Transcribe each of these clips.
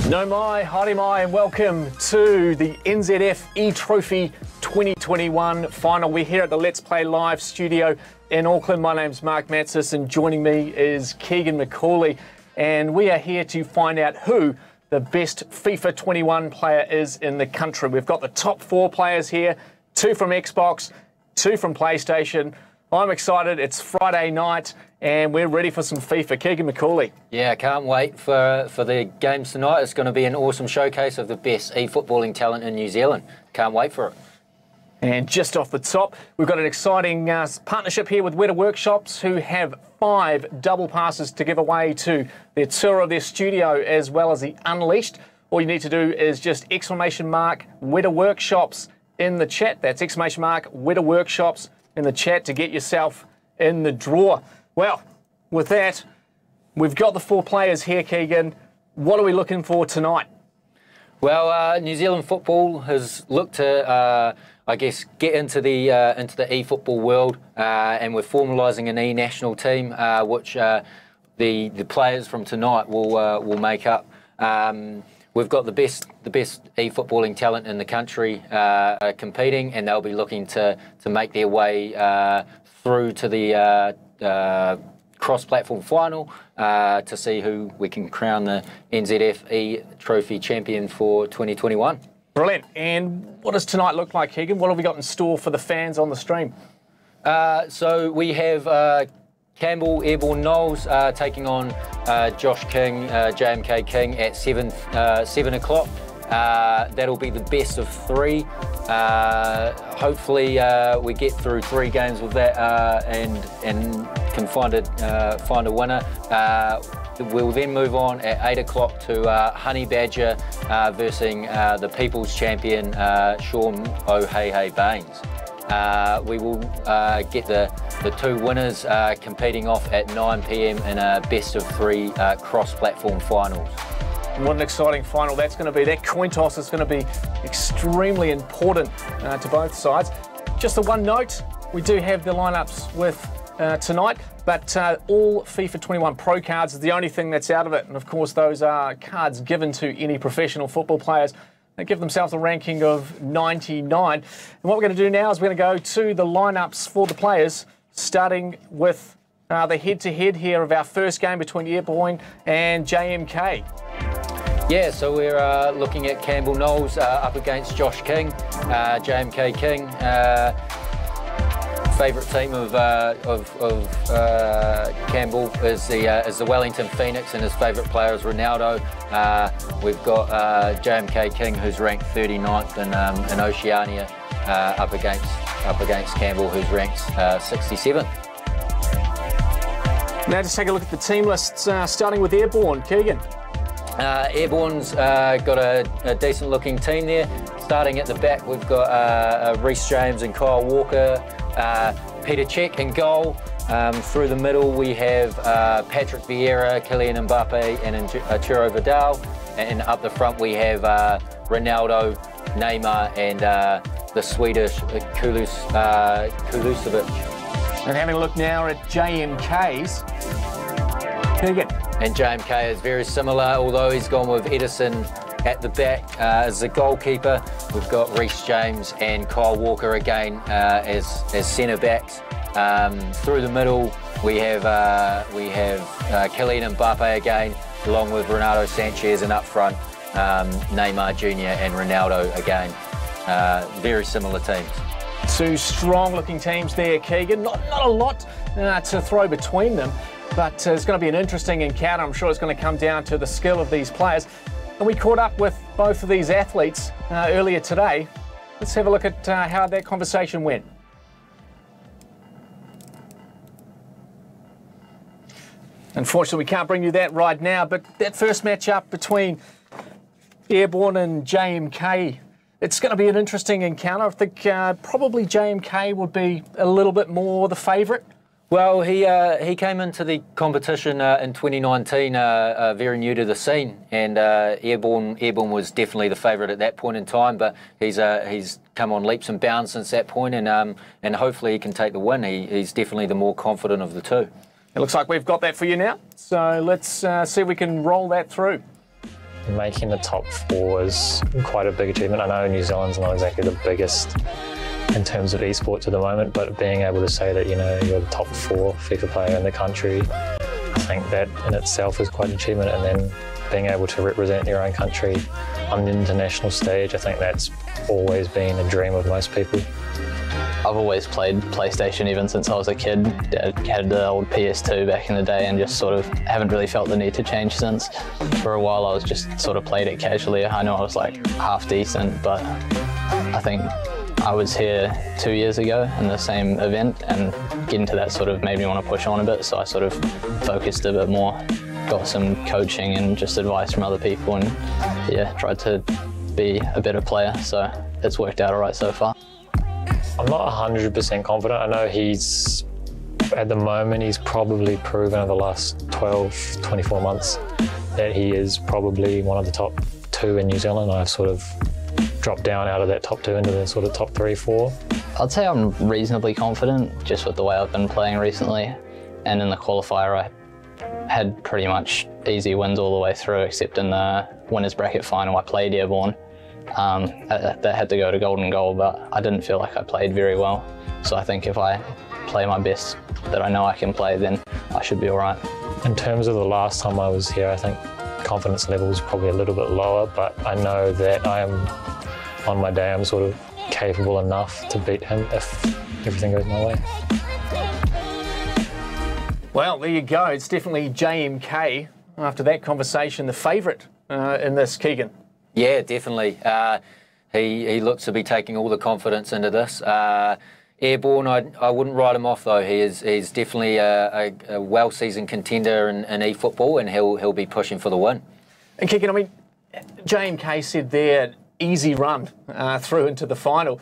No mai, haere mai, and welcome to the NZF eTrophy 2021 final. We're here at the Let's Play Live studio in Auckland. My name's Mark Matsis, and joining me is Keegan McCauley, and we are here to find out who the best FIFA 21 player is in the country. We've got the top 4 players here, 2 from Xbox, 2 from PlayStation. I'm excited. It's Friday night, and we're ready for some FIFA. Keegan McCauley. Yeah, I can't wait for the games tonight. It's going to be an awesome showcase of the best e-footballing talent in New Zealand. Can't wait for it. And just off the top, we've got an exciting partnership here with Weta Workshops, who have 5 double passes to give away to their tour of their studio as well as the Unleashed. All you need to do is just ! Weta Workshops in the chat. That's ! Weta Workshops in the chat to get yourself in the draw. Well, with that, we've got the 4 players here, Keegan. What are we looking for tonight? Well, New Zealand football has looked to, I guess, get into the e-football world, and we're formalising an e-national team, which the players from tonight will make up. We've got the best e-footballing talent in the country competing, and they'll be looking to make their way through to the cross-platform final to see who we can crown the NZF eTrophy champion for 2021. Brilliant. And what does tonight look like, Keegan? What have we got in store for the fans on the stream? So we have Campbell Airborne Knowles taking on Josh King, JMK King at 7 o'clock. That'll be the best of 3. Hopefully we get through 3 games with that and can find a winner. We'll then move on at 8 o'clock to Honey Badger versus the People's Champion Sean O'Hehey Baines. We will get the 2 winners competing off at 9 PM in a best of 3 cross-platform finals. What an exciting final that's going to be. That coin toss is going to be extremely important to both sides. Just the one note, we do have the lineups with tonight, but all FIFA 21 Pro cards is the only thing that's out of it. And of course, those are cards given to any professional football players. They give themselves a ranking of 99. And what we're going to do now is we're going to go to the lineups for the players, starting with the head-to-head here of our first game between Airborne and JMK. Yeah, so we're looking at Campbell Knowles up against Josh King, JMK King. Favourite team of Campbell is the Wellington Phoenix, and his favourite player is Ronaldo. We've got JMK King, who's ranked 39th in Oceania, up against Campbell, who's ranked 67th. Now just take a look at the team lists, starting with Airborne. Keegan. Airborne's got a decent looking team there. Starting at the back, we've got Reece James and Kyle Walker, Peter Cech in goal. Through the middle, we have Patrick Vieira, Kylian Mbappe, and Arturo Vidal. And up the front, we have Ronaldo, Neymar, and the Swedish Kulusevich. And having a look now at JMK's. Keegan. And JMK is very similar, although he's gone with Edison at the back as the goalkeeper. We've got Reece James and Kyle Walker again as centre backs. Through the middle, we have Kylian Mbappe again, along with Renato Sanchez, and up front Neymar Jr. and Ronaldo again. Very similar teams. 2 strong-looking teams there, Keegan. Not a lot to throw between them, but it's going to be an interesting encounter. I'm sure it's going to come down to the skill of these players. And we caught up with both of these athletes earlier today. Let's have a look at how that conversation went. Unfortunately, we can't bring you that right now, but that first match-up between Airborne and JMK, it's going to be an interesting encounter. I think probably JMK would be a little bit more the favourite. Well, he came into the competition in 2019 very new to the scene, and Airborne was definitely the favourite at that point in time. But he's come on leaps and bounds since that point, and hopefully he can take the win. He's definitely the more confident of the 2. It looks like we've got that for you now, so let's see if we can roll that through. making the top 4 is quite a big achievement. I know New Zealand's not exactly the biggest in terms of esports at the moment, but being able to say that, you know, you're the top 4 FIFA player in the country, I think that in itself is quite an achievement. And then being able to represent your own country on the international stage, I think that's always been a dream of most people. I've always played PlayStation even since I was a kid. I had the old PS2 back in the day and just sort of haven't really felt the need to change since. For a while I was just sort of played it casually. I know I was like half decent, but I think I was here 2 years ago in the same event, and getting to that sort of made me want to push on a bit, so I sort of focused a bit more, got some coaching and just advice from other people, and yeah, tried to be a better player, so it's worked out all right so far. I'm not 100% confident. I know he's, at the moment, he's probably proven over the last 12, 24 months that he is probably one of the top 2 in New Zealand. I've sort of dropped down out of that top 2 into the sort of top 3, 4. I'd say I'm reasonably confident just with the way I've been playing recently, and in the qualifier I had pretty much easy wins all the way through, except in the winners bracket final I played airborne. That had to go to golden goal, but I didn't feel like I played very well. So I think if I play my best that I know I can play, then I should be all right. In terms of the last time I was here, I think confidence level is probably a little bit lower, but I know that I am, on my day, I'm sort of capable enough to beat him if everything goes my way. Well, there you go. It's definitely JMK, after that conversation, the favourite in this, Keegan. Yeah, definitely. He looks to be taking all the confidence into this. Airborne, I wouldn't write him off though. He's definitely a well-seasoned contender in eFootball, and he'll be pushing for the win. And Keegan, I mean, JMK said there, easy run through into the final.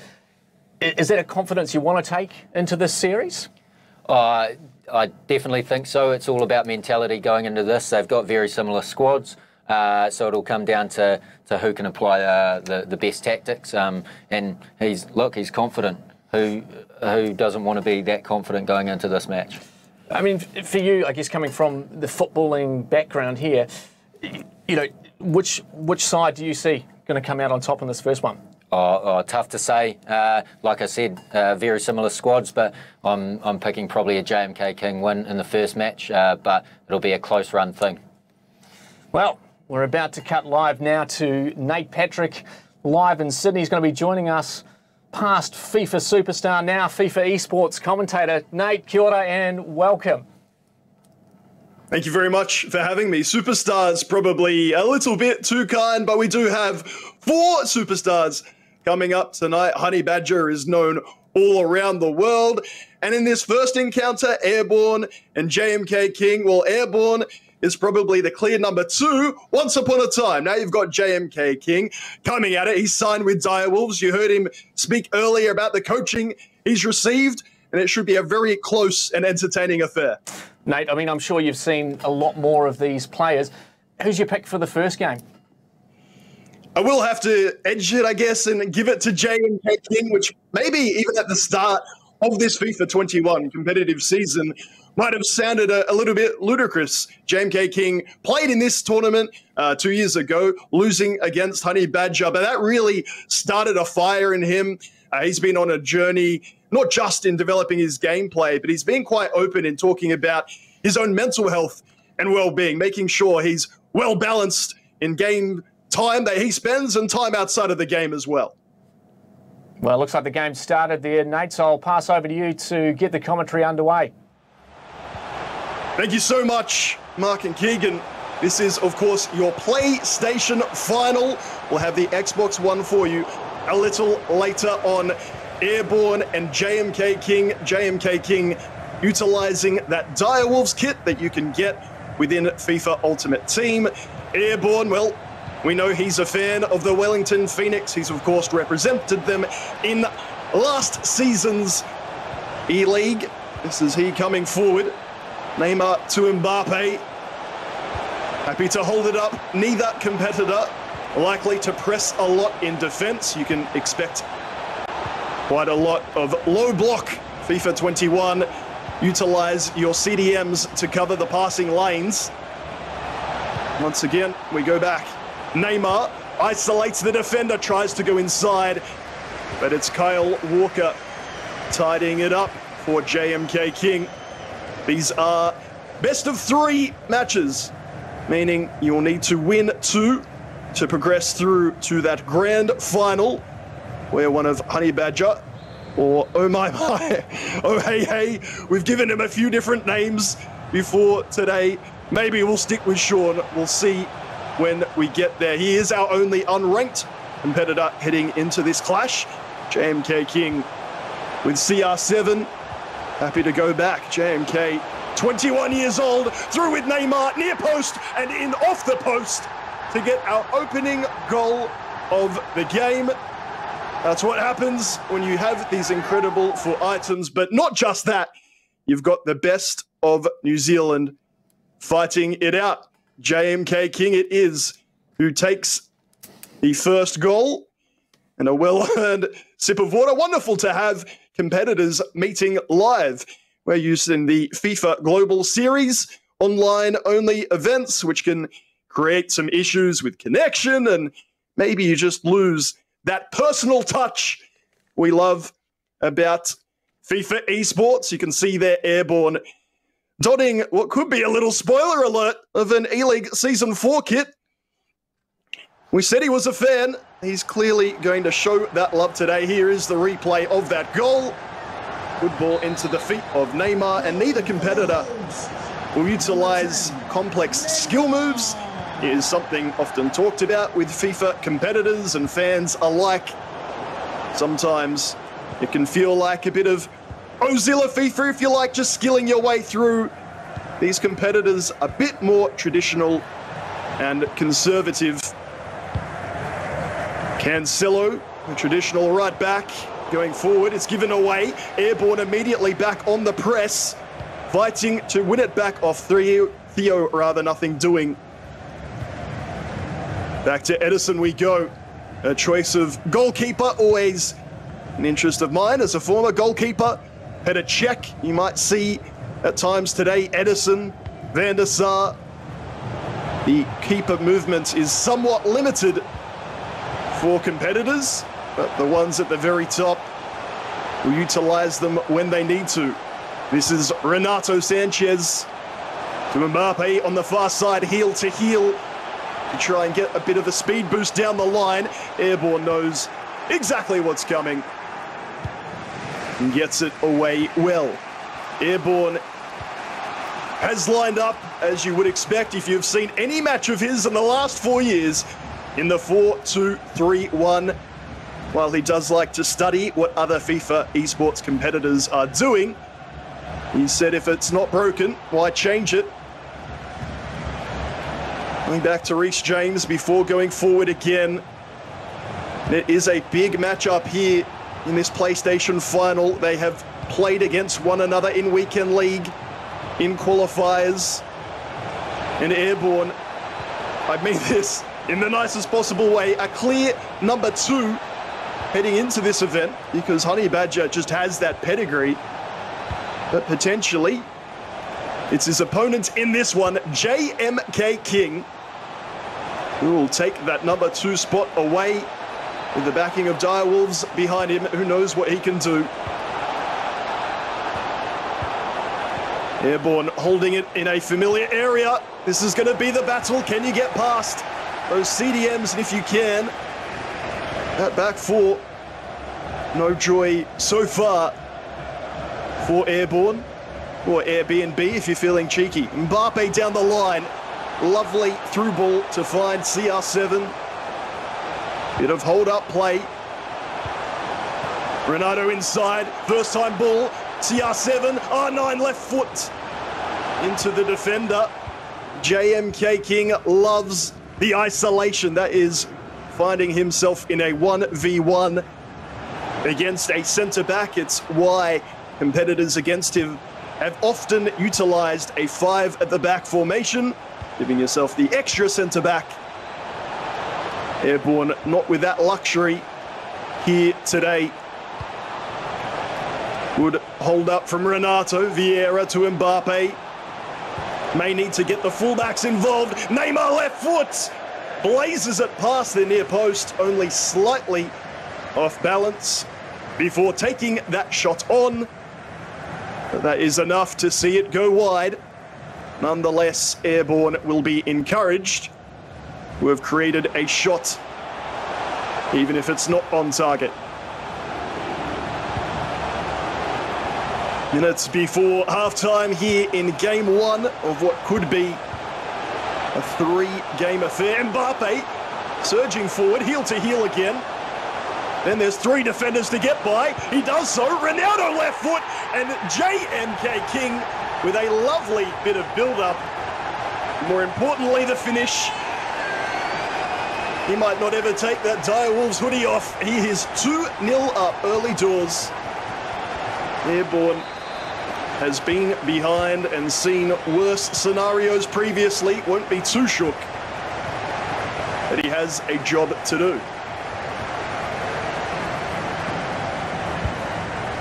Is that a confidence you want to take into this series? I definitely think so. It's all about mentality going into this. They've got very similar squads. So it'll come down to who can apply the best tactics. And he's confident. Who doesn't want to be that confident going into this match? I mean, for you, I guess coming from the footballing background here, you know, which side do you see going to come out on top in this first one? Tough to say. Like I said, very similar squads, but I'm picking probably a JMK King win in the first match, but it'll be a close run thing. Well, we're about to cut live now to Nate Patrick, live in Sydney. He's going to be joining us, past FIFA superstar, now FIFA esports commentator. Nate, kia ora and welcome. Thank you very much for having me. Superstars probably a little bit too kind, but we do have 4 superstars coming up tonight. Honey Badger is known all around the world. And in this first encounter, Airborne and JMK King, well, Airborne is probably the clear number 2 once upon a time. Now you've got JMK King coming at it. He's signed with Direwolves. You heard him speak earlier about the coaching he's received, and it should be a very close and entertaining affair. Nate, I mean, I'm sure you've seen a lot more of these players. Who's your pick for the first game? I will have to edge it, I guess, and give it to JMK King, which maybe even at the start of this FIFA 21 competitive season might have sounded a little bit ludicrous. JMK King played in this tournament 2 years ago, losing against Honey Badger, but that really started a fire in him. He's been on a journey, not just in developing his gameplay, but he's been quite open in talking about his own mental health and well-being, making sure he's well-balanced in game time that he spends and time outside of the game as well. Well, it looks like the game started there, Nate, so I'll pass over to you to get the commentary underway. Thank you so much, Mark and Keegan. This is, of course, your PlayStation final. We'll have the Xbox One for you a little later on. Airborne and JMK King. JMK King utilizing that Direwolves kit that you can get within FIFA Ultimate Team. Airborne, well, we know he's a fan of the Wellington Phoenix. He's, of course, represented them in last season's E-League. This is he coming forward. Neymar to Mbappe. Happy to hold it up. Neither competitor likely to press a lot in defense. You can expect quite a lot of low block. FIFA 21. Utilize your CDMs to cover the passing lanes. Once again, we go back Neymar isolates the defender, tries to go inside, but it's Kyle Walker tidying it up for JMK King. These are best of 3 matches, meaning you'll need to win 2 to progress through to that grand final, where one of Honey Badger or Oh My, Oh Hey, we've given him a few different names before today. Maybe we'll stick with Sean. We'll see when we get there. He is our only unranked competitor heading into this clash. JMK King with CR7. Happy to go back. JMK, 21 years old, through with Neymar, near post and in off the post to get our opening goal of the game. That's what happens when you have these incredible 4 items, but not just that. You've got the best of New Zealand fighting it out. JMK King it is who takes the first goal, and a well-earned sip of water. Wonderful to have competitors meeting live. We're using the FIFA Global Series online-only events, which can create some issues with connection, and maybe you just lose that personal touch we love about FIFA Esports. You can see there Airborne dotting what could be a little spoiler alert of an E-League Season 4 kit. We said he was a fan. He's clearly going to show that love today. Here is the replay of that goal. Good ball into the feet of Neymar, and neither competitor will utilize complex skill moves. It is something often talked about with FIFA competitors and fans alike. Sometimes it can feel like a bit of Ozilla FIFA, if you like, just skilling your way through. These competitors a bit more traditional and conservative. Cancelo, the traditional right back, going forward. It's given away. Airborne immediately back on the press, fighting to win it back off Theo, rather nothing doing. Back to Edison we go. A choice of goalkeeper, always an interest of mine as a former goalkeeper. Had a check. You might see at times today Edison, Van der Sar. The keeper movement is somewhat limited for competitors, but the ones at the very top will utilize them when they need to. This is Renato Sanchez to Mbappe on the far side, heel to heel, to try and get a bit of a speed boost down the line. Airborne knows exactly what's coming and gets it away well. Airborne has lined up, as you would expect if you've seen any match of his in the last 4 years, in the 4-2-3-1. While he does like to study what other FIFA esports competitors are doing, he said if it's not broken, why change it? Going back to Reece James before going forward again. It is a big matchup here in this PlayStation final. They have played against one another in Weekend League, in qualifiers. And Airborne, I mean this in the nicest possible way, a clear number 2 heading into this event, because Honey Badger just has that pedigree. But potentially, it's his opponent in this one, JMK King, who will take that number 2 spot away with the backing of Direwolves behind him. Who knows what he can do. Airborne holding it in a familiar area. This is going to be the battle. Can you get past those CDMs? And if you can, that back 4, no joy so far for Airborne, or Airbnb if you're feeling cheeky. Mbappe down the line. Lovely through ball to find CR7. Bit of hold-up play. Renato inside. First time ball. CR7. R9 left foot into the defender. JMK King loves the isolation. That is finding himself in a 1v1 against a centre-back. It's why competitors against him have often utilised a 5 at the back formation, giving yourself the extra centre-back. Airborne not with that luxury here today. Good hold up from Renato. Vieira to Mbappe. May need to get the fullbacks involved. Neymar left foot. blazes it past the near post, only slightly off balance before taking that shot on. But that is enough to see it go wide. Nonetheless, Airborne will be encouraged to have created a shot, even if it's not on target. Minutes before halftime here in game one of what could be a three-game affair. Mbappe surging forward, heel to heel again. Then there's three defenders to get by. He does so. Ronaldo left foot, and JMK King with a lovely bit of build-up. More importantly, the finish. He might not ever take that Dire Wolves hoodie off. He is 2-0 up early doors. Airborne has been behind and seen worse scenarios previously. Won't be too shook that he has a job to do.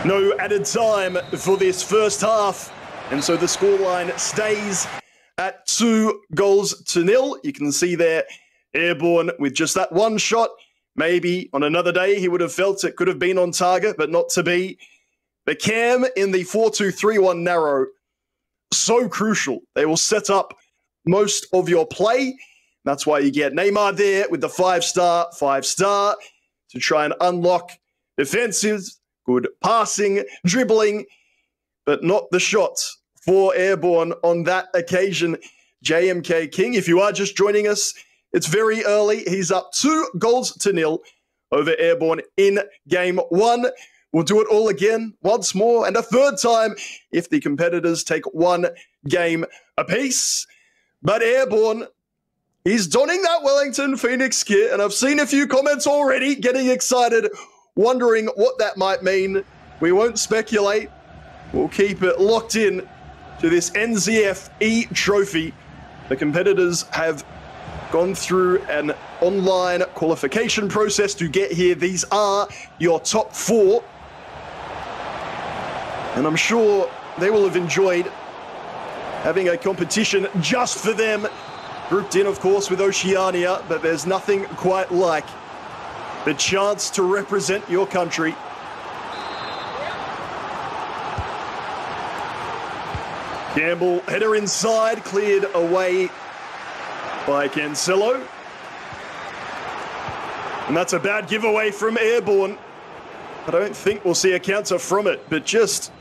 No added time for this first half, and so the scoreline stays at 2-0. You can see there Airborne with just that one shot. Maybe on another day he would have felt it could have been on target, but not to be. The cam in the 4-2-3-1 narrow, so crucial. They will set up most of your play. That's why you get Neymar there with the 5-star, to try and unlock defensives, good passing, dribbling, but not the shots for Airborne on that occasion. JMK King, if you are just joining us, it's very early. He's up 2-0 over Airborne in game one. We'll do it all again once more and a third time if the competitors take one game apiece. But Airborne, he's donning that Wellington Phoenix kit, and I've seen a few comments already getting excited, wondering what that might mean. We won't speculate. We'll keep it locked in to this NZF eTrophy. The competitors have gone through an online qualification process to get here. These are your top four. And I'm sure they will have enjoyed having a competition just for them. Grouped in, of course, with Oceania, but there's nothing quite like the chance to represent your country. Campbell, header inside, cleared away by Cancelo. And that's a bad giveaway from Airborne. I don't think we'll see a counter from it, but just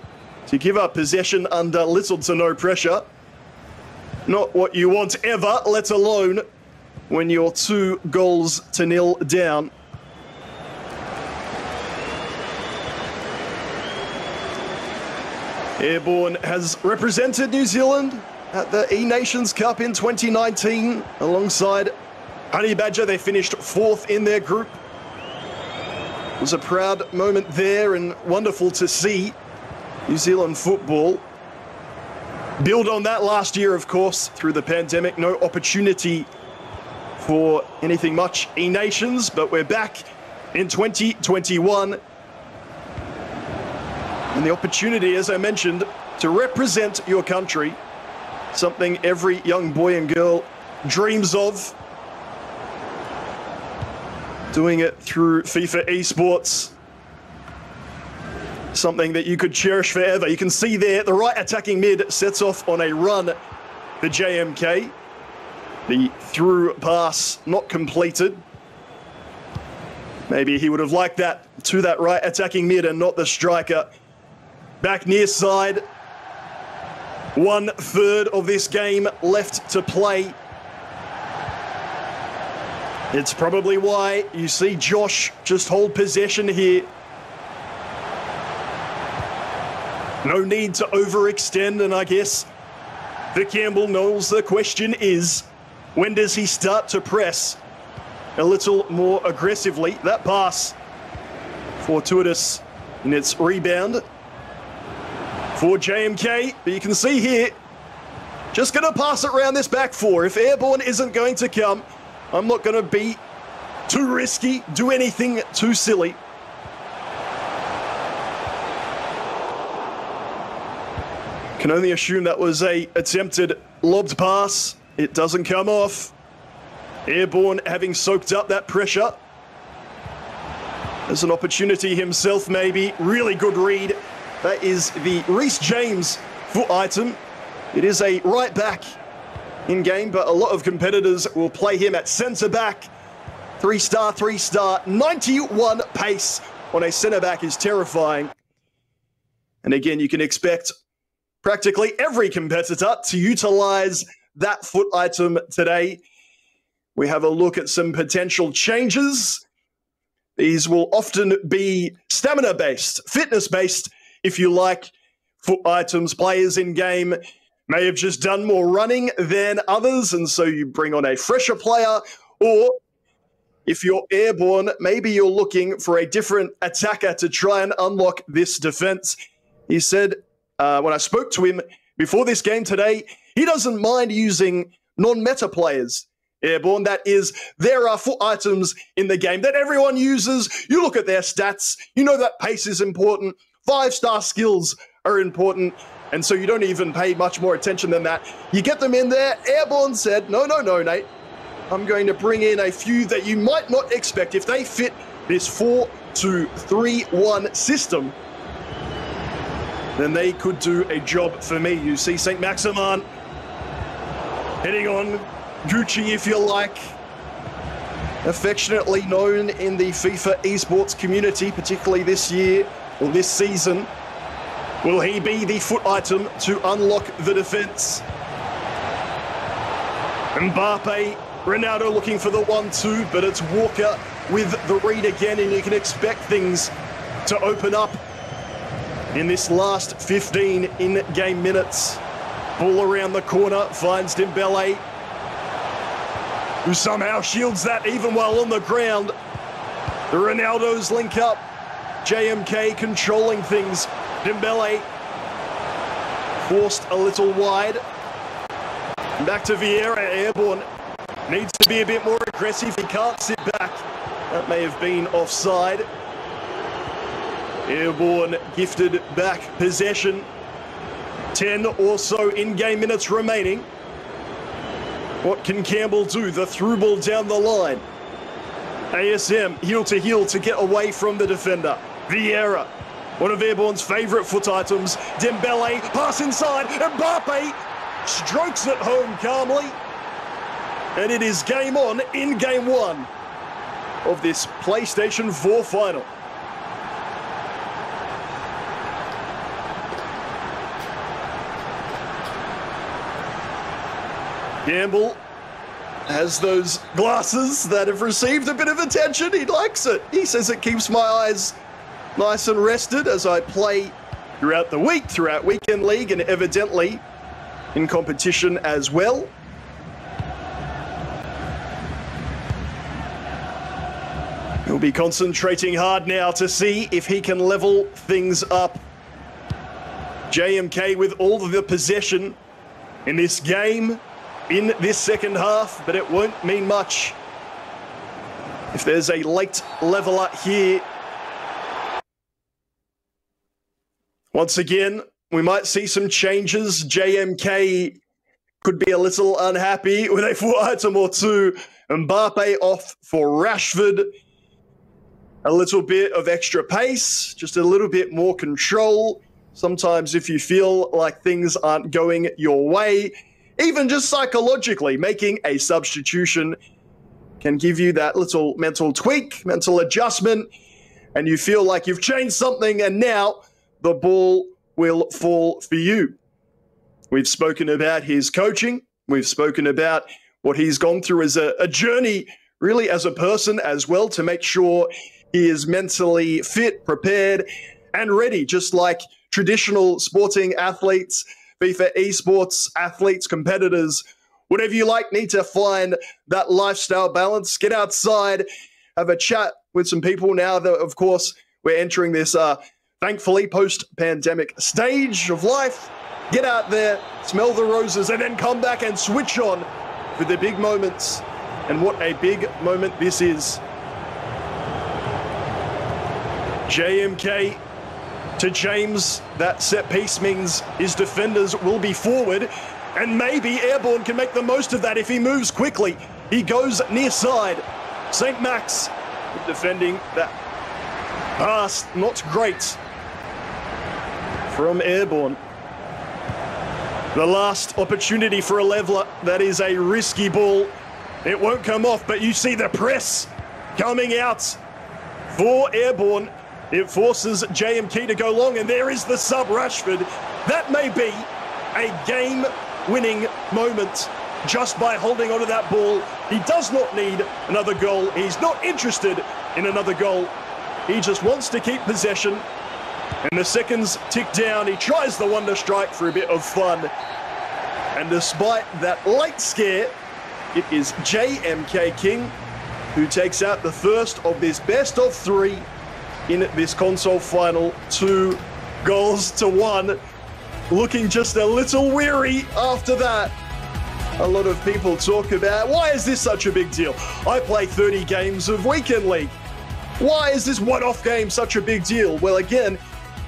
to give up possession under little to no pressure. Not what you want ever, let alone when you're 2-0 down. Airborne has represented New Zealand at the eNations Cup in 2019 alongside Honey Badger. They finished 4th in their group. It was a proud moment there and wonderful to see New Zealand football build on that last year, of course, through the pandemic. No opportunity for anything much eNations, but we're back in 2021. And the opportunity, as I mentioned, to represent your country, something every young boy and girl dreams of. Doing it through FIFA Esports, something that you could cherish forever. You can see there, the right attacking mid sets off on a run for JMK. The through pass not completed. Maybe he would have liked that to that right attacking mid and not the striker. Back near side. 1/3 of this game left to play. It's probably why you see Josh just hold possession here. No need to overextend, and I guess for Campbell Knowles, the question is, when does he start to press a little more aggressively? That pass fortuitous in its rebound for JMK, but you can see here, just going to pass it around this back four. If Airborne isn't going to come, I'm not going to be too risky, do anything too silly. Can only assume that was a attempted lobbed pass. It doesn't come off. Airborne having soaked up that pressure. There's an opportunity himself, maybe. Really good read. That is the Reece James foot item. It is a right back in game, but a lot of competitors will play him at centre back. 3-star, 91 pace on a centre back is terrifying. And again, you can expect practically every competitor to utilise that foot item today. We have a look at some potential changes. These will often be stamina-based, fitness-based, if you like, foot items. Players in game may have just done more running than others, and so you bring on a fresher player. Or if you're airborne, maybe you're looking for a different attacker to try and unlock this defense. He said, when I spoke to him before this game today, he doesn't mind using non-meta players. Airborne, that is, there are foot items in the game that everyone uses. You look at their stats, you know that pace is important, 5-star skills are important, and so you don't even pay much more attention than that. You get them in there. Airborne said, no, Nate. I'm going to bring in a few that you might not expect. If they fit this 4-2-3-1 system, then they could do a job for me. You see St. Maximin heading on Gucci, if you like, affectionately known in the FIFA esports community, particularly this year or this season. Will he be the foot item to unlock the defense? Mbappe, Ronaldo looking for the 1-2, but it's Walker with the read again, and you can expect things to open up in this last 15 in-game minutes. Ball around the corner, finds Dembele, who somehow shields that even while on the ground. The Ronaldos link up. JMK controlling things. Dembele forced a little wide. Back to Vieira. Airborne needs to be a bit more aggressive. He can't sit back. That may have been offside. Airborne gifted back possession. 10 or so in-game minutes remaining. What can Campbell do? The through ball down the line. ASM, heel to heel to get away from the defender. Vieira, one of Airborne's favourite foot items. Dembele, pass inside. Mbappe strokes it home calmly. And it is game on in game one of this PlayStation 4 final. Campbell has those glasses that have received a bit of attention. He likes it. He says it keeps my eyes nice and rested as I play throughout the week, throughout Weekend League, and evidently in competition as well. He'll be concentrating hard now to see if he can level things up. JMK with all of the possession in this game, in this second half, but it won't mean much if there's a late leveler here. Once again, we might see some changes. JMK could be a little unhappy with a foot item or two. Mbappe off for Rashford. A little bit of extra pace, just a little bit more control. Sometimes if you feel like things aren't going your way, even just psychologically, making a substitution can give you that little mental tweak, mental adjustment, and you feel like you've changed something and now the ball will fall for you. We've spoken about his coaching. We've spoken about what he's gone through as a journey, really as a person as well, to make sure he is mentally fit, prepared, and ready, just like traditional sporting athletes, FIFA esports athletes, competitors, whatever you like, need to find that lifestyle balance. Get outside, have a chat with some people now that, of course, we're entering this, thankfully, post-pandemic stage of life. Get out there, smell the roses, and then come back and switch on for the big moments. And what a big moment this is. JMK to James, that set piece means his defenders will be forward, and maybe Airborne can make the most of that if he moves quickly. He goes near side. St. Max defending that pass. Not great from Airborne. The last opportunity for a leveler. That is a risky ball. It won't come off, but you see the press coming out for Airborne. It forces JMK to go long, and there is the sub Rashford. That may be a game-winning moment just by holding onto that ball. He does not need another goal. He's not interested in another goal. He just wants to keep possession. And the seconds tick down. He tries the wonder strike for a bit of fun. And despite that late scare, it is JMK King who takes out the first of this best of three in this console final. 2-1. Looking just a little weary after that. A lot of people talk about, why is this such a big deal? I play 30 games of Weekend League. Why is this one-off game such a big deal? Well, again,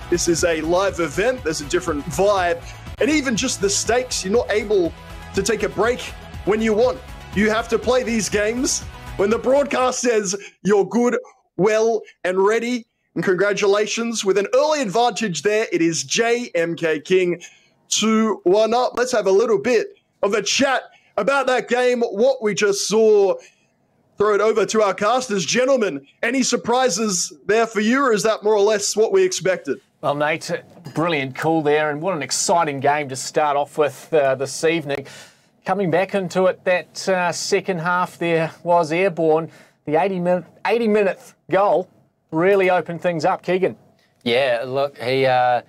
this is a live event. There's a different vibe. And even just the stakes, you're not able to take a break when you want. You have to play these games when the broadcast says you're good, well, and ready. And congratulations. With an early advantage there, it is JMK King 2-1 up. Let's have a little bit of a chat about that game, what we just saw. Throw it over to our casters. Gentlemen, any surprises there for you, or is that more or less what we expected? Well, Nate, brilliant call there, and what an exciting game to start off with this evening. Coming back into it, that second half there was Airborne. The 80-minute goal really opened things up, Keegan. Yeah, look, Airborne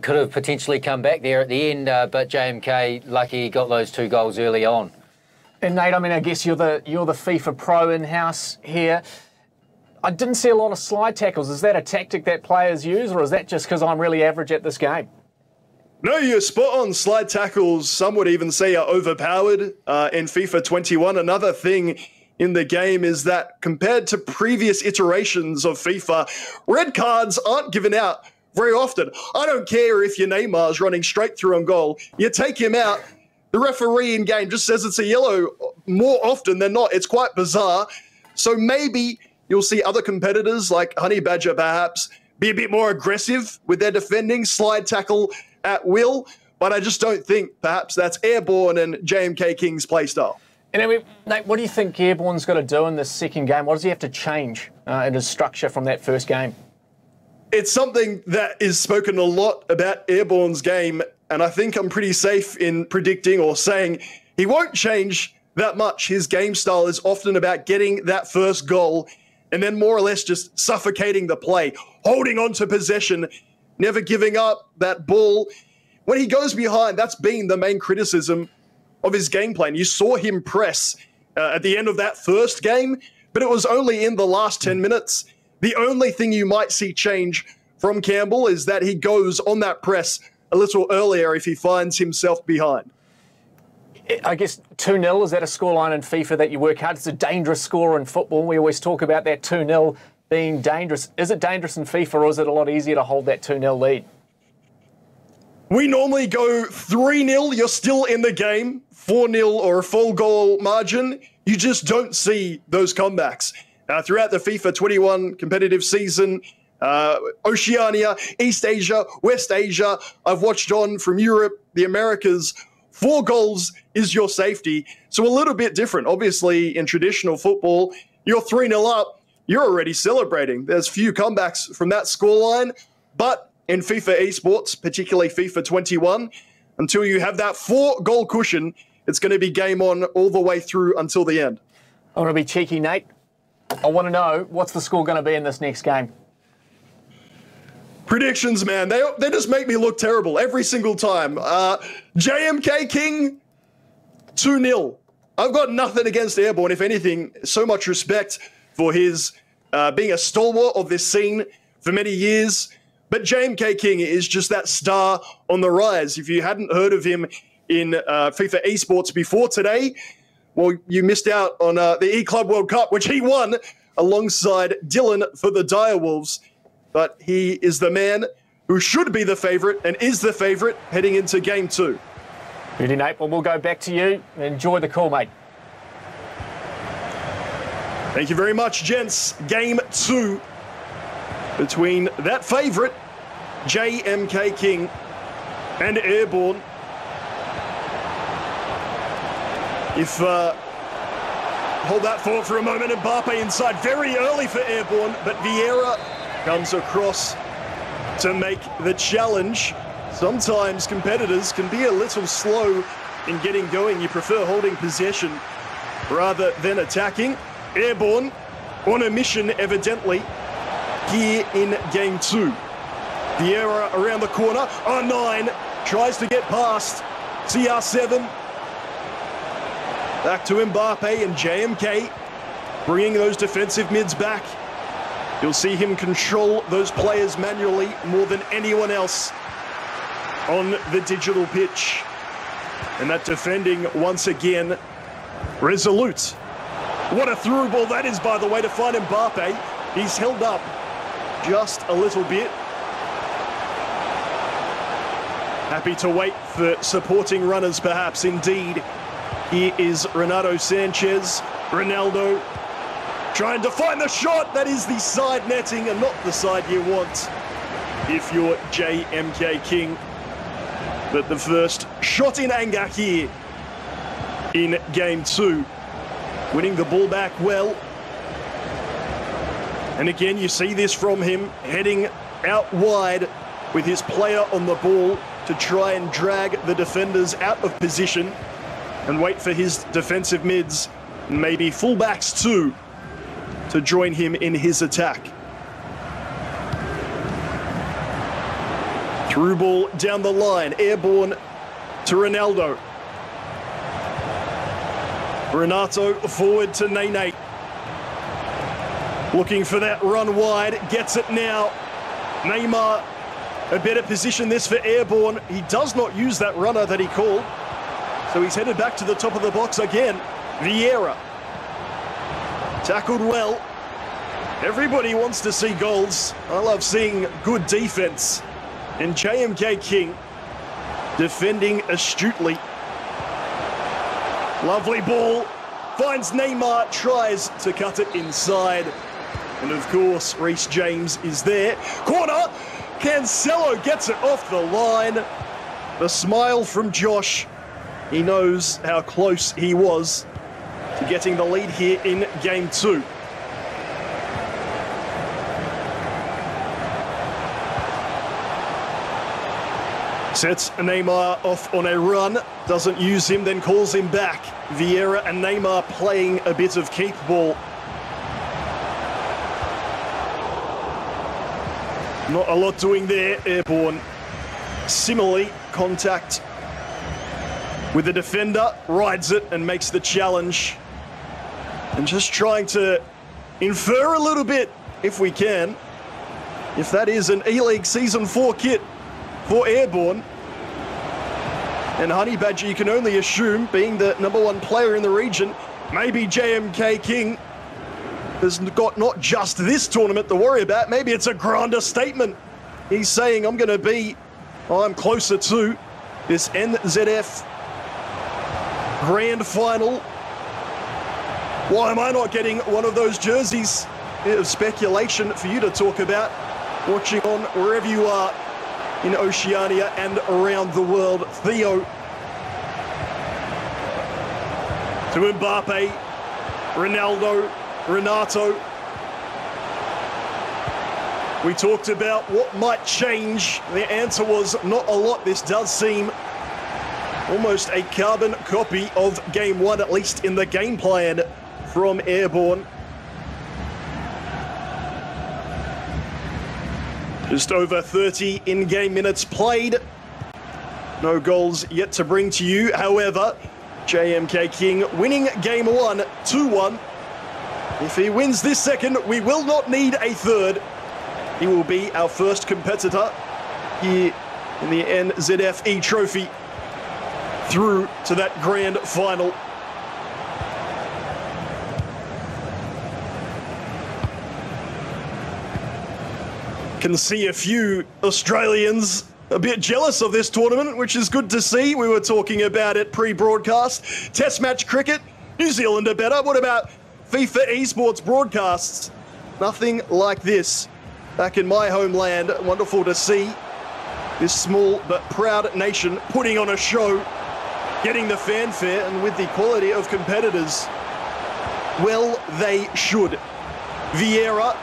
could have potentially come back there at the end, but JMK, lucky he got those 2 goals early on. And Nate, I mean, I guess you're the FIFA pro in-house here. I didn't see a lot of slide tackles. Is that a tactic that players use, or is that just because I'm really average at this game? No, you're spot on. Slide tackles, some would even say, are overpowered in FIFA 21. Another thing in the game is that compared to previous iterations of FIFA, red cards aren't given out very often. I don't care if your Neymar's running straight through on goal. You take him out, the referee in game just says it's a yellow more often than not. It's quite bizarre. So maybe you'll see other competitors like Honey Badger perhaps be a bit more aggressive with their defending, slide tackle at will. But I just don't think perhaps that's Airborne and JMK King's play style. And I mean, Nate, what do you think Airborne's got to do in this second game? What does he have to change in his structure from that first game? It's something that is spoken a lot about Airborne's game, and I think I'm pretty safe in predicting or saying he won't change that much. His game style is often about getting that first goal and then more or less just suffocating the play, holding on to possession, never giving up that ball. When he goes behind, that's been the main criticism of his game plan. You saw him press at the end of that first game, but it was only in the last 10 minutes. The only thing you might see change from Campbell is that he goes on that press a little earlier if he finds himself behind. I guess 2-0, is that a scoreline in FIFA that you work hard? It's a dangerous score in football. We always talk about that 2-0 being dangerous. Is it dangerous in FIFA, or is it a lot easier to hold that 2-0 lead? We normally go 3-0, you're still in the game. 4-0 or a full goal margin, you just don't see those comebacks. Throughout the FIFA 21 competitive season, Oceania, East Asia, West Asia, I've watched on from Europe, the Americas. 4 goals is your safety. So a little bit different. Obviously, in traditional football, you're 3-0 up, you're already celebrating. There's few comebacks from that scoreline, but in FIFA Esports, particularly FIFA 21, until you have that 4-goal cushion, it's going to be game on all the way through until the end. I want to be cheeky, Nate. I want to know, what's the score going to be in this next game? Predictions, man, they just make me look terrible every single time. JMK King, 2-0. I've got nothing against Airborne. If anything, so much respect for his being a stalwart of this scene for many years. But JMK King is just that star on the rise. If you hadn't heard of him in FIFA Esports before today, well, you missed out on the E-Club World Cup, which he won alongside Dylan for the Direwolves. But he is the man who should be the favourite and is the favourite heading into Game 2. Really, Nate. Well, we'll go back to you. Enjoy the call, mate. Thank you very much, gents. Game 2 between that favourite, JMK King, and Airborne. If hold that thought for a moment. Mbappe inside very early for Airborne, but Vieira comes across to make the challenge. Sometimes competitors can be a little slow in getting going. You prefer holding possession rather than attacking. Airborne on a mission, evidently, here in game 2. Vieira around the corner. R9 tries to get past CR7. Back to Mbappe and JMK, bringing those defensive mids back. You'll see him control those players manually more than anyone else on the digital pitch. And that defending, once again, resolute. What a through ball that is, by the way, to find Mbappe. He's held up just a little bit. Happy to wait for supporting runners, perhaps, indeed. Here is Renato Sanchez. Ronaldo trying to find the shot. That is the side netting and not the side you want if you're JMK King. But the first shot in anger here in game 2. Winning the ball back well. And again, you see this from him, heading out wide with his player on the ball to try and drag the defenders out of position and wait for his defensive mids, maybe fullbacks too, to join him in his attack. Through ball down the line, Airborne to Ronaldo. Renato forward to Nene. Looking for that run wide, gets it now. Neymar, a better position this for Airborne. He does not use that runner that he called. So he's headed back to the top of the box again. Vieira. Tackled well. Everybody wants to see goals. I love seeing good defense. And JMK King defending astutely. Lovely ball. Finds Neymar, tries to cut it inside. And of course, Reece James is there. Corner. Cancelo gets it off the line. The smile from Josh. He knows how close he was to getting the lead here in game 2. Sets Neymar off on a run, doesn't use him, then calls him back. Vieira and Neymar playing a bit of keep ball. Not a lot doing there, Airborne. Similarly, contact with the defender, rides it and makes the challenge. And just trying to infer a little bit, if we can, if that is an E-League Season 4 kit for Airborne. And Honey Badger, you can only assume, being the #1 player in the region, maybe JMK King has got not just this tournament to worry about, maybe it's a grander statement. He's saying, I'm closer to this NZF Grand Final. Why am I not getting one of those jerseys? Bit of speculation for you to talk about, watching on wherever you are in Oceania and around the world. Theo to Mbappe, Ronaldo, Renato. We talked about what might change. The answer was not a lot. This does seem almost a carbon copy of game 1, at least in the game plan from Airborne. Just over 30 in-game minutes played. No goals yet to bring to you. However, JMK King winning game 1, 2-1. If he wins this second, we will not need a third. He will be our first competitor here in the NZF eTrophy through to that grand final. Can see a few Australians a bit jealous of this tournament, which is good to see. We were talking about it pre-broadcast. Test match cricket, New Zealand are better. What about FIFA esports broadcasts? Nothing like this. Back in my homeland, wonderful to see this small but proud nation putting on a show, getting the fanfare, and with the quality of competitors. Well, they should. Vieira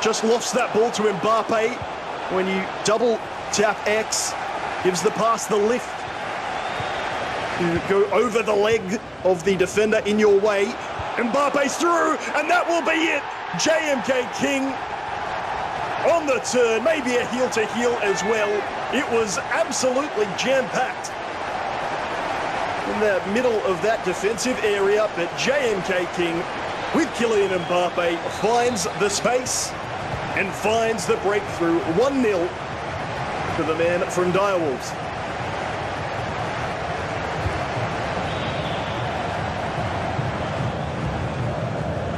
just lost that ball to Mbappe. When you double tap X, gives the pass the lift. You go over the leg of the defender in your way. Mbappe's through, and that will be it. JMK King on the turn, maybe a heel-to-heel as well. It was absolutely jam-packed in the middle of that defensive area, but JMK King with Kylian Mbappe finds the space and finds the breakthrough. 1-0 to the man from Direwolves.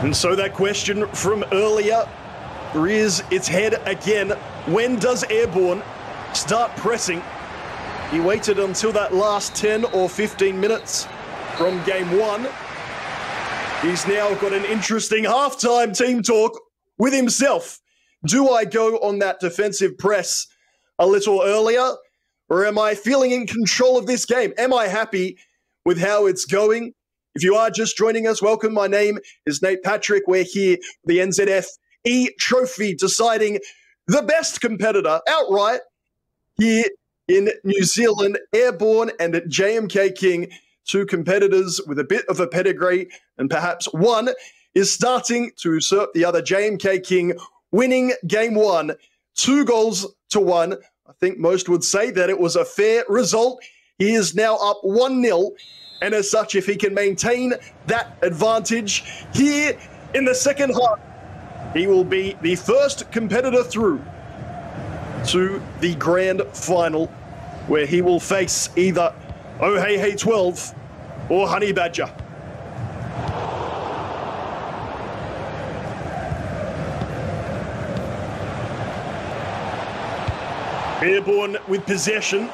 And so that question from earlier rears its head again. When does Airborne start pressing? He waited until that last 10 or 15 minutes from game one. He's now got an interesting halftime team talk with himself. Do I go on that defensive press a little earlier, or am I feeling in control of this game? Am I happy with how it's going? If you are just joining us, welcome. My name is Nate Patrick. We're here, the NZF eTrophy, deciding the best competitor outright here in New Zealand. Airborne and JMK King, two competitors with a bit of a pedigree, and perhaps one is starting to usurp the other. JMK King winning game one, 2-1. I think most would say that it was a fair result. He is now up 1-0. And as such, if he can maintain that advantage here in the second half, he will be the first competitor through to the grand final, where he will face either Oh Hey Hey 12 or Honey Badger. Airborne with possession,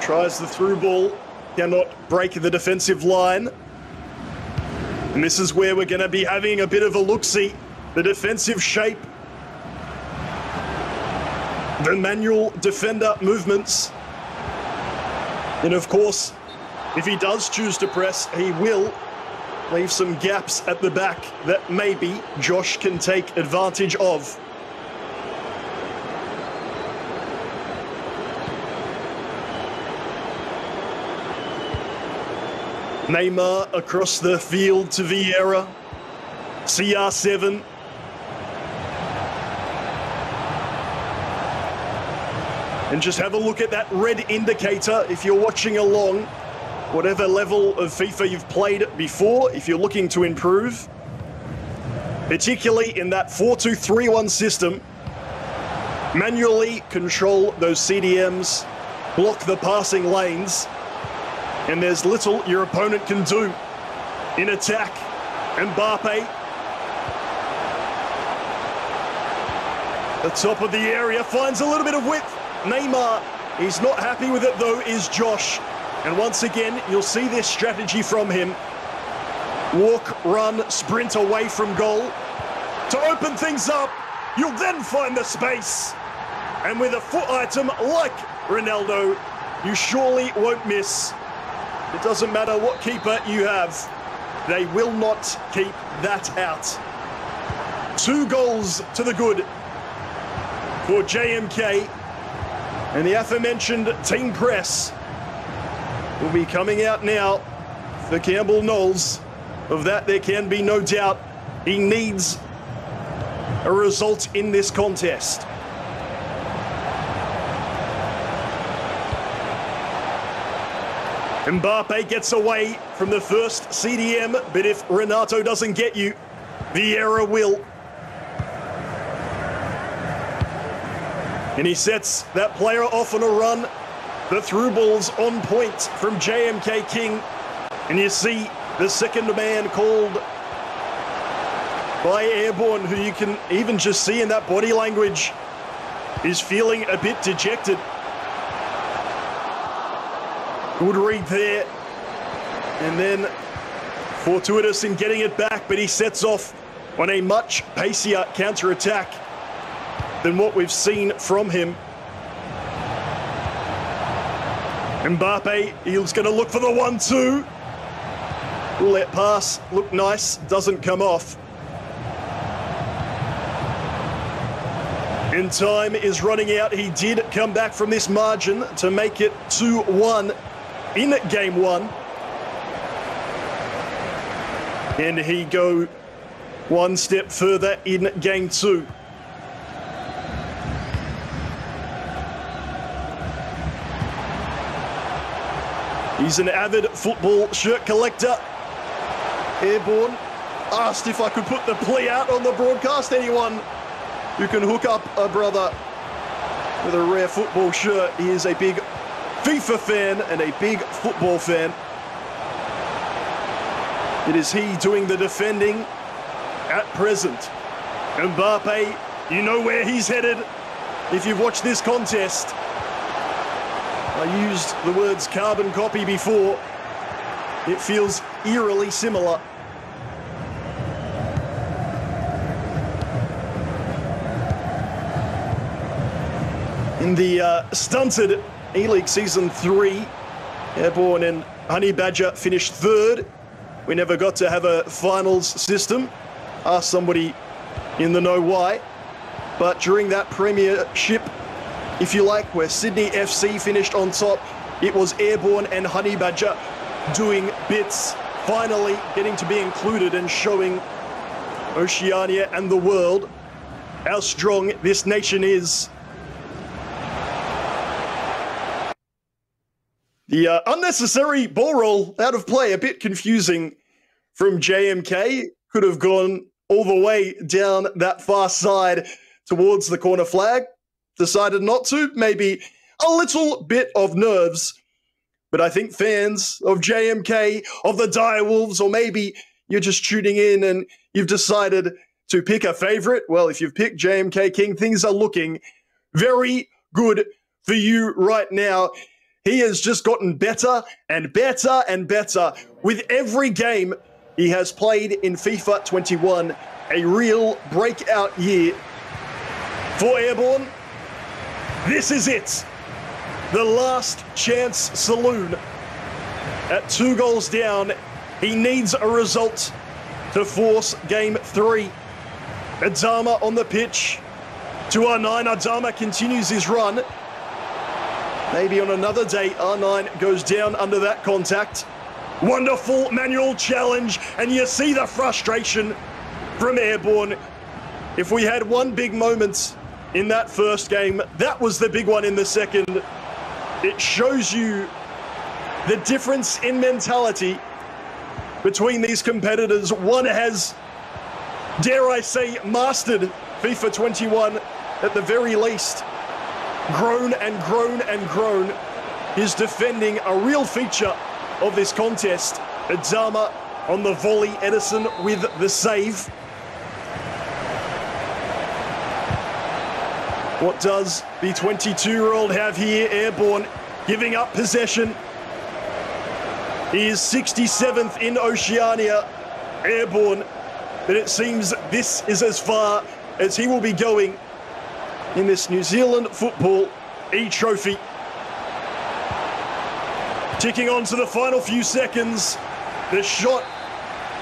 tries the through ball. Cannot break the defensive line. And this is where we're going to be having a bit of a look-see. The defensive shape. The manual defender movements. And of course, if he does choose to press, he will leave some gaps at the back that maybe Josh can take advantage of. Neymar across the field to Vieira. CR7. And just have a look at that red indicator if you're watching along. Whatever level of FIFA you've played before, if you're looking to improve. Particularly in that 4-2-3-1 system. Manually control those CDMs. Block the passing lanes. And there's little your opponent can do in attack. Mbappe. The top of the area finds a little bit of width. Neymar, he's not happy with it though, is Josh. And once again, you'll see this strategy from him. Walk, run, sprint away from goal. To open things up, you'll then find the space. And with a foot item like Ronaldo, you surely won't miss. It doesn't matter what keeper you have. They will not keep that out. 2 goals to the good for JMK. And the aforementioned team press will be coming out now for Campbell Knowles. Of that, there can be no doubt. He needs a result in this contest. Mbappe gets away from the first CDM, but if Renato doesn't get you, Vieira will. And he sets that player off on a run. The through ball's on point from JMK King. And you see the second man called by Airborne, who you can even just see in that body language, is feeling a bit dejected. Good read there. And then fortuitous in getting it back, but he sets off on a much pacier counter-attack than what we've seen from him. Mbappe, he's going to look for the 1-2. Will that pass look nice? Doesn't come off. And time is running out. He did come back from this margin to make it 2-1 in game 1. And he go one step further in game 2. He's an avid football shirt collector. Airborne asked if I could put the plea out on the broadcast. Anyone who can hook up a brother with a rare football shirt. He is a big FIFA fan and a big football fan. It is he doing the defending at present. Mbappe, you know where he's headed if you've watched this contest. I used the words carbon copy before. It feels eerily similar. In the stunted E-League Season 3, Airborne and Honey Badger finished 3rd. We never got to have a finals system. Ask somebody in the know why. But during that premiership, if you like, where Sydney FC finished on top, it was Airborne and Honey Badger doing bits, finally getting to be included and showing Oceania and the world how strong this nation is. The unnecessary ball roll out of play, a bit confusing from JMK. Could have gone all the way down that far side towards the corner flag. Decided not to, maybe a little bit of nerves. But I think fans of JMK, of the Direwolves, or maybe you're just tuning in and you've decided to pick a favourite. Well, if you've picked JMK King, things are looking very good for you right now. He has just gotten better and better and better with every game he has played in FIFA 21. A real breakout year for Airborne. This is it. The last chance saloon. At 2 goals down, he needs a result to force game 3. Adama on the pitch to R9. Adama continues his run. Maybe on another day, R9 goes down under that contact. Wonderful manual challenge, and you see the frustration from Airborne. If we had one big moment in that first game, that was the big one in the second. It shows you the difference in mentality between these competitors. One has, dare I say, mastered FIFA 21 at the very least. Grown and grown and grown. His defending a real feature of this contest. Adama on the volley, Edison with the save. What does the 22-year-old have here? Airborne giving up possession. He is 67th in Oceania. Airborne, but it seems this is as far as he will be going in this New Zealand football eTrophy. Ticking on to the final few seconds. The shot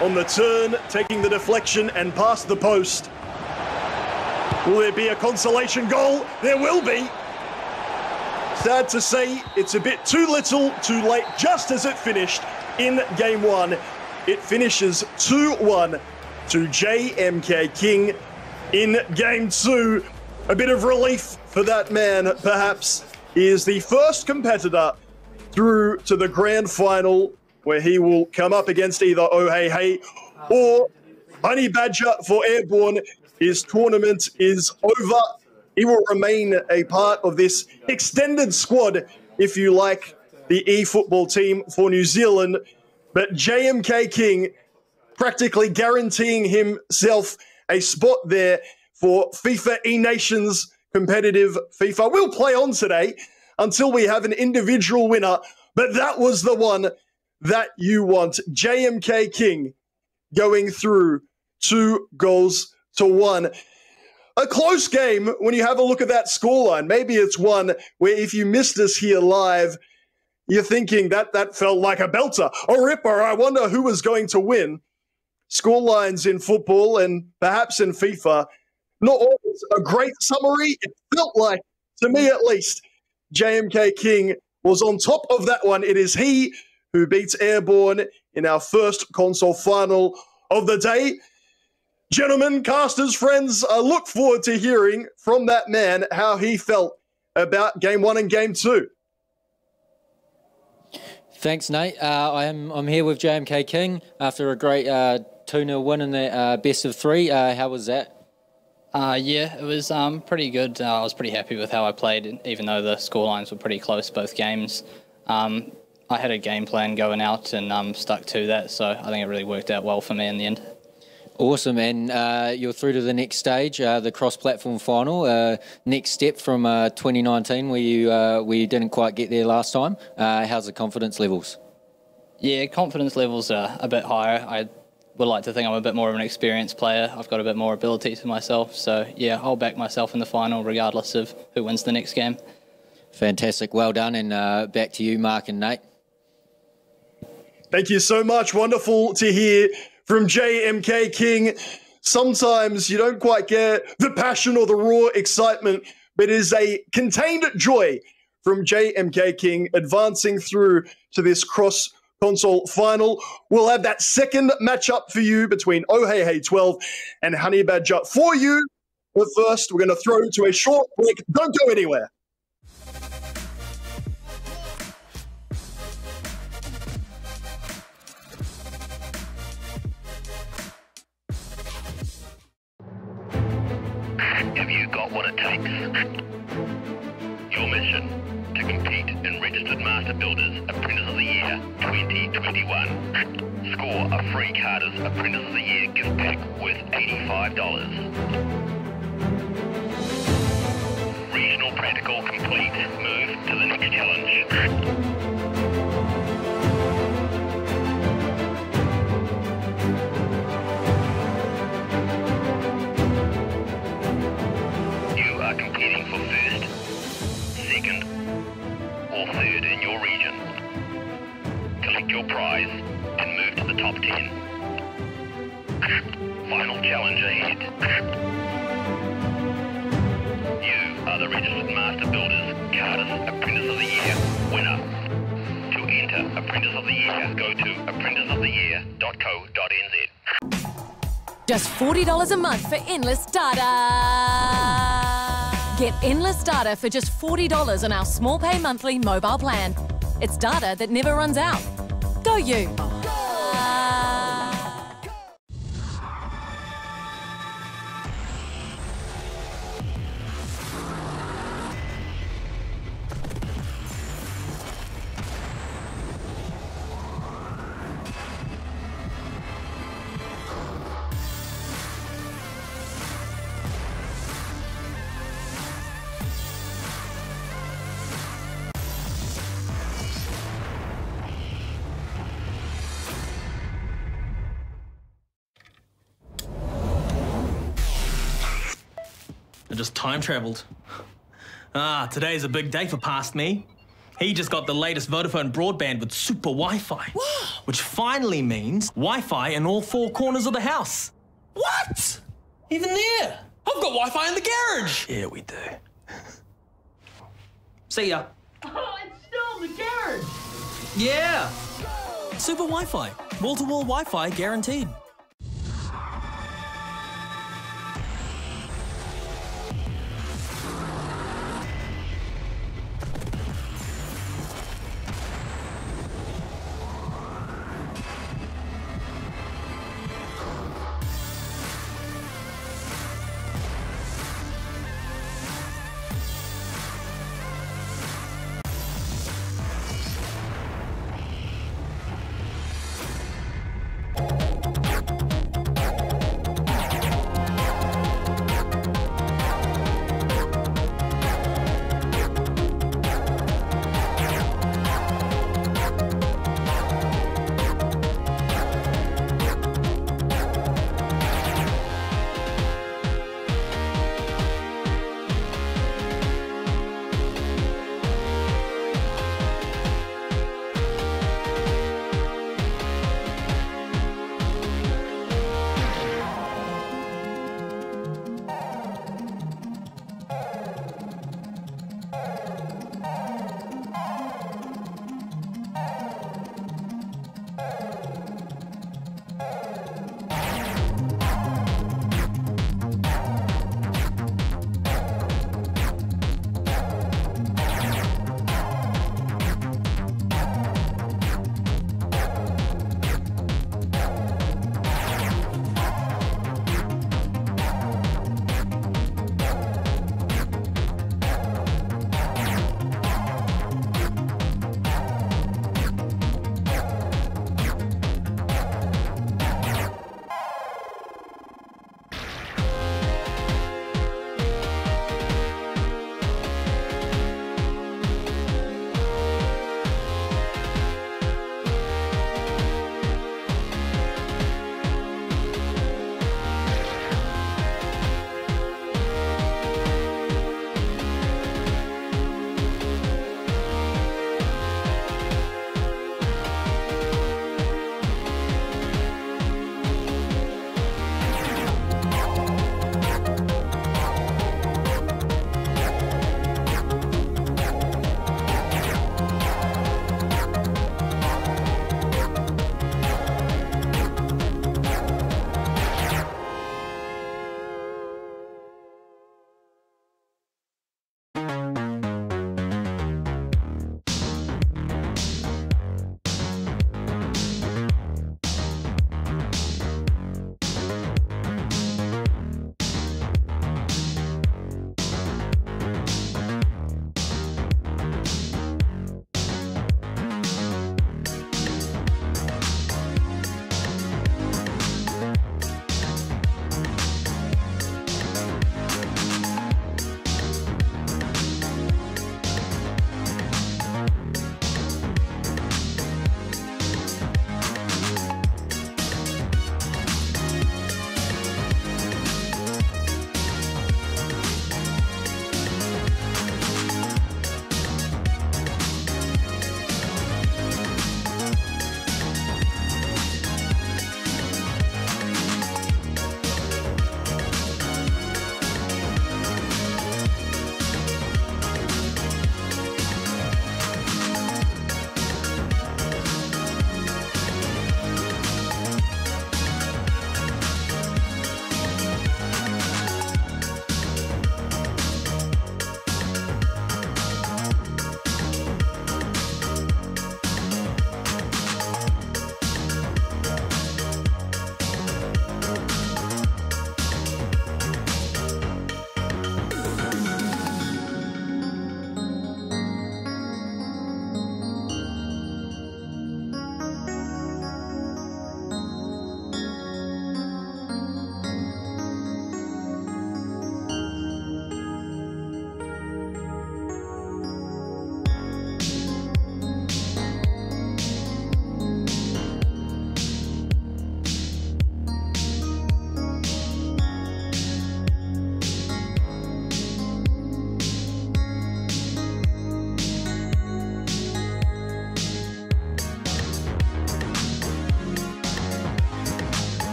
on the turn, taking the deflection and past the post. Will there be a consolation goal? There will be. Sad to say, it's a bit too little, too late, just as it finished in game 1. It finishes 2-1 to JMK King in game 2. A bit of relief for that man, perhaps. He is the first competitor through to the grand final, where he will come up against either Oh Hey Hey or Honey Badger for Airborne. His tournament is over. He will remain a part of this extended squad, if you like, the eFootball team for New Zealand. But JMK King practically guaranteeing himself a spot there for FIFA eNations competitive FIFA. We'll play on today until we have an individual winner, but that was the one that you want. JMK King going through 2-1. A close game when you have a look at that scoreline. Maybe it's one where if you missed us here live, you're thinking that felt like a belter, a ripper. I wonder who was going to win. Scorelines in football and perhaps in FIFA, not always a great summary. It felt like, to me at least, JMK King was on top of that one. It is he who beats Airborne in our first console final of the day. Gentlemen, casters, friends, I look forward to hearing from that man how he felt about Game 1 and Game 2. Thanks, Nate. I'm here with JMK King after a great 2-0 win in the best of 3. How was that? Yeah, it was pretty good. I was pretty happy with how I played, even though the scorelines were pretty close both games. I had a game plan going out and stuck to that, so I think it really worked out well for me in the end. Awesome, and you're through to the next stage, the cross-platform final. Next step from 2019, where you didn't quite get there last time. How's the confidence levels? Yeah, confidence levels are a bit higher. I would like to think I'm a bit more of an experienced player. I've got a bit more ability to myself, so yeah, I'll back myself in the final regardless of who wins the next game. Fantastic, well done, and back to you, Mark and Nate. Thank you so much. Wonderful to hear from JMK King. Sometimes you don't quite get the passion or the raw excitement, but it is a contained joy from JMK King advancing through to this cross-console final. We'll have that second matchup for you between Oh Hey Hey 12 and Honey Badger for you. But first, we're going to throw to a short break. Don't go anywhere. Have you got what it takes? Your mission to compete in Registered Master Builders Apprentice of the Year 2021. Score a free Carter's Apprentice of the Year gift pack worth $85. Regional practical complete. Move to the next challenge. Competing for first, second, or third in your region. Collect your prize and move to the top 10. Final challenge ahead. You are the Registered Master Builders Carter's Apprentice of the Year winner. To enter Apprentice of the Year, go to apprenticeoftheyear.co.nz. Just $40 a month for endless data. Get endless data for just $40 on our small pay monthly mobile plan. It's data that never runs out. Go you! I just time traveled. Today's a big day for past me. He just got the latest Vodafone broadband with super Wi-Fi. Wow. Which finally means Wi-Fi in all 4 corners of the house. What? Even there? I've got Wi-Fi in the garage. Yeah, we do. See ya. Oh, it's still in the garage. Yeah. Super Wi-Fi. Wall-to-wall Wi-Fi guaranteed.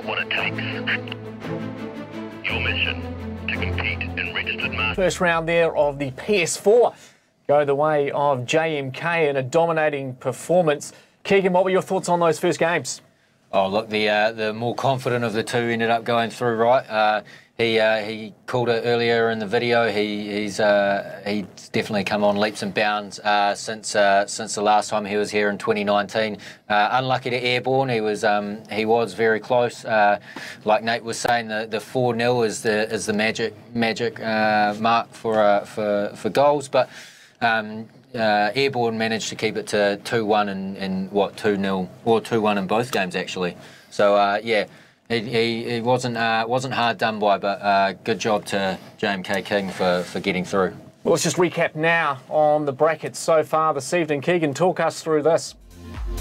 not what it takes. Your mission to compete in registered markets. First round there of the PS4 go the way of JMK in a dominating performance. Keegan, what were your thoughts on those first games? Oh, look, the more confident of the two ended up going through, right? He called it earlier in the video. He's definitely come on leaps and bounds since the last time he was here in 2019. Unlucky to airborne, he was very close. Like Nate was saying, the 4-0 is the magic mark for goals, but airborne managed to keep it to 2-1 and what 2-0 or 2-1 in both games actually. So yeah. He wasn't hard done by, but good job to JMK King for getting through. Well, let's just recap now on the brackets so far this evening. Keegan, talk us through this.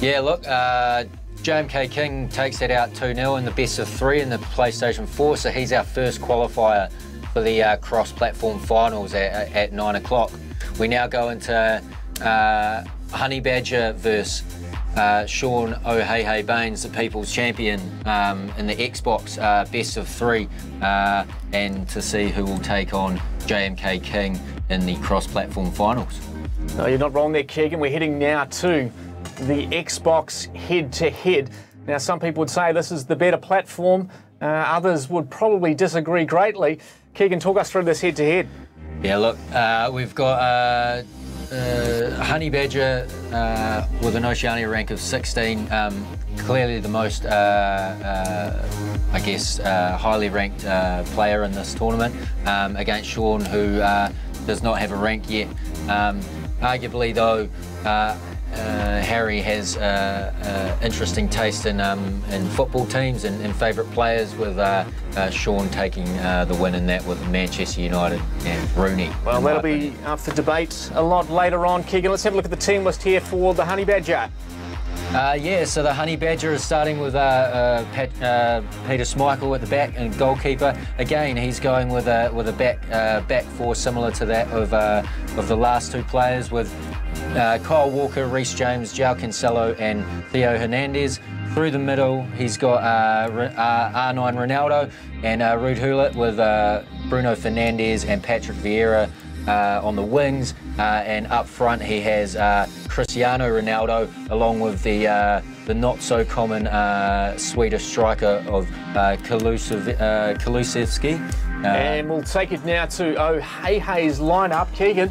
Yeah, look, JMK King takes that out 2-0 in the best of 3 in the PlayStation 4, so he's our first qualifier for the cross-platform finals at 9 o'clock. We now go into Honey Badger versus Sean O'Hey Baines, the People's Champion in the Xbox best of 3, and to see who will take on JMK King in the cross-platform finals. No, you're not wrong there, Keegan. We're heading now to the Xbox head-to-head. Now, some people would say this is the better platform. Others would probably disagree greatly. Keegan, talk us through this head-to-head. Yeah, look, we've got Honey Badger with an Oceania rank of 16, clearly the most, I guess, highly ranked player in this tournament, against Sean, who does not have a rank yet. Arguably, though, Harry has interesting taste in football teams and favourite players, with Sean taking the win in that with Manchester United and Rooney. Well, that'll be up for debate a lot later on. Keegan, let's have a look at the team list here for the Honey Badger. Yeah, so the Honey Badger is starting with Peter Schmeichel at the back and goalkeeper. Again, he's going with a back four similar to that of the last two players, with Kyle Walker, Reece James, João Cancelo and Theo Hernandez. Through the middle, he's got R9 Ronaldo and Ruud Gullit, with Bruno Fernandes and Patrick Vieira on the wings, and up front he has Cristiano Ronaldo, along with the not so common Swedish striker of Kulusevski. And we'll take it now to O'Hey's lineup. Keegan,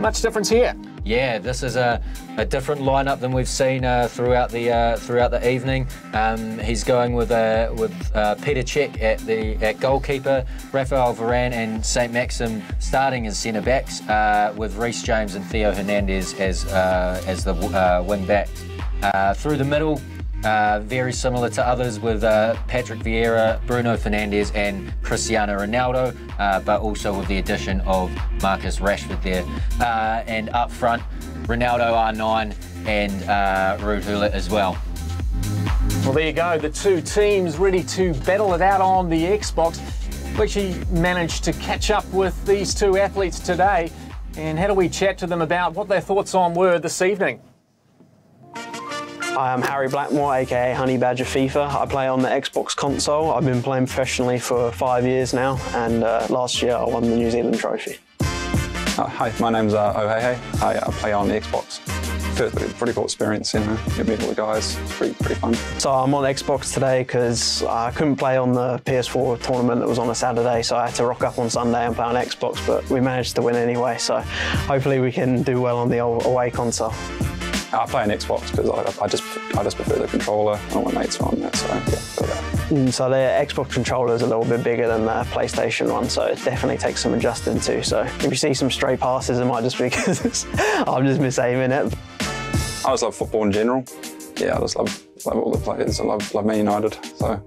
much difference here? Yeah, this is a different lineup than we've seen throughout the evening. He's going with Peter Cech at goalkeeper, Rafael Varane and St. Maxim starting as centre backs, with Reece James and Theo Hernandez as the wing backs. Through the middle, very similar to others, with Patrick Vieira, Bruno Fernandes and Cristiano Ronaldo, but also with the addition of Marcus Rashford there. And up front, Ronaldo, R9 and Ruud Gullit as well. Well, there you go, the two teams ready to battle it out on the Xbox. We actually managed to catch up with these two athletes today, and how do we chat to them about what their thoughts on were this evening? I'm Harry Blackmore, aka Honey Badger FIFA. I play on the Xbox console. I've been playing professionally for 5 years now, and last year I won the New Zealand trophy. Hi, my name's O'Hey. I play on the Xbox. Pretty cool experience, you know, you meet all the guys, it's pretty fun. So I'm on Xbox today because I couldn't play on the PS4 tournament that was on a Saturday, so I had to rock up on Sunday and play on Xbox, but we managed to win anyway, so hopefully we can do well on the away console. I play on Xbox because I just prefer the controller. All my mates are on that, so yeah, feel that. So the Xbox controller is a little bit bigger than the PlayStation one, so it definitely takes some adjusting to. So if you see some stray passes, it might just be because I'm just misaiming it. I just love football in general. Yeah, I just love all the players. I love Man United, so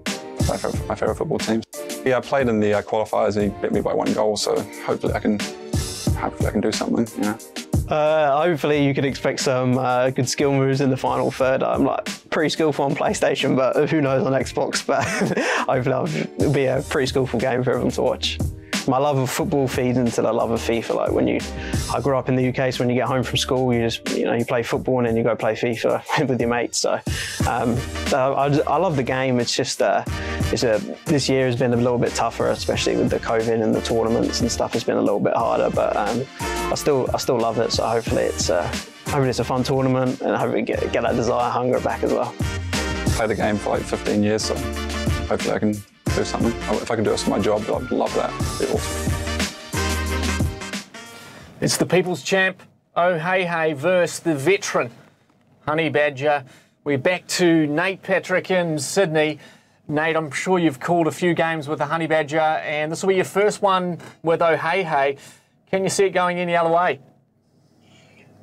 my favourite football team. Yeah, I played in the qualifiers and he beat me by 1 goal, so hopefully I can do something. Yeah. Hopefully you can expect some good skill moves in the final third. I'm like pretty skillful on PlayStation, but who knows on Xbox, but hopefully it'll be a pretty skillful game for everyone to watch. my love of football feeds into the love of FIFA. Like I grew up in the UK, so when you get home from school, you just, you play football and then you go play FIFA with your mates. So I love the game. It's just this year has been a little bit tougher, especially with the COVID and the tournaments and stuff. It's been a little bit harder, but I still love it. So hopefully it's a fun tournament, and hopefully get that desire, hunger back as well. Played the game for like 15 years, so hopefully I can do something. If I can do it for my job, I'd love that. It'd be awesome. It's the People's Champ, Oceania versus the veteran, Honey Badger. We're back to Nate Patrick in Sydney. Nate, I'm sure you've called a few games with the Honey Badger, and this will be your first one with Oceania. Can you see it going any other way?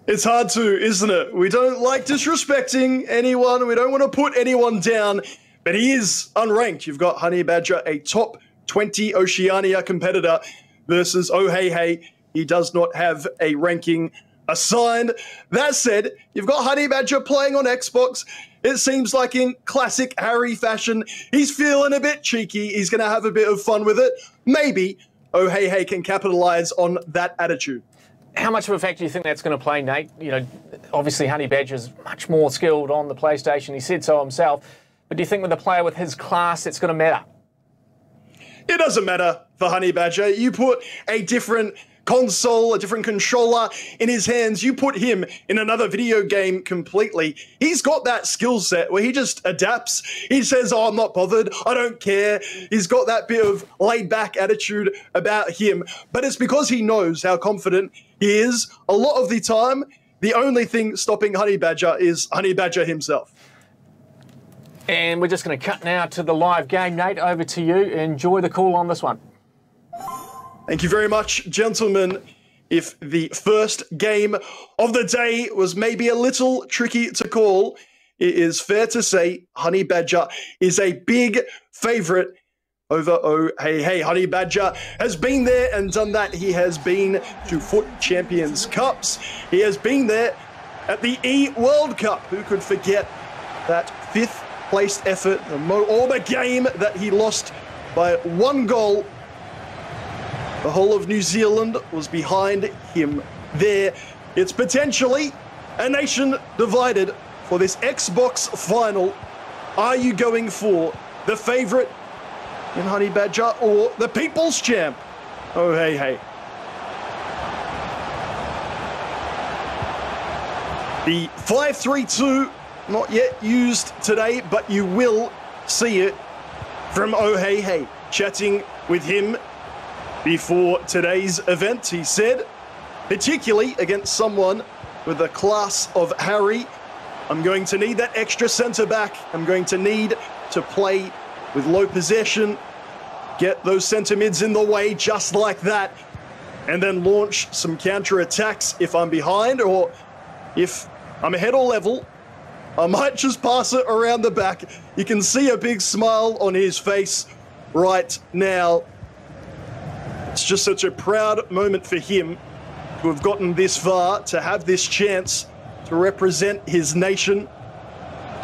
It's hard to, isn't it? We don't like disrespecting anyone. We don't want to put anyone down, but he is unranked. You've got Honey Badger, a top 20 Oceania competitor, versus Oceania. He does not have a ranking assigned. That said, you've got Honey Badger playing on Xbox. It seems like in classic Harry fashion, he's feeling a bit cheeky. He's going to have a bit of fun with it. Maybe Oceania can capitalize on that attitude. How much of a factor do you think that's going to play, Nate? Obviously Honey Badger's much more skilled on the PlayStation. He said so himself. But do you think with a player with his class, it's going to matter? It doesn't matter for Honey Badger. You put a different console, a different controller in his hands, you put him in another video game completely. He's got that skill set where he just adapts. He says, oh, I'm not bothered. I don't care. He's got that bit of laid back attitude about him, but it's because he knows how confident he is. A lot of the time, the only thing stopping Honey Badger is Honey Badger himself. And we're just going to cut now to the live game. Nate, over to you. Enjoy the call on this one. Thank you very much, gentlemen. If the first game of the day was maybe a little tricky to call, it is fair to say Honey Badger is a big favourite over Oceania. Honey Badger has been there and done that. He has been to Foot Champions Cups. He has been there at the E-World Cup. Who could forget that fifth placed effort, the game that he lost by 1 goal. The whole of New Zealand was behind him there. It's potentially a nation divided for this Xbox final. Are you going for the favourite in Honey Badger or the People's Champ? Oceania. The 5-3-2 not yet used today, but you will see it from Oceania. Chatting with him before today's event, he said, particularly against someone with the class of Harry, I'm going to need that extra centre back. I'm going to need to play with low possession, get those centre mids in the way just like that, and then launch some counter attacks if I'm behind, or if I'm ahead or level, I might just pass it around the back. You can see a big smile on his face right now. It's just such a proud moment for him to have gotten this far, to have this chance to represent his nation.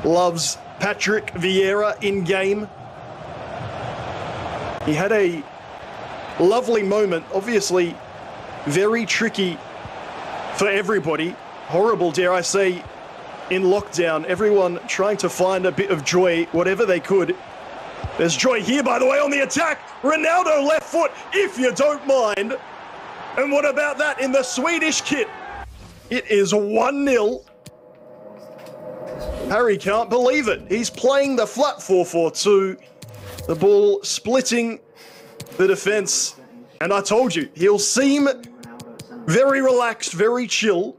Loves Patrick Vieira in game. He had a lovely moment, obviously very tricky for everybody. Horrible, dare I say, in lockdown. Everyone trying to find a bit of joy, whatever they could. There's joy here, by the way, on the attack. Ronaldo left foot, if you don't mind. And what about that in the Swedish kit? It is 1-0. Harry can't believe it. He's playing the flat 4-4-2. The ball splitting the defense. And I told you, he'll seem very relaxed, very chill.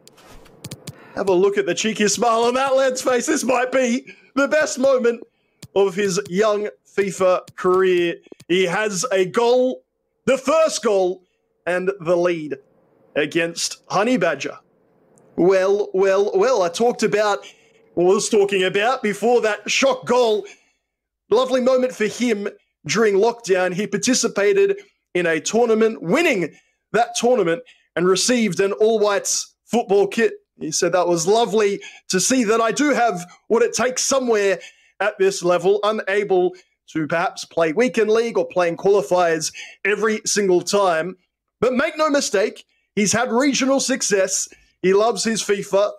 Have a look at the cheeky smile on that lad's face. This might be the best moment of his young FIFA career. He has a goal, the first goal, and the lead against Honey Badger. Well, I was talking about before that shock goal. Lovely moment for him during lockdown. He participated in a tournament, winning that tournament, and received an all-whites football kit. He said that was lovely to see that I do have what it takes somewhere at this level, unable to perhaps play weekend league or playing qualifiers every single time. But make no mistake, he's had regional success. He loves his FIFA,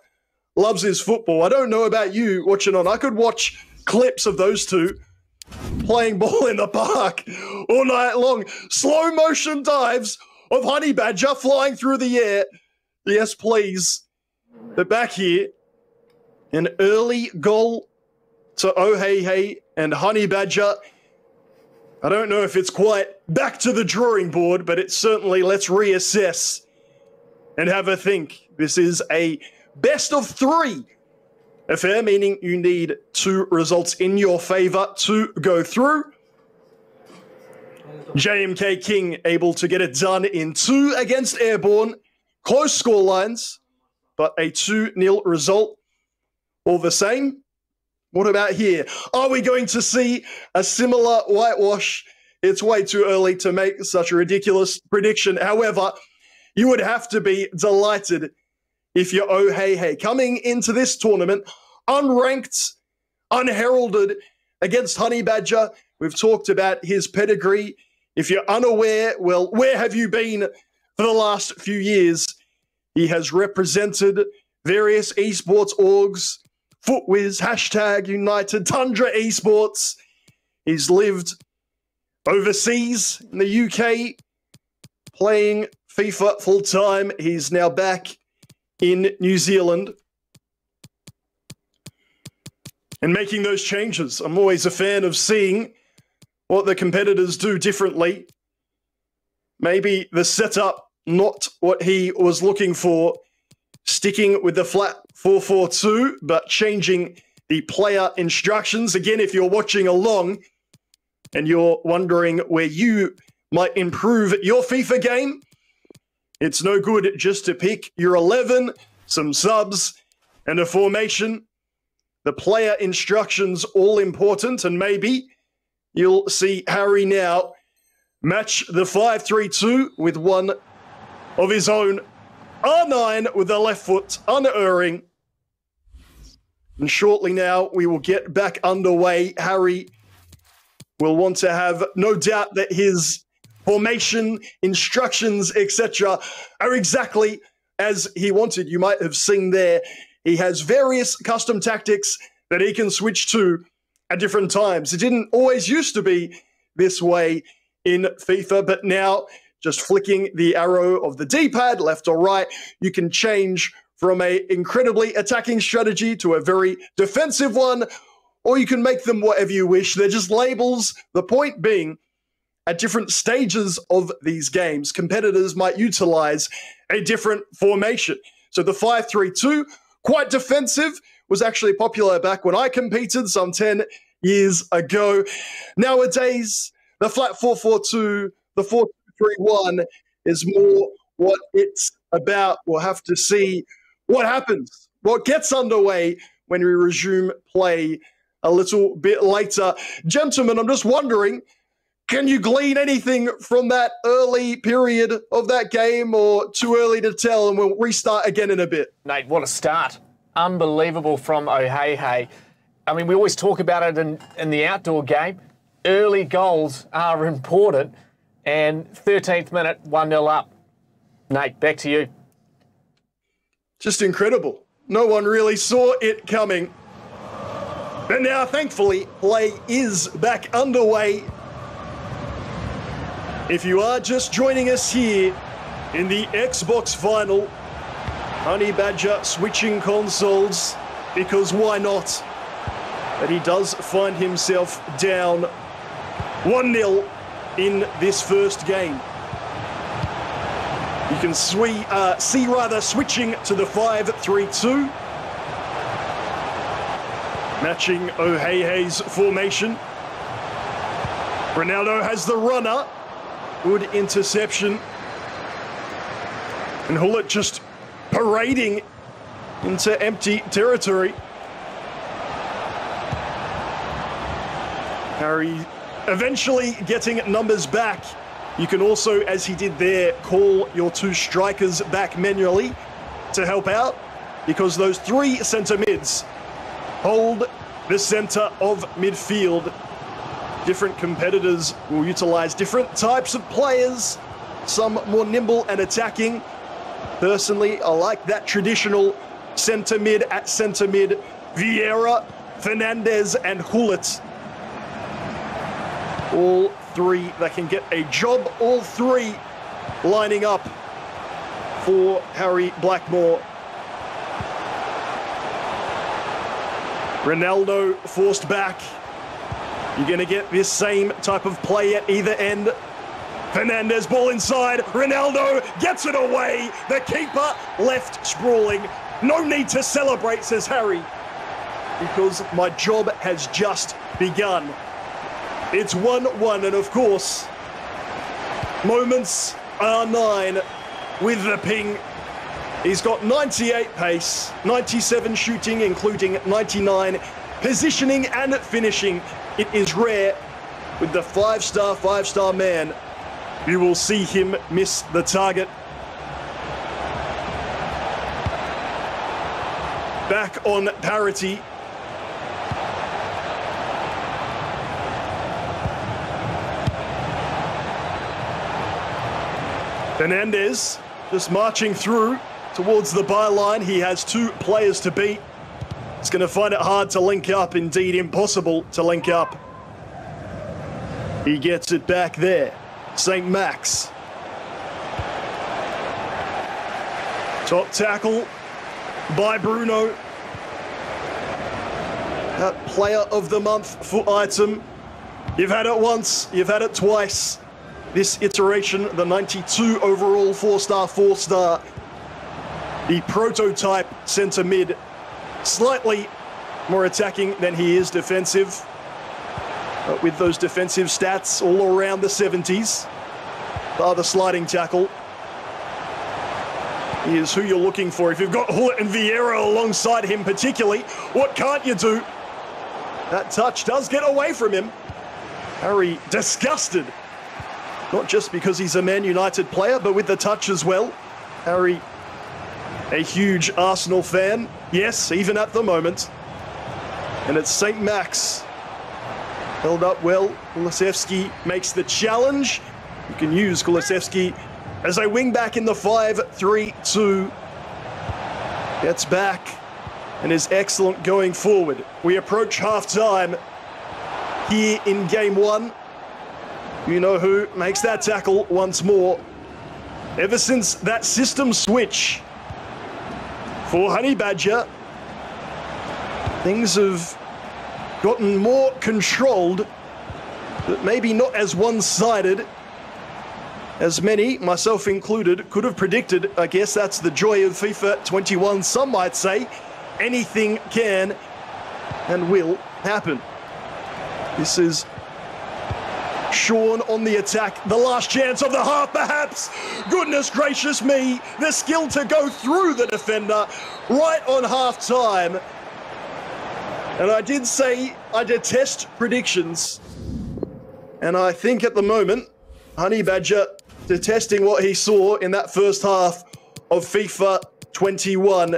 loves his football. I don't know about you watching on. I could watch clips of those two playing ball in the park all night long. Slow motion dives of Honey Badger flying through the air. Yes, please. But back here, an early goal to Oceania and Honey Badger. I don't know if it's quite back to the drawing board, but it's certainly let's reassess and have a think. This is a best of 3 affair, meaning you need 2 results in your favour to go through. JMK King able to get it done in 2 against Airborne. Close score lines, but a 2-0 result all the same. What about here? Are we going to see a similar whitewash? It's way too early to make such a ridiculous prediction. However, you would have to be delighted if you're Oceania coming into this tournament unranked, unheralded against Honey Badger. We've talked about his pedigree. If you're unaware, well, where have you been for the last few years? He has represented various esports orgs, Footwiz, Hashtag United, Tundra Esports. He's lived overseas in the UK, playing FIFA full-time. He's now back in New Zealand and making those changes. I'm always a fan of seeing what the competitors do differently. Maybe the setup, not what he was looking for, sticking with the flat 4-4-2, but changing the player instructions. Again, if you're watching along and you're wondering where you might improve your FIFA game, it's no good just to pick your 11, some subs, and a formation. The player instructions all important, and maybe you'll see Harry now match the 5-3-2 with one of his own. R9 with the left foot, unerring. And shortly now, we will get back underway. Harry will want to have no doubt that his formation, instructions, etc. are exactly as he wanted. You might have seen there, he has various custom tactics that he can switch to at different times. It didn't always used to be this way in FIFA, but now just flicking the arrow of the D-pad, left or right, you can change from an incredibly attacking strategy to a very defensive one, or you can make them whatever you wish. They're just labels. The point being, at different stages of these games, competitors might utilize a different formation. So the 5-3-2, quite defensive, was actually popular back when I competed some 10 years ago. Nowadays, the flat 4-4-2, the 4-2-3-1 is more what it's about. We'll have to see what happens, what gets underway when we resume play a little bit later. Gentlemen, I'm just wondering, can you glean anything from that early period of that game, or too early to tell and we'll restart again in a bit? Nate, what a start. Unbelievable from Oceania. I mean, we always talk about it in the outdoor game. Early goals are important, and 13th minute, 1-0 up. Nate, back to you. Just incredible. No one really saw it coming. But now, thankfully, play is back underway. If you are just joining us here in the Xbox final, Honey Badger switching consoles, because why not? But he does find himself down 1-0 in this first game. You can see switching to the 5-3-2, matching Oceania's formation. Ronaldo has the runner. Good interception. And Hullet just parading into empty territory. Harry eventually getting numbers back. You can also, as he did there, call your 2 strikers back manually to help out, because those 3 centre mids hold the centre of midfield. different competitors will utilize different types of players, some more nimble and attacking. Personally, I like that traditional centre mid at centre mid. Vieira, Fernandez and Hullet. All three that can get a job, all three lining up for Harry Blackmore. Ronaldo forced back. You're going to get this same type of play at either end. Fernandez, ball inside. Ronaldo gets it away. The keeper left sprawling. No need to celebrate, says Harry, because my job has just begun. It's 1-1, and of course, moments are 9 with the ping. He's got 98 pace, 97 shooting, including 99 positioning and finishing. It is rare with the five-star man. You will see him miss the target. Back on parity. Fernandez just marching through towards the byline. He has 2 players to beat. He's going to find it hard to link up, indeed impossible to link up. He gets it back there. St. Max. Top tackle by Bruno. That player of the month for item. You've had it once, you've had it twice. This iteration, the 92 overall 4-star. The prototype centre mid. Slightly more attacking than he is defensive. But with those defensive stats all around the 70s. Bar the sliding tackle. He is who you're looking for. If you've got Hullet and Vieira alongside him particularly, what can't you do? That touch does get away from him. Harry disgusted. Not just because he's a Man United player, but with the touch as well. Harry, a huge Arsenal fan. Yes, even at the moment. And it's St. Max. Held up well. Kulusevski makes the challenge. You can use Kulusevski as a wing back in the 5-3-2. Gets back and is excellent going forward. We approach half-time here in game 1. You know who makes that tackle once more. Ever since that system switch for Honey Badger, things have gotten more controlled, but maybe not as one-sided as many, myself included, could have predicted. I guess that's the joy of FIFA 21. Some might say anything can and will happen. This is Sean on the attack. The last chance of the half, perhaps. Goodness gracious me. The skill to go through the defender right on half-time. And I did say I detest predictions. And I think at the moment, Honey Badger detesting what he saw in that first half of FIFA 21.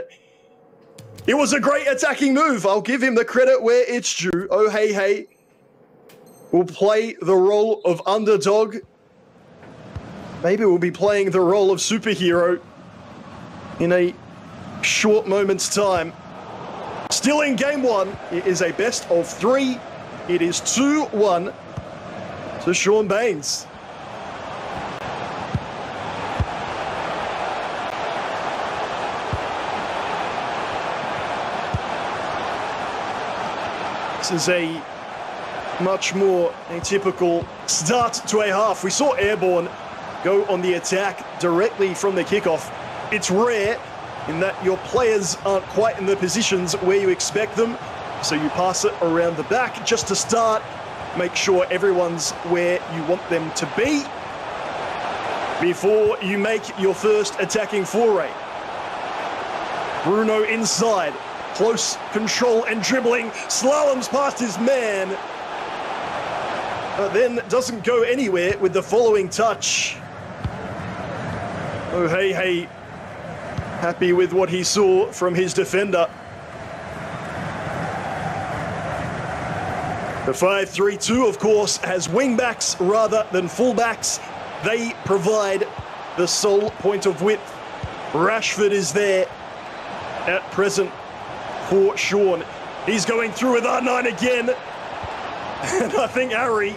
It was a great attacking move. I'll give him the credit where it's due. Oh, hey. Will play the role of underdog. Maybe we'll be playing the role of superhero in a short moment's time. Still in game 1, it is a best of 3. It is 2-1 to Sean Baines. This is a much more atypical start to a half. We saw Airborne go on the attack directly from the kickoff. It's rare in that your players aren't quite in the positions where you expect them, so you pass it around the back just to start. Make sure everyone's where you want them to be before you make your first attacking foray. Bruno inside, close control and dribbling, slaloms past his man, but then doesn't go anywhere with the following touch. Oh, hey. Happy with what he saw from his defender. The 5-3-2, of course, has wing-backs rather than full-backs. They provide the sole point of width. Rashford is there at present for Sean. He's going through with R9 again. And I think Harry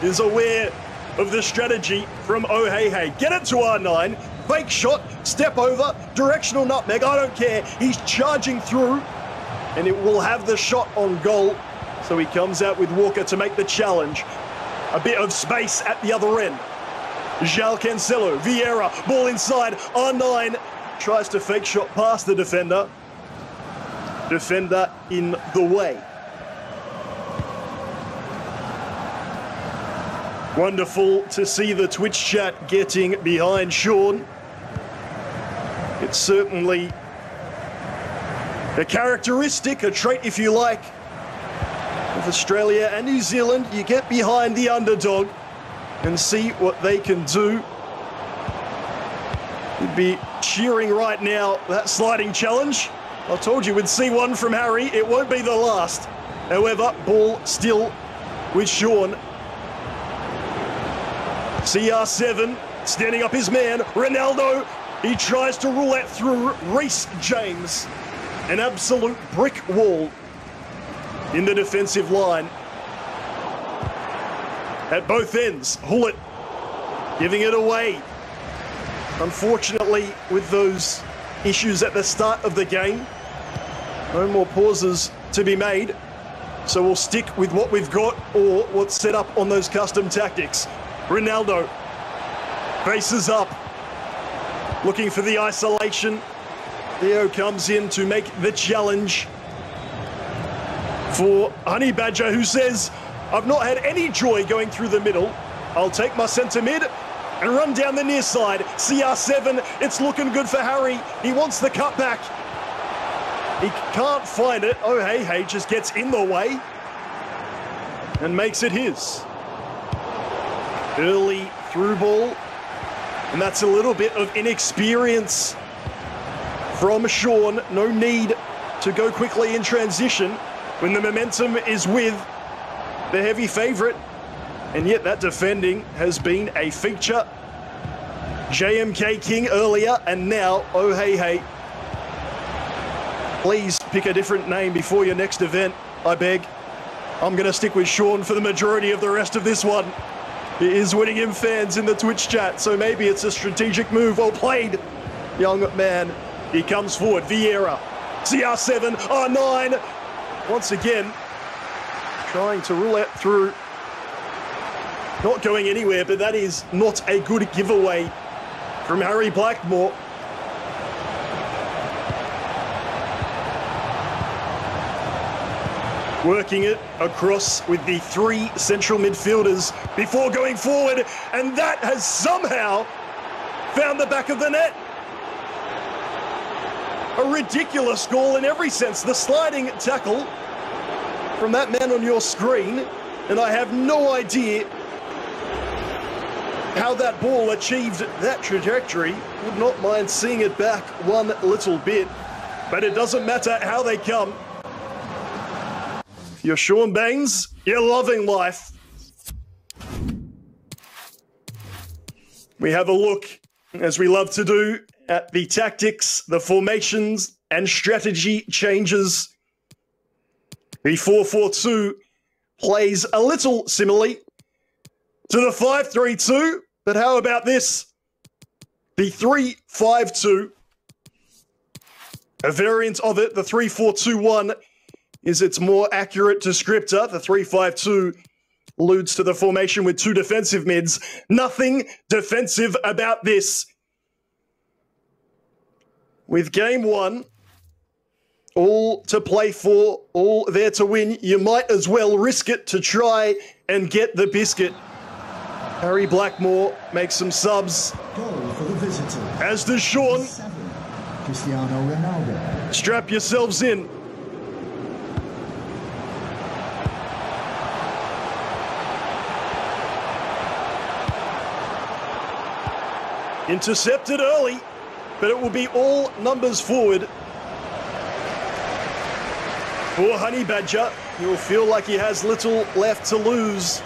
is aware of the strategy from Ohehe. Get it to R9, fake shot, step over, directional nutmeg, I don't care. He's charging through, and it will have the shot on goal. So he comes out with Walker to make the challenge. A bit of space at the other end. João Cancelo, Vieira, ball inside, R9 tries to fake shot past the defender. Defender in the way. Wonderful to see the Twitch chat getting behind Sean. It's certainly a characteristic, a trait if you like, of Australia and New Zealand. You get behind the underdog and see what they can do. You'd be cheering right now, that sliding challenge. I told you we'd see one from Harry. It won't be the last. However, ball still with Sean. CR7 standing up his man. Ronaldo, he tries to rule it through. Reece James, an absolute brick wall in the defensive line. At both ends, Hullet giving it away. Unfortunately, with those issues at the start of the game, no more pauses to be made. So we'll stick with what we've got or what's set up on those custom tactics. Ronaldo faces up, looking for the isolation. Theo comes in to make the challenge for Honey Badger, who says, I've not had any joy going through the middle. I'll take my centre mid and run down the near side. CR7, it's looking good for Harry. He wants the cutback. He can't find it. Ohehe just gets in the way and makes it his. Early through ball, and that's a little bit of inexperience from Sean. No need to go quickly in transition when the momentum is with the heavy favourite, and yet that defending has been a feature. JMK King earlier, and now Ohehe. Please pick a different name before your next event, I beg. I'm going to stick with Sean for the majority of the rest of this one. He is winning him fans in the Twitch chat, so maybe it's a strategic move. Well played, young man. He comes forward, Vieira. CR7, R9. Once again, trying to rule it through. Not going anywhere, but that is not a good giveaway from Harry Blackmore. Working it across with the three central midfielders before going forward, and that has somehow found the back of the net. A ridiculous goal in every sense. The sliding tackle from that man on your screen, and I have no idea how that ball achieved that trajectory. Would not mind seeing it back one little bit, but it doesn't matter how they come. You're Sean Baines, you're loving life. We have a look, as we love to do, at the tactics, the formations, and strategy changes. The 4-4-2 plays a little similarly to the 5-3-2, but how about this? The 3-5-2, a variant of it, the 3-4-2-1, is its more accurate descriptor. The 3-5-2 alludes to the formation with two defensive mids. Nothing defensive about this. With game one, all to play for, all there to win, you might as well risk it to try and get the biscuit. Harry Blackmore makes some subs. Goal for the visitors. As does Sean. 7, Cristiano Ronaldo. Strap yourselves in. Intercepted early, but it will be all numbers forward for Honey Badger. he'll feel like he has little left to lose.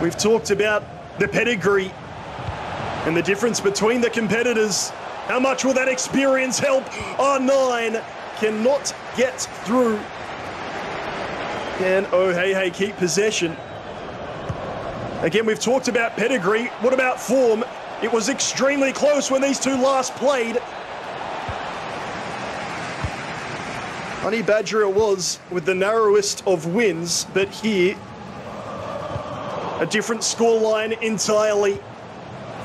We've talked about the pedigree and the difference between the competitors. How much will that experience help? R9 cannot get through. Can Oceania keep possession? Again, we've talked about pedigree. What about form? It was extremely close when these two last played. Honey Badger it was with the narrowest of wins, but here, a different scoreline entirely.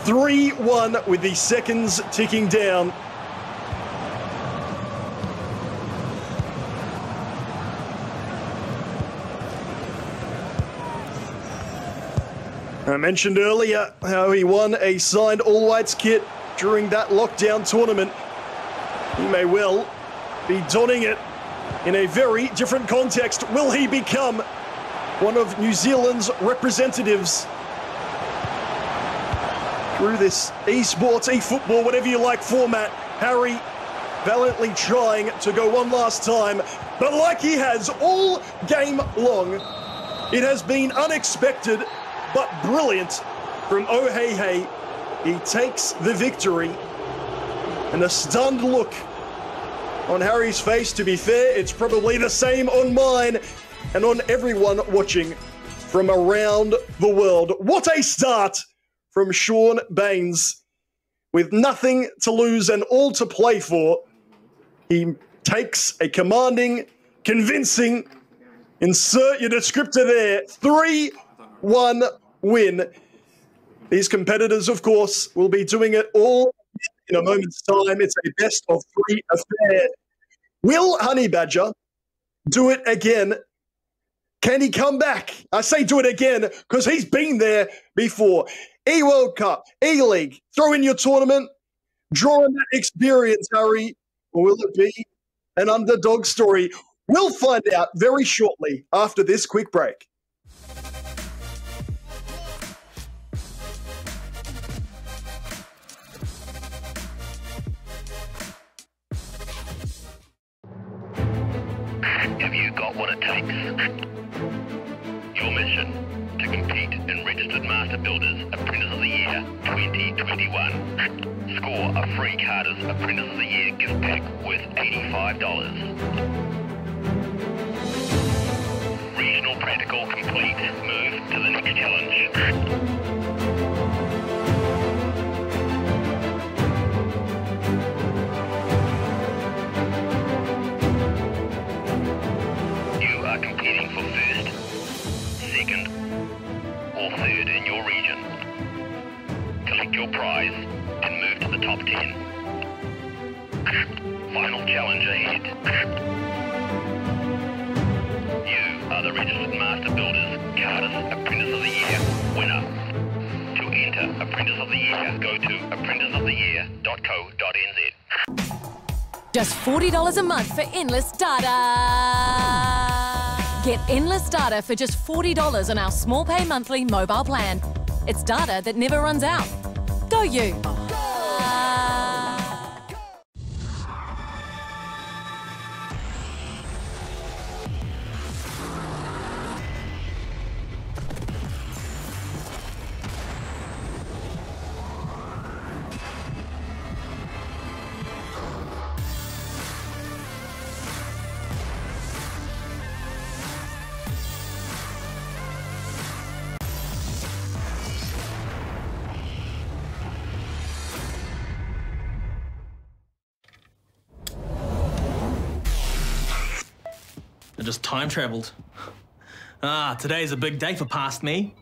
3-1 with the seconds ticking down. I mentioned earlier how he won a signed all-whites kit during that lockdown tournament. He may well be donning it in a very different context. Will he become one of New Zealand's representatives through this esports, eFootball, whatever you like format? Harry valiantly trying to go one last time, but like he has all game long, it has been unexpected but brilliant from Oceania. He takes the victory. And a stunned look on Harry's face. To be fair, it's probably the same on mine and on everyone watching from around the world. What a start from Sean Baines. With nothing to lose and all to play for, he takes a commanding, convincing, insert your descriptor there, 3-1 win. These competitors, of course, will be doing it all in a moment's time. It's a best of 3 affair. Will Honey Badger do it again? Can he come back? I say do it again because he's been there before. E-World Cup, E-League, throw in your tournament, draw on that experience, Harry, or will it be an underdog story? We'll find out very shortly after this quick break. Have you got what it takes? Your mission to compete in Registered Master Builders Apprentice of the Year 2021. Score a free Carter's Apprentice of the Year gift pack worth $85. Regional practical complete. Move to the next challenge. Competing for first, second, or third in your region. Collect your prize and move to the top 10. Final challenge ahead. You are the Registered Master Builders Carter's Apprentice of the Year winner. To enter Apprentice of the Year, go to apprenticeoftheyear.co.nz. Just $40 a month for endless data. Get endless data for just $40 on our small pay monthly mobile plan. It's data that never runs out. Go you! I just time traveled. Today's a big day for past me.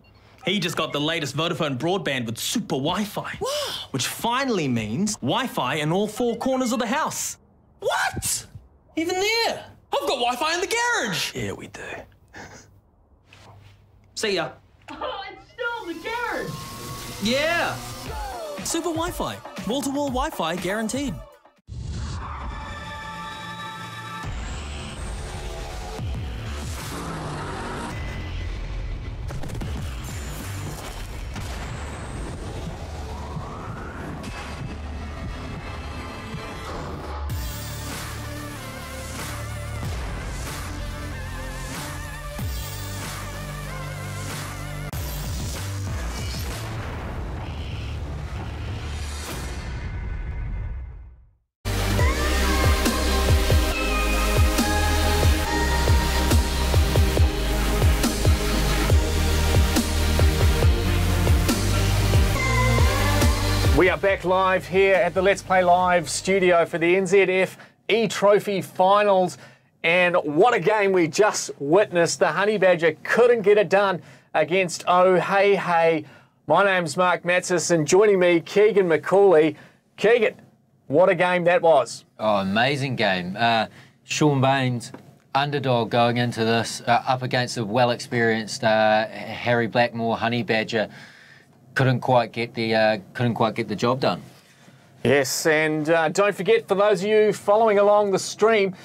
He just got the latest Vodafone broadband with super Wi-Fi. Wow. Which finally means Wi-Fi in all 4 corners of the house. What? Even there? I've got Wi-Fi in the garage. Yeah, we do. See ya. Oh, it's still in the garage. Yeah. Super Wi-Fi. Wall-to-wall Wi-Fi guaranteed. We are back live here at the Let's Play Live studio for the NZF eTrophy finals. And what a game we just witnessed. The Honey Badger couldn't get it done against Oh Hey Hey. My name's Mark Matzis, and joining me, Keegan McCauley. Keegan, what a game that was. Oh, amazing game. Sean Baines, underdog going into this, up against a well-experienced Harry Blackmore Honey Badger. Couldn't quite get the job done. Yes, and don't forget, for those of you following along the stream,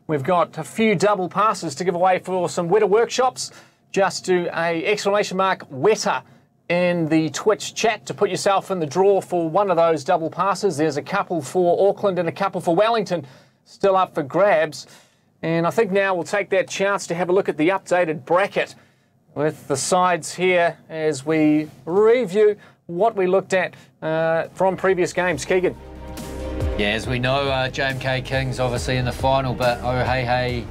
we've got a few double passes to give away for some Weta workshops. Just do a !Weta in the Twitch chat to put yourself in the draw for one of those double passes. There's a couple for Auckland and a couple for Wellington still up for grabs. And I think now we'll take that chance to have a look at the updated bracket with the sides here as we review what we looked at from previous games. Keegan. Yeah, as we know, JMK Kings obviously in the final, but Oh Hey Hey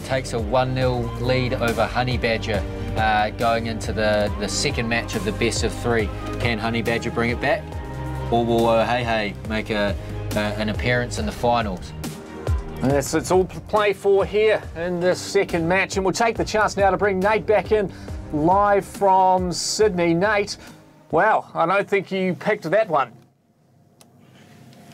takes a 1-0 lead over Honey Badger going into the second match of the best of three. Can Honey Badger bring it back, or will Oh Hey Hey make an appearance in the finals? Yes, it's all to play for here in this second match, and we'll take the chance now to bring Nate back in live from Sydney. Nate, wow, I don't think you picked that one.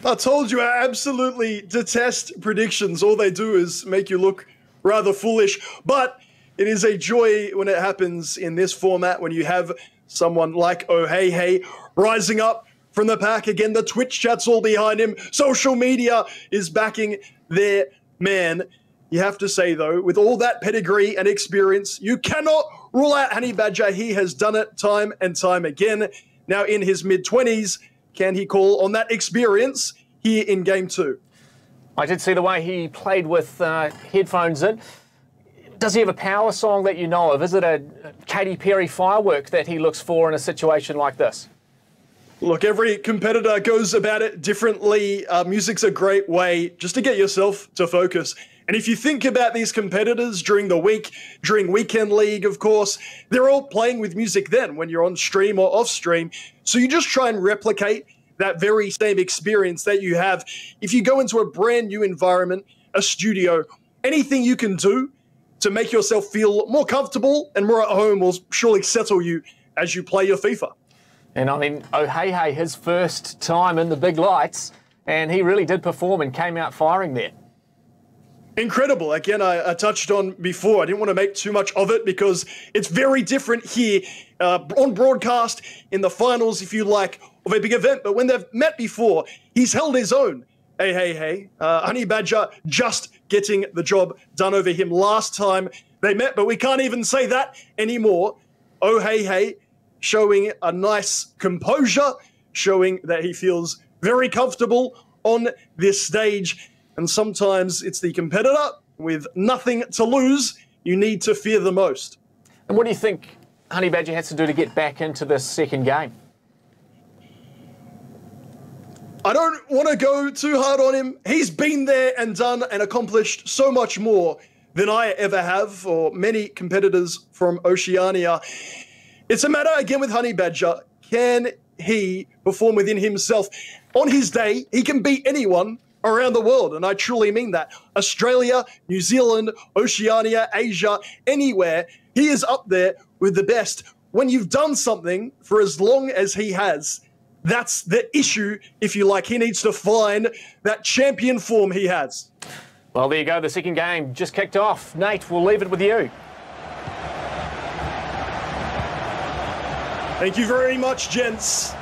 I told you I absolutely detest predictions. All they do is make you look rather foolish, but it is a joy when it happens in this format, when you have someone like Oh Hey Hey rising up from the pack. Again, the Twitch chat's all behind him. Social media is backing their man. You have to say, though, with all that pedigree and experience, you cannot rule out Honey Badger. He has done it time and time again. Now in his mid-20s, can he call on that experience here in Game 2? I did see the way he played with headphones in. Does he have a power song that you know of? Is it a Katy Perry firework that he looks for in a situation like this? Look, every competitor goes about it differently. Music's a great way just to get yourself to focus. And if you think about these competitors during the week, during Weekend League, of course, they're all playing with music then when you're on stream or off stream. So you just try and replicate that very same experience that you have. If you go into a brand new environment, a studio, anything you can do to make yourself feel more comfortable and more at home will surely settle you as you play your FIFA. And I mean, Oh Hey Hey, his first time in the big lights, and he really did perform and came out firing there. Incredible. Again, I touched on before, I didn't want to make too much of it because it's very different here on broadcast in the finals, if you like, of a big event. But when they've met before, he's held his own. Hey. Honey Badger just getting the job done over him last time they met, but we can't even say that anymore. Oh Hey, showing a nice composure, showing that he feels very comfortable on this stage. And sometimes it's the competitor with nothing to lose you need to fear the most. And what do you think Honey Badger has to do to get back into this second game? I don't want to go too hard on him. He's been there and done and accomplished so much more than I ever have, or many competitors from Oceania. It's a matter, again, with Honey Badger. Can he perform within himself? On his day, he can beat anyone around the world, and I truly mean that. Australia, New Zealand, Oceania, Asia, anywhere, he is up there with the best. When you've done something for as long as he has, that's the issue, if you like. He needs to find that champion form he has. Well, there you go. The second game just kicked off. Nate, we'll leave it with you. Thank you very much, gents.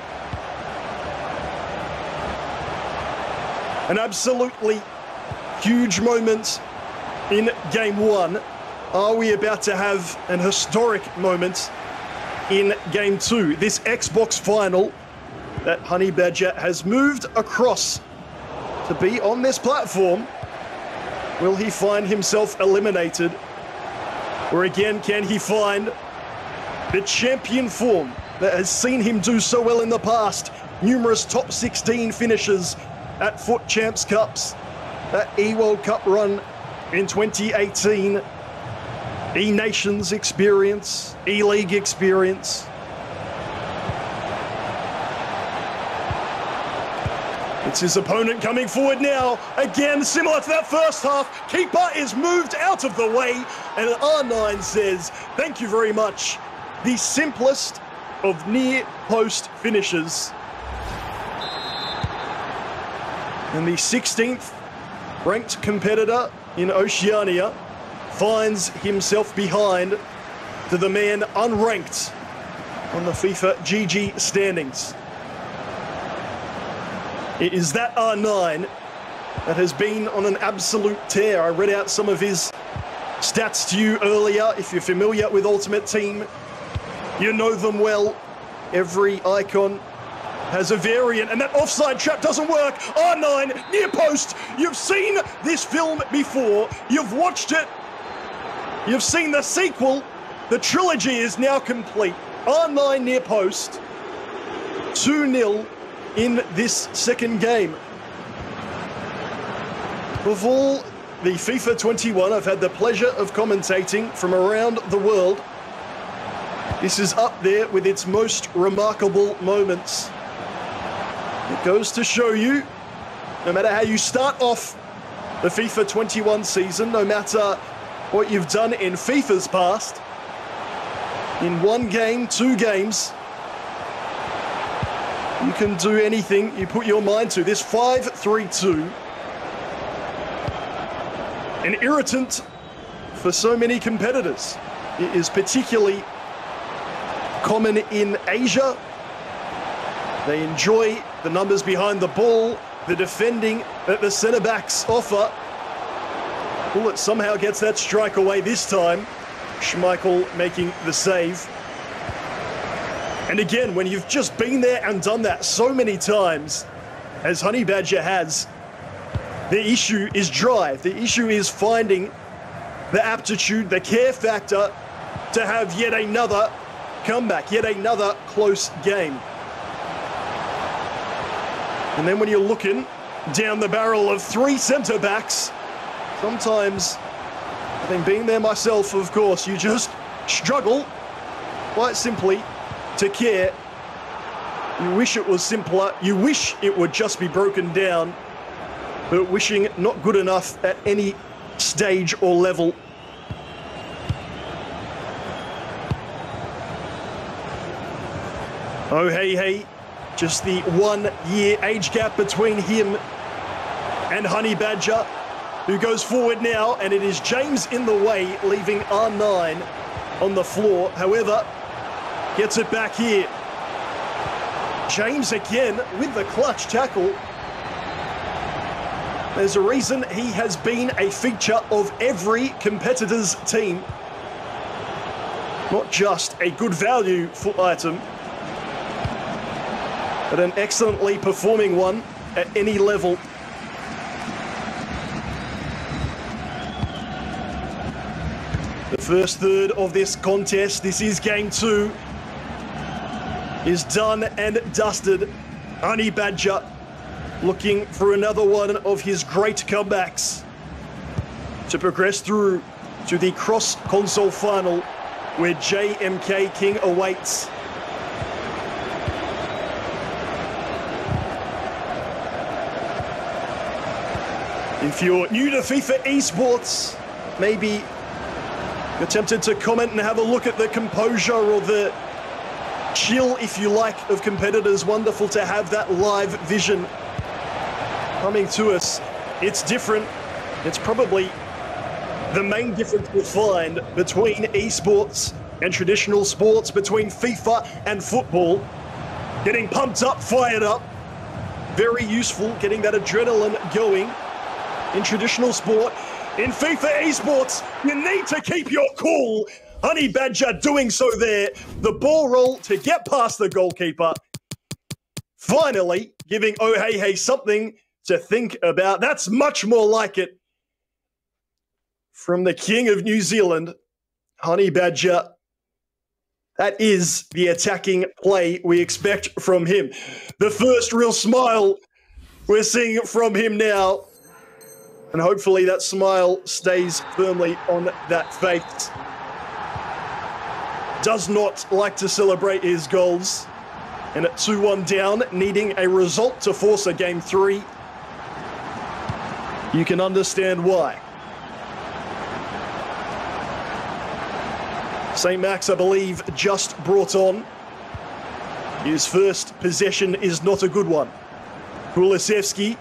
An absolutely huge moment in Game 1. Are we about to have an historic moment in Game 2? This Xbox final that Honey Badger has moved across to be on this platform. Will he find himself eliminated? Or again, can he find the champion form that has seen him do so well in the past? Numerous top 16 finishes at Foot Champs Cups, that E-World Cup run in 2018, eNations experience, E-League experience. It's his opponent coming forward now. Again, similar to that first half, keeper is moved out of the way, and R9 says, thank you very much. The simplest of near post finishes. And the 16th ranked competitor in Oceania finds himself behind to the man unranked on the FIFA GG standings. It is that R9 that has been on an absolute tear. I read out some of his stats to you earlier. If you're familiar with Ultimate Team, you know them well. Every icon has a variant, and that offside trap doesn't work. R9, near post. You've seen this film before. You've watched it. You've seen the sequel. The trilogy is now complete. R9 near post. 2-0 in this second game. Of all the FIFA 21 I've had the pleasure of commentating from around the world, this is up there with its most remarkable moments. It goes to show you, no matter how you start off the FIFA 21 season, no matter what you've done in FIFA's past, in one game, 2 games, you can do anything you put your mind to. This 5-3-2, an irritant for so many competitors. It is particularly common in Asia. They enjoy the numbers behind the ball, the defending that the centre-backs offer. Bullet somehow gets that strike away this time. Schmeichel making the save. And again, when you've just been there and done that so many times, as Honey Badger has, the issue is drive. The issue is finding the aptitude, the care factor to have yet another comeback, yet another close game. And then when you're looking down the barrel of 3 centre-backs, sometimes, having been there myself, of course, you just struggle, quite simply, to care. You wish it was simpler. You wish it would just be broken down, but wishing not good enough at any stage or level. Oh, hey, just the 1-year age gap between him and Honey Badger, who goes forward now, and it is James in the way, leaving R9 on the floor. However, gets it back here. James again with the clutch tackle. There's a reason he has been a feature of every competitor's team. Not just a good value foot item, but an excellently performing one at any level. The first third of this contest, this is game 2, is done and dusted. Honey Badger looking for another one of his great comebacks to progress through to the cross-console final where JMK King awaits. If you're new to FIFA Esports, maybe you're tempted to comment and have a look at the composure or the chill, if you like, of competitors. Wonderful to have that live vision coming to us. It's different. It's probably the main difference we'll find between esports and traditional sports, between FIFA and football. Getting pumped up, fired up. Very useful, getting that adrenaline going. In traditional sport, in FIFA esports, you need to keep your cool. Honey Badger doing so there. The ball roll to get past the goalkeeper. Finally, giving Oh Hey Hey something to think about. That's much more like it. From the King of New Zealand, Honey Badger. That is the attacking play we expect from him. The first real smile we're seeing from him now. And hopefully that smile stays firmly on that face. Does not like to celebrate his goals. And at 2-1 down, needing a result to force a game 3. You can understand why. St. Max, I believe, just brought on. His first possession is not a good one. Kulisevski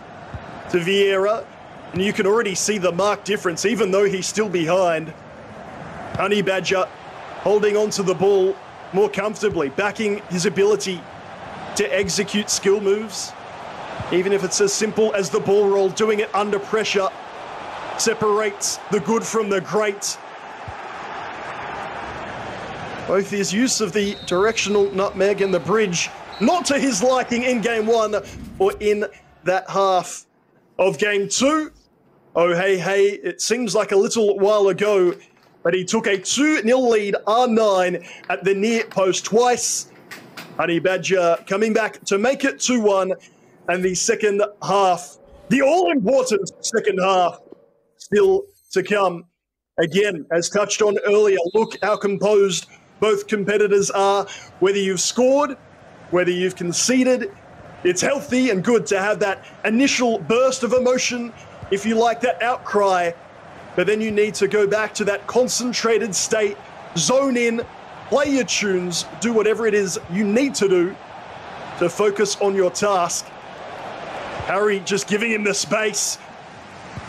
to Vieira, and you can already see the marked difference, even though he's still behind. Honey Badger holding on to the ball more comfortably, backing his ability to execute skill moves, even if it's as simple as the ball roll, doing it under pressure, separates the good from the great. Both his use of the directional nutmeg and the bridge, not to his liking in game 1 or in that half of game 2. Oh, hey, it seems like a little while ago, but he took a 2-0 lead, R9, at the near post twice. Honey Badger coming back to make it 2-1, and the second half, the all-important second half, still to come. Again, as touched on earlier, look how composed both competitors are. Whether you've scored, whether you've conceded, it's healthy and good to have that initial burst of emotion, if you like, that outcry, but then you need to go back to that concentrated state, zone in, play your tunes, do whatever it is you need to do to focus on your task. Harry just giving him the space,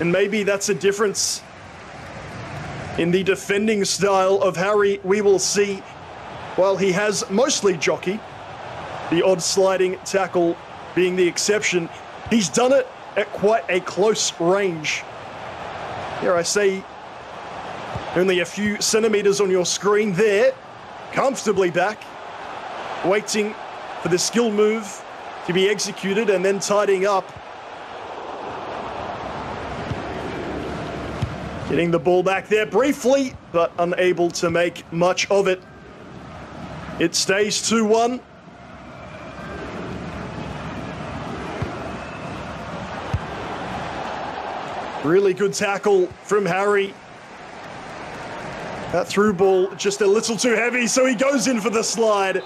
and maybe that's a difference in the defending style of Harry. We will see. While he has mostly jockey, the odd sliding tackle being the exception, he's done it at quite a close range. Here I say, only a few centimeters on your screen there, comfortably back, waiting for the skill move to be executed and then tidying up. Getting the ball back there briefly, but unable to make much of it. It stays 2-1. Really good tackle from Harry. That through ball just a little too heavy, so he goes in for the slide.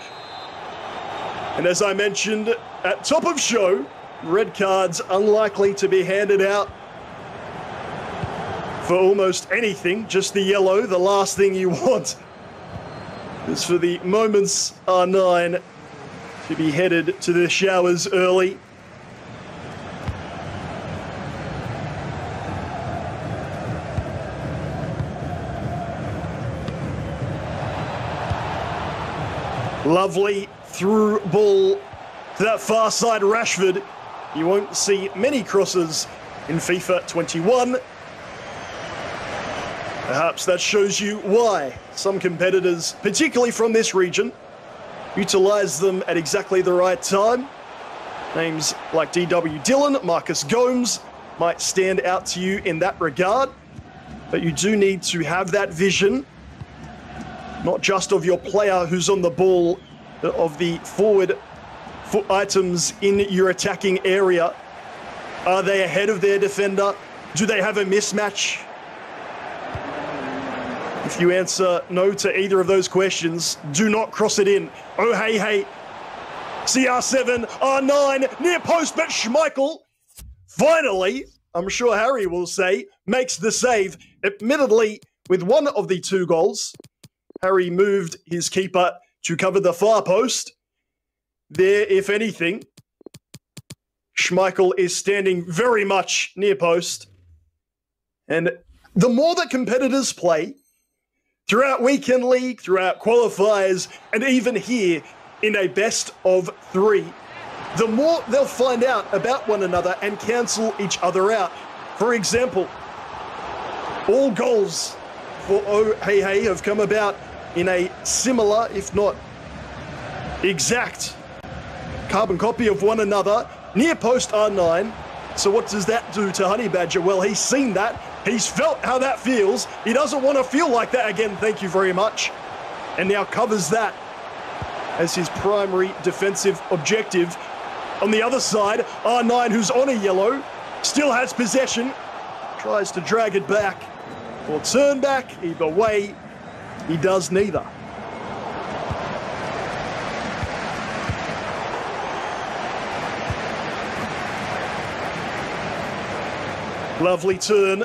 And as I mentioned at top of show, red cards unlikely to be handed out for almost anything, just the yellow, the last thing you want is for the moments R9 to be headed to the showers early. Lovely through ball to that far side, Rashford. You won't see many crosses in FIFA 21. Perhaps that shows you why some competitors, particularly from this region, utilize them at exactly the right time. Names like DW Dillon, Marcus Gomes might stand out to you in that regard, but you do need to have that vision, not just of your player who's on the ball, but of the forward foot items in your attacking area. Are they ahead of their defender? Do they have a mismatch? If you answer no to either of those questions, do not cross it in. Oh, hey. CR7, R9, near post, but Schmeichel, finally, I'm sure Harry will say, makes the save. Admittedly, with one of the 2 goals, Harry moved his keeper to cover the far post. There, if anything, Schmeichel is standing very much near post. And the more that competitors play, throughout weekend league, throughout qualifiers, and even here in a best of 3, the more they'll find out about one another and cancel each other out. For example, all goals for Oh Hey have come about in a similar, if not exact, carbon copy of one another, near post R9. So what does that do to Honey Badger? Well, he's seen that. He's felt how that feels. He doesn't want to feel like that again, thank you very much. And now covers that as his primary defensive objective. On the other side, R9, who's on a yellow, still has possession, tries to drag it back or turn back. Either way, he does neither. Lovely turn.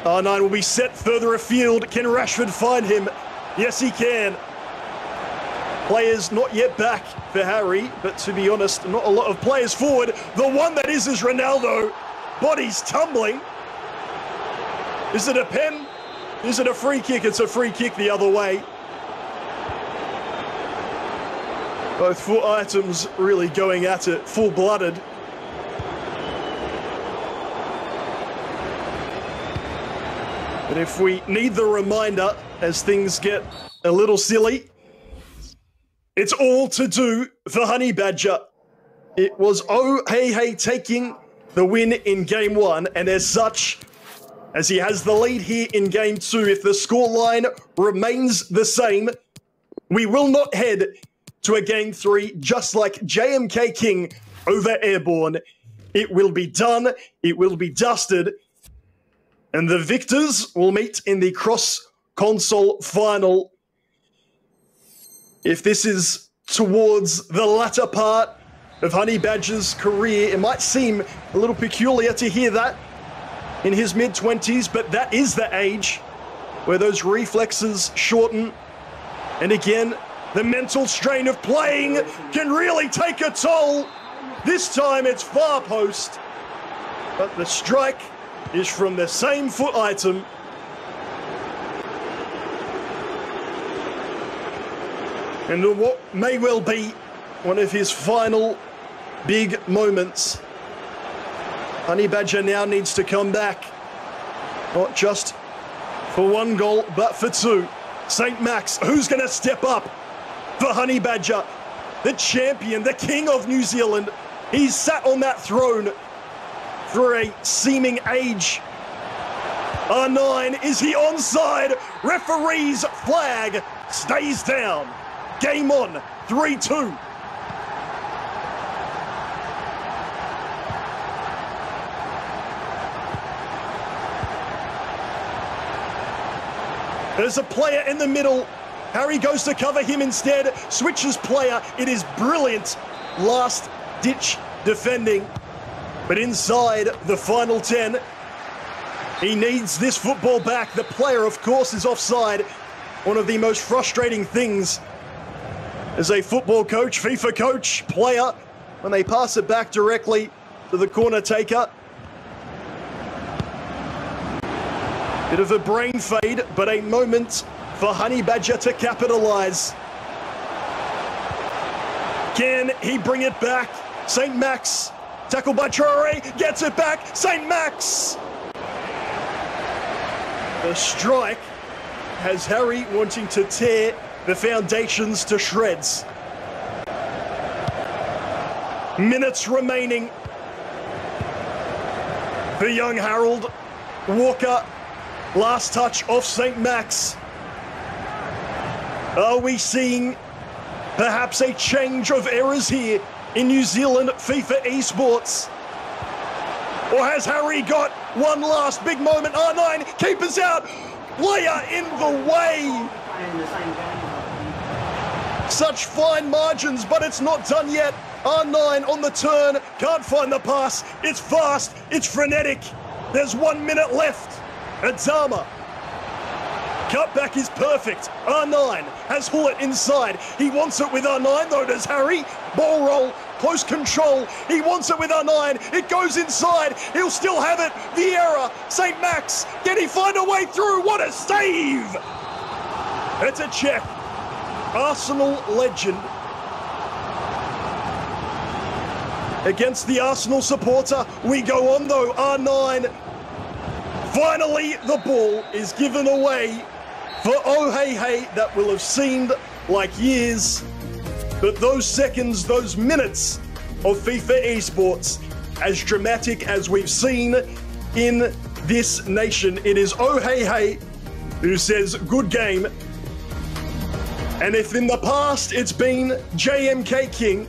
R9 will be set further afield. Can Rashford find him? Yes, he can. Players not yet back for Harry, but to be honest, not a lot of players forward. The one that is Ronaldo. Bodies tumbling. Is it a pen? Is it a free kick? It's a free kick the other way. Both foot items really going at it, full-blooded. But if we need the reminder as things get a little silly, it's all to do for Honey Badger. It was Oceania taking the win in game 1, and as such, as he has the lead here in game 2, if the scoreline remains the same, we will not head to a game 3 just like JMK King over Airborne. It will be done, it will be dusted, and the victors will meet in the cross-console final. If this is towards the latter part of Honey Badger's career, it might seem a little peculiar to hear that in his mid-20s, but that is the age where those reflexes shorten. And again, the mental strain of playing can really take a toll. This time it's far post, but the strike is from the same foot item. And what may well be one of his final big moments. Honey Badger now needs to come back, not just for 1 goal, but for 2. St. Max, who's going to step up for Honey Badger? The champion, the king of New Zealand. He's sat on that throne for a seeming age. R9, is he onside? Referee's flag stays down. Game on, 3-2. There's a player in the middle. Harry goes to cover him instead. Switches player. It is brilliant last-ditch defending. But inside the final 10, he needs this football back. The player, of course, is offside. One of the most frustrating things as a football coach, FIFA coach, player, when they pass it back directly to the corner taker. Bit of a brain fade, but a moment for Honey Badger to capitalise. Can he bring it back? St. Max, tackled by Traore, gets it back. St. Max! The strike has Harry wanting to tear the foundations to shreds. Minutes remaining for young Harold Walker. Last touch off St. Max. Are we seeing perhaps a change of eras here in New Zealand FIFA Esports? Or has Harry got one last big moment? R9, keepers out, player in the way. Such fine margins, but it's not done yet. R9 on the turn, can't find the pass. It's fast, it's frenetic. There's 1 minute left. Adama. Cutback is perfect. R9 has Hullet inside. He wants it with R9, though does Harry. Ball roll, close control. He wants it with R9. It goes inside. He'll still have it. Vieira, St. Max. Can he find a way through? What a save! It's a check. Arsenal legend against the Arsenal supporter. We go on though. R9. Finally, the ball is given away for Oceania. That will have seemed like years, but those seconds, those minutes of FIFA Esports, as dramatic as we've seen in this nation, it is Oceania who says good game. And if in the past it's been JMK King,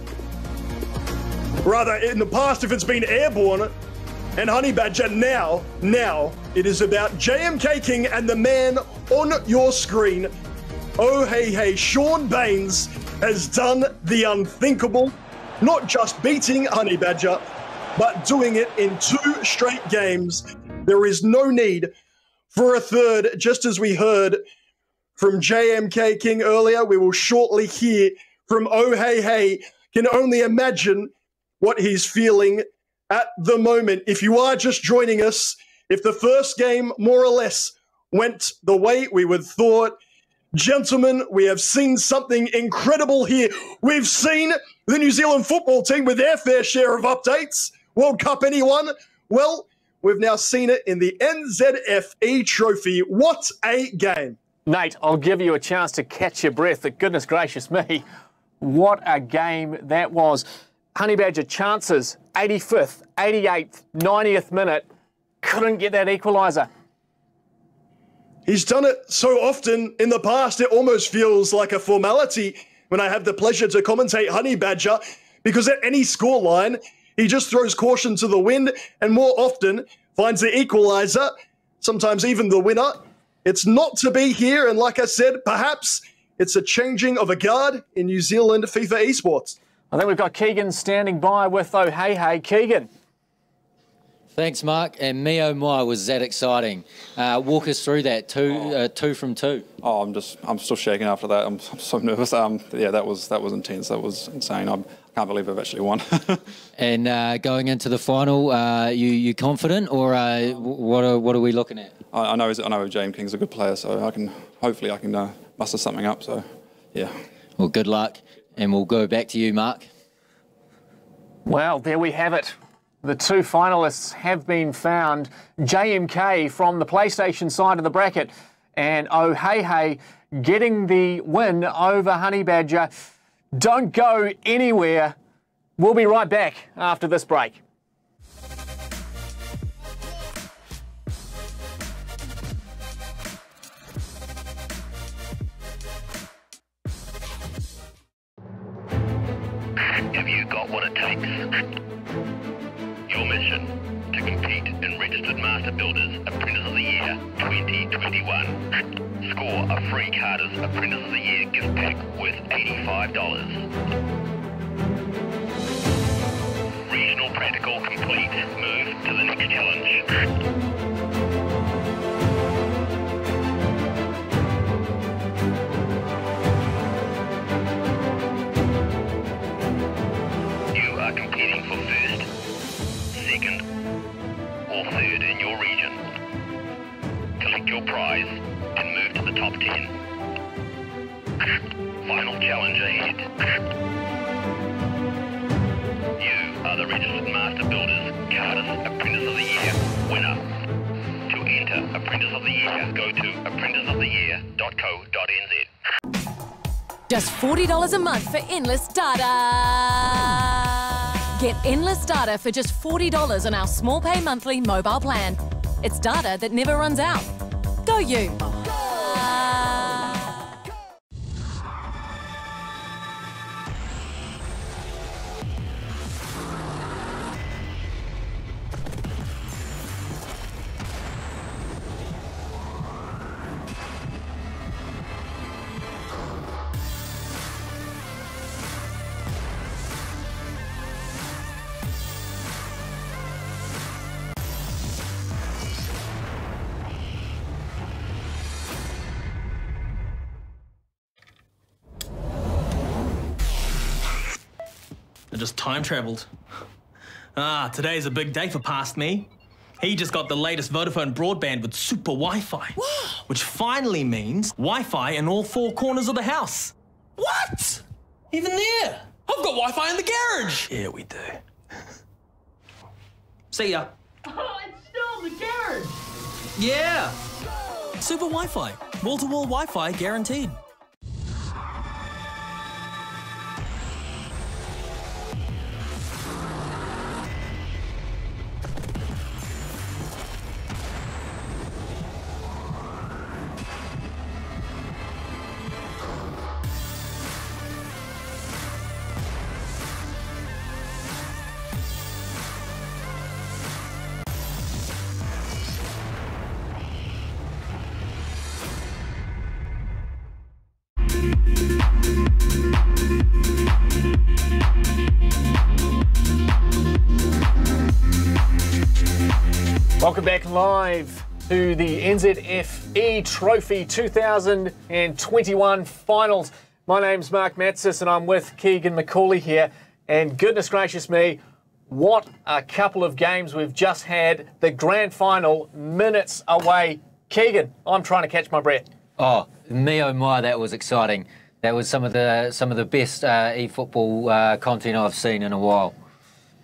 rather in the past if it's been Airborne and Honey Badger, now it is about JMK King and the man on your screen. Oh hey, Sean Baines has done the unthinkable, not just beating Honey Badger, but doing it in 2 straight games. There is no need for a third, just as we heard from JMK King earlier. We will shortly hear from Oh Hey Hey. Can only imagine what he's feeling at the moment. If you are just joining us, if the first game more or less went the way we would thought, gentlemen, we have seen something incredible here. We've seen the New Zealand football team with their fair share of updates. World Cup, anyone? Well, we've now seen it in the NZF eTrophy. What a game. Nate, I'll give you a chance to catch your breath. Goodness gracious me. What a game that was. Honey Badger chances, 85th, 88th, 90th minute. Couldn't get that equaliser. He's done it so often in the past, it almost feels like a formality when I have the pleasure to commentate Honey Badger, because at any scoreline, he just throws caution to the wind and more often finds the equaliser, sometimes even the winner. It's not to be here, and like I said, perhaps it's a changing of a guard in New Zealand FIFA Esports. I think we've got Keegan standing by with Oh Hey Hey. Keegan. Thanks, Mark. And me, oh my, was that exciting. Walk us through that, two from two. Oh, I'm still shaking after that. I'm so nervous. Yeah, that was intense. That was insane. I can't believe I've actually won. And going into the final, you confident, or what are we looking at? I know James King's a good player, so hopefully I can muster something up. So, yeah. Well, good luck, and we'll go back to you, Mark. Well, there we have it. The two finalists have been found. JMK from the PlayStation side of the bracket and Oh Hey Hey getting the win over Honey Badger. Don't go anywhere. We'll be right back after this break. Have you got what it takes? Your mission to compete in Registered Master Builders Apprentice of the Year 2021. Score a free Carter's Apprentice of the Year gift pack worth $85. Regional practical complete. Move to the next challenge. You are competing for first, second, or third in your region. Collect your prize and move to the top 10. Final challenge ahead. You are the Registered Master Builders Carter's Apprentice of the Year winner. To enter Apprentice of the Year, go to apprenticeoftheyear.co.nz. Just $40 a month for endless data. Get endless data for just $40 on our small pay monthly mobile plan. It's data that never runs out. Go you. I just time travelled. Today's a big day for past me. He just got the latest Vodafone broadband with super Wi-Fi. Wow. Which finally means Wi-Fi in all four corners of the house. What? Even there? I've got Wi-Fi in the garage. Yeah, we do. See ya. Oh, it's still in the garage. Yeah. Super Wi-Fi. Wall-to-wall Wi-Fi guaranteed. Welcome back live to the NZF eTrophy 2021 finals. My name's Mark Matsis and I'm with Keegan McCauley here. And goodness gracious me, what a couple of games we've just had. The grand final minutes away. Keegan, I'm trying to catch my breath. Oh my, that was exciting. That was some of the best eFootball content I've seen in a while.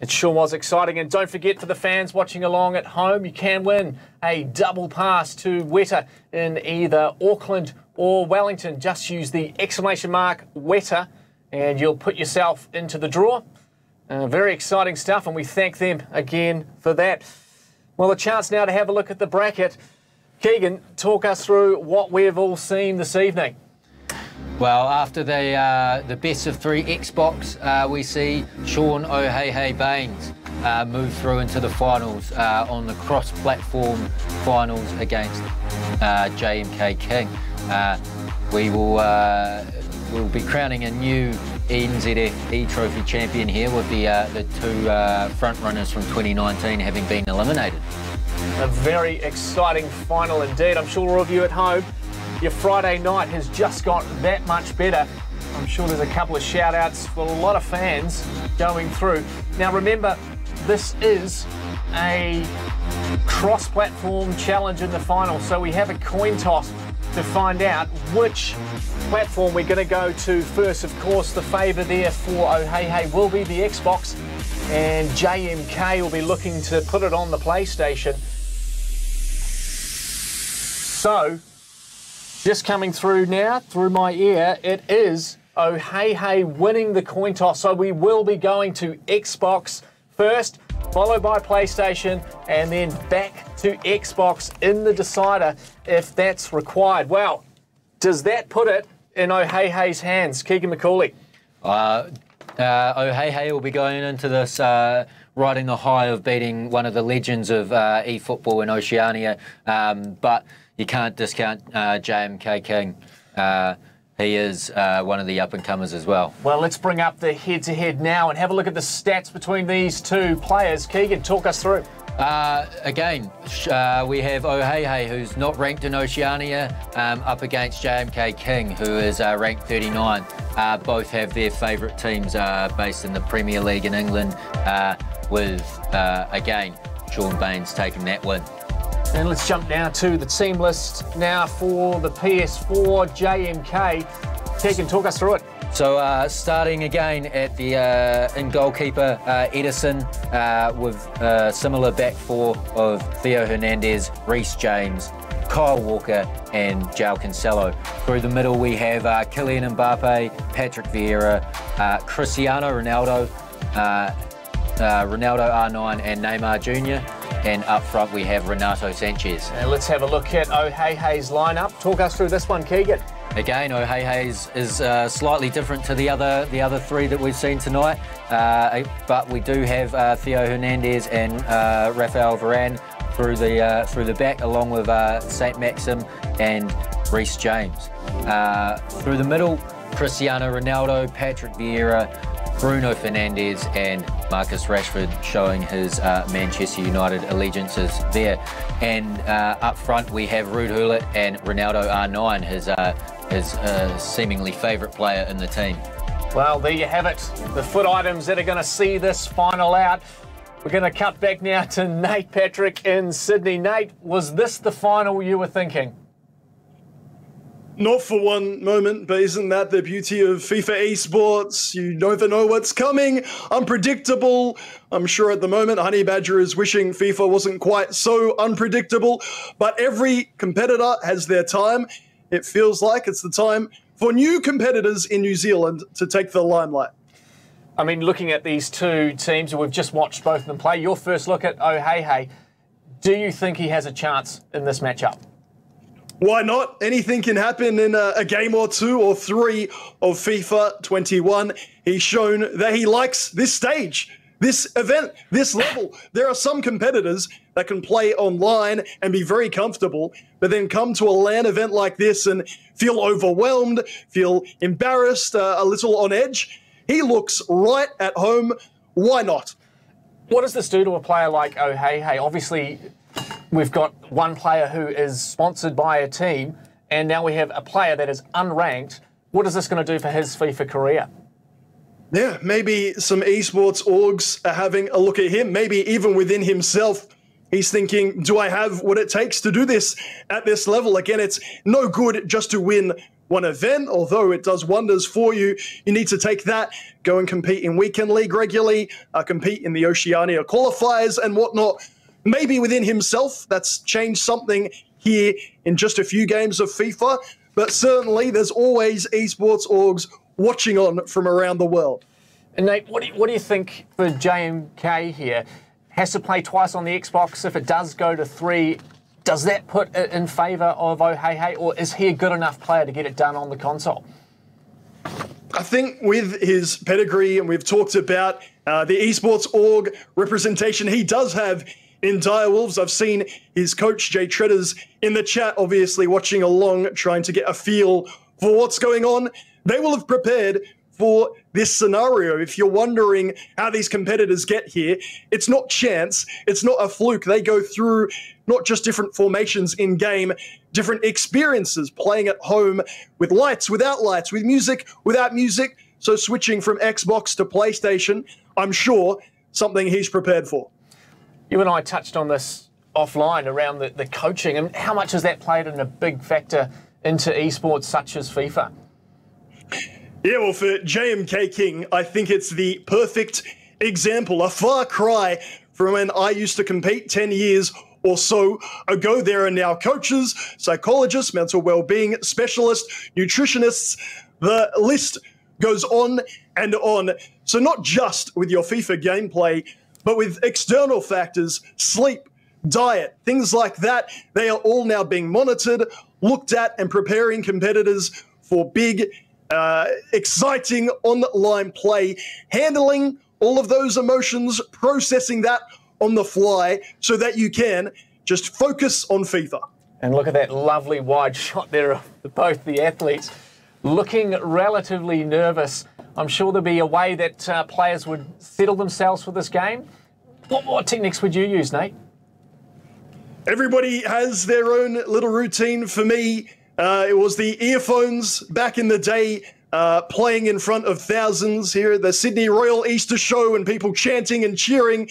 It sure was exciting. And don't forget, for the fans watching along at home, you can win a double pass to Weta in either Auckland or Wellington. Just use the exclamation mark Weta and you'll put yourself into the draw. Very exciting stuff, and we thank them again for that. Well, a chance now to have a look at the bracket. Keegan, talk us through what we've all seen this evening. Well, after the best of three Xbox, we see Sean O'Hehey Baines move through into the finals on the cross-platform finals against JMK King. We'll be crowning a new NZF eTrophy champion here with the two front runners from 2019 having been eliminated. A very exciting final indeed. I'm sure all of you at home, your Friday night has just got that much better. I'm sure there's a couple of shout outs for a lot of fans going through. Now remember, this is a cross-platform challenge in the final, so we have a coin toss to find out which platform we're going to go to first. Of course, the favour there for O'Hehey will be the Xbox, and JMK will be looking to put it on the PlayStation. So, just coming through now, through my ear, it is O'Hehey winning the coin toss. So we will be going to Xbox first, followed by PlayStation, and then back to Xbox in the decider if that's required. Well, does that put it in O'Hehey's hands? Keegan McCauley. O'Hehey will be going into this riding the high of beating one of the legends of eFootball in Oceania, but you can't discount JMK King. He is one of the up-and-comers as well. Well, let's bring up the head-to-head now and have a look at the stats between these two players. Keegan, talk us through. Again, we have O'Hehey, who's not ranked in Oceania, up against JMK King, who is ranked 39. Both have their favourite teams based in the Premier League in England, with, again, Sean Baines taking that win. And let's jump now to the team list now for the PS4 JMK. Keegan, talk us through it. So starting again at the in goalkeeper Edison with similar back four of Theo Hernandez, Reece James, Kyle Walker and João Cancelo. Through the middle we have Kylian Mbappe, Patrick Vieira, Cristiano Ronaldo, Ronaldo R9 and Neymar Jr. And up front we have Renato Sanchez. And let's have a look at O'Hehey's lineup. Talk us through this one, Keegan. Again, O'Hehey's is slightly different to the other three that we've seen tonight, but we do have Theo Hernandez and Rafael Varane through the back, along with Saint Maxim and Reece James. Through the middle, Cristiano Ronaldo, Patrick Vieira, Bruno Fernandes and Marcus Rashford, showing his Manchester United allegiances there. And up front we have Ruud Gullit and Ronaldo R9, his seemingly favourite player in the team. Well, there you have it. The foot items that are going to see this final out. We're going to cut back now to Nate Patrick in Sydney. Nate, was this the final you were thinking? Not for one moment, but isn't that the beauty of FIFA esports? You never know what's coming, unpredictable. I'm sure at the moment Honey Badger is wishing FIFA wasn't quite so unpredictable, but every competitor has their time. It feels like it's the time for new competitors in New Zealand to take the limelight. I mean, looking at these two teams, we've just watched both of them play. Your first look at O'Hehey, do you think he has a chance in this matchup? Why not? Anything can happen in a game or two or three of FIFA 21. He's shown that he likes this stage, this event, this level. There are some competitors that can play online and be very comfortable, but then come to a LAN event like this and feel overwhelmed, feel embarrassed, a little on edge. He looks right at home. Why not? What does this do to a player like O'Hehey? Obviously, We've got one player who is sponsored by a team, and now we have a player that is unranked. What is this going to do for his FIFA career? Yeah, maybe some esports orgs are having a look at him. Maybe even within himself, he's thinking, do I have what it takes to do this at this level? Again, it's no good just to win one event, although it does wonders for you. You need to take that, go and compete in Weekend League regularly, compete in the Oceania qualifiers and whatnot. Maybe within himself, that's changed something here in just a few games of FIFA, but certainly there's always esports orgs watching on from around the world. And Nate, what do you think for JMK here? Has to play twice on the Xbox. If it does go to 3, does that put it in favour of Oceania, or is he a good enough player to get it done on the console? I think with his pedigree, and we've talked about the esports org representation he does have in Direwolves. I've seen his coach, Jay Treaders, in the chat, obviously watching along, trying to get a feel for what's going on. They will have prepared for this scenario. If you're wondering how these competitors get here, it's not chance, it's not a fluke. They go through not just different formations in game, different experiences, playing at home with lights, without lights, with music, without music. So switching from Xbox to PlayStation, I'm sure something he's prepared for. You and I touched on this offline around the coaching, and how much has that played in a big factor into esports such as FIFA? Yeah, well, for JMK King, I think it's the perfect example, a far cry from when I used to compete 10 years or so ago. There are now coaches, psychologists, mental well-being specialists, nutritionists. The list goes on and on. So not just with your FIFA gameplay, but with external factors, sleep, diet, things like that. They are all now being monitored, looked at, and preparing competitors for big, exciting online play, handling all of those emotions, processing that on the fly so that you can just focus on FIFA. And look at that lovely wide shot there of both the athletes looking relatively nervous. I'm sure there'll be a way that players would settle themselves for this game. What techniques would you use, Nate? Everybody has their own little routine. For me, it was the earphones back in the day, playing in front of thousands here at the Sydney Royal Easter Show and people chanting and cheering.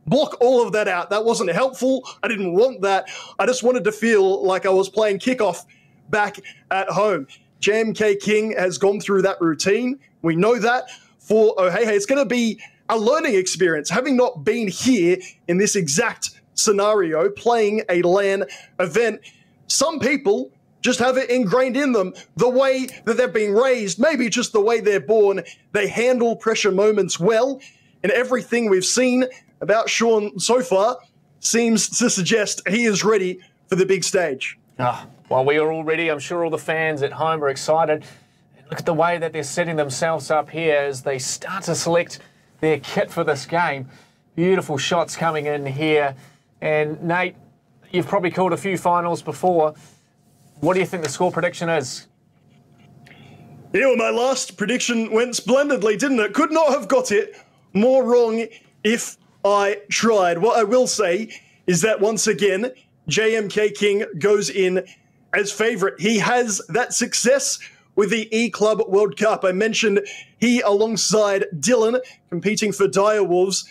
Block all of that out. That wasn't helpful. I didn't want that. I just wanted to feel like I was playing kickoff back at home. JMK King has gone through that routine. We know that. For Oceania, it's going to be a learning experience. Having not been here in this exact scenario, playing a LAN event, some people just have it ingrained in them, the way that they're being raised, maybe just the way they're born. They handle pressure moments well, and everything we've seen about Sean so far seems to suggest he is ready for the big stage. Well, we are all ready. I'm sure all the fans at home are excited. Look at the way that they're setting themselves up here as they start to select their kit for this game. Beautiful shots coming in here. And Nate, you've probably called a few finals before. What do you think the score prediction is? Yeah, well, my last prediction went splendidly, didn't it? Could not have got it more wrong if I tried. What I will say is that once again, JMK King goes in as favourite. He has that success with the E-Club World Cup. I mentioned he, alongside Dylan, competing for Direwolves,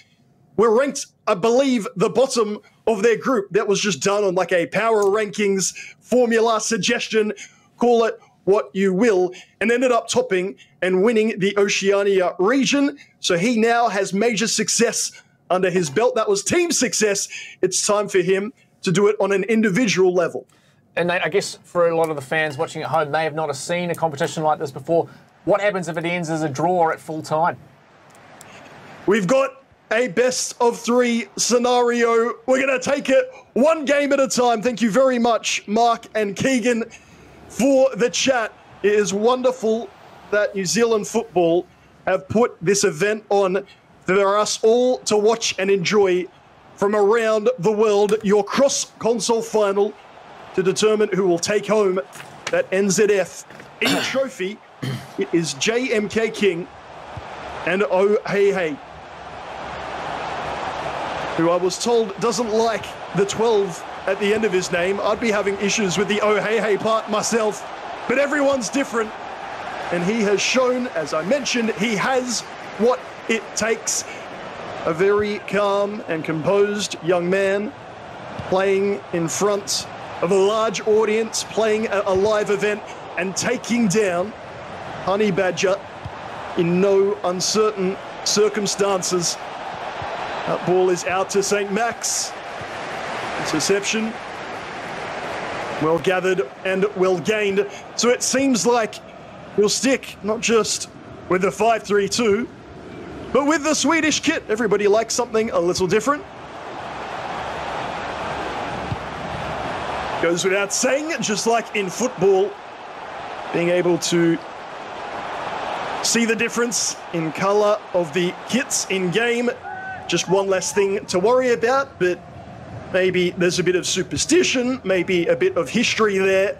were ranked, I believe, the bottom of their group. That was just done on like a power rankings formula suggestion, call it what you will, and ended up topping and winning the Oceania region. So he now has major success under his belt. That was team success. It's time for him to do it on an individual level. And Nate, I guess for a lot of the fans watching at home, they have not seen a competition like this before. What happens if it ends as a draw at full time? We've got a best-of-3 scenario. We're going to take it one game at a time. Thank you very much, Mark and Keegan, for the chat. It is wonderful that New Zealand football have put this event on for us all to watch and enjoy from around the world. Your cross-console final to determine who will take home that NZF eTrophy. It is JMK King and Oceania, who I was told doesn't like the 12 at the end of his name. I'd be having issues with the oh hey hey part myself, but everyone's different. And he has shown, as I mentioned, he has what it takes. A very calm and composed young man playing in front of a large audience, playing at a live event and taking down Honey Badger in no uncertain circumstances. That ball is out to St. Max. Interception. Well gathered and well gained. So it seems like we'll stick not just with the 5-3-2, but with the Swedish kit. Everybody likes something a little different. Goes without saying, just like in football, being able to see the difference in colour of the kits in game. Just one less thing to worry about, but maybe there's a bit of superstition, maybe a bit of history there.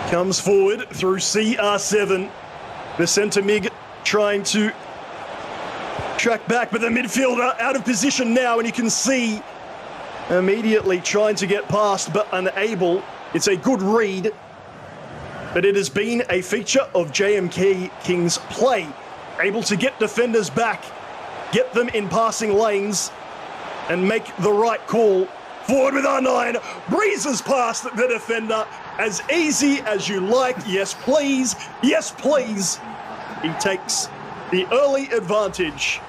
Comes forward through CR7. The centre mig trying to track back, but the midfielder out of position now, and you can see immediately trying to get past, but unable. It's a good read, but it has been a feature of JMK King's play. Able to get defenders back, get them in passing lanes, and make the right call. Forward with R9, breezes past the defender. As easy as you like. Yes, please. Yes, please. He takes the early advantage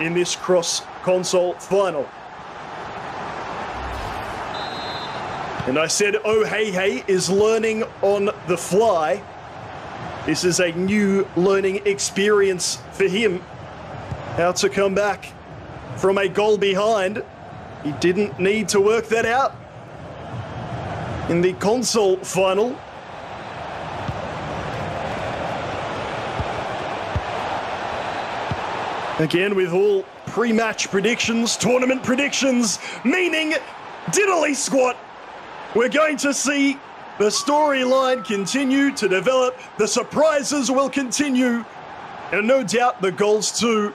in this cross-console final. And I said, oh, hey, hey, is learning on the fly. This is a new learning experience for him. How to come back from a goal behind. He didn't need to work that out in the console final. Again, with all pre-match predictions, tournament predictions, meaning diddly squat. We're going to see the storyline continue to develop. The surprises will continue. And no doubt the goals too.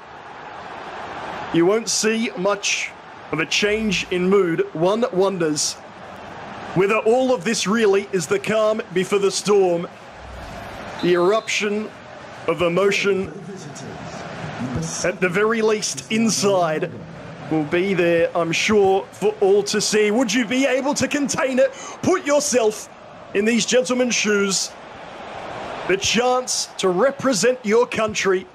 You won't see much of a change in mood. One wonders whether all of this really is the calm before the storm. The eruption of emotion, at the very least inside, will be there, I'm sure, for all to see. Would you be able to contain it? Put yourself in these gentlemen's shoes. The chance to represent your country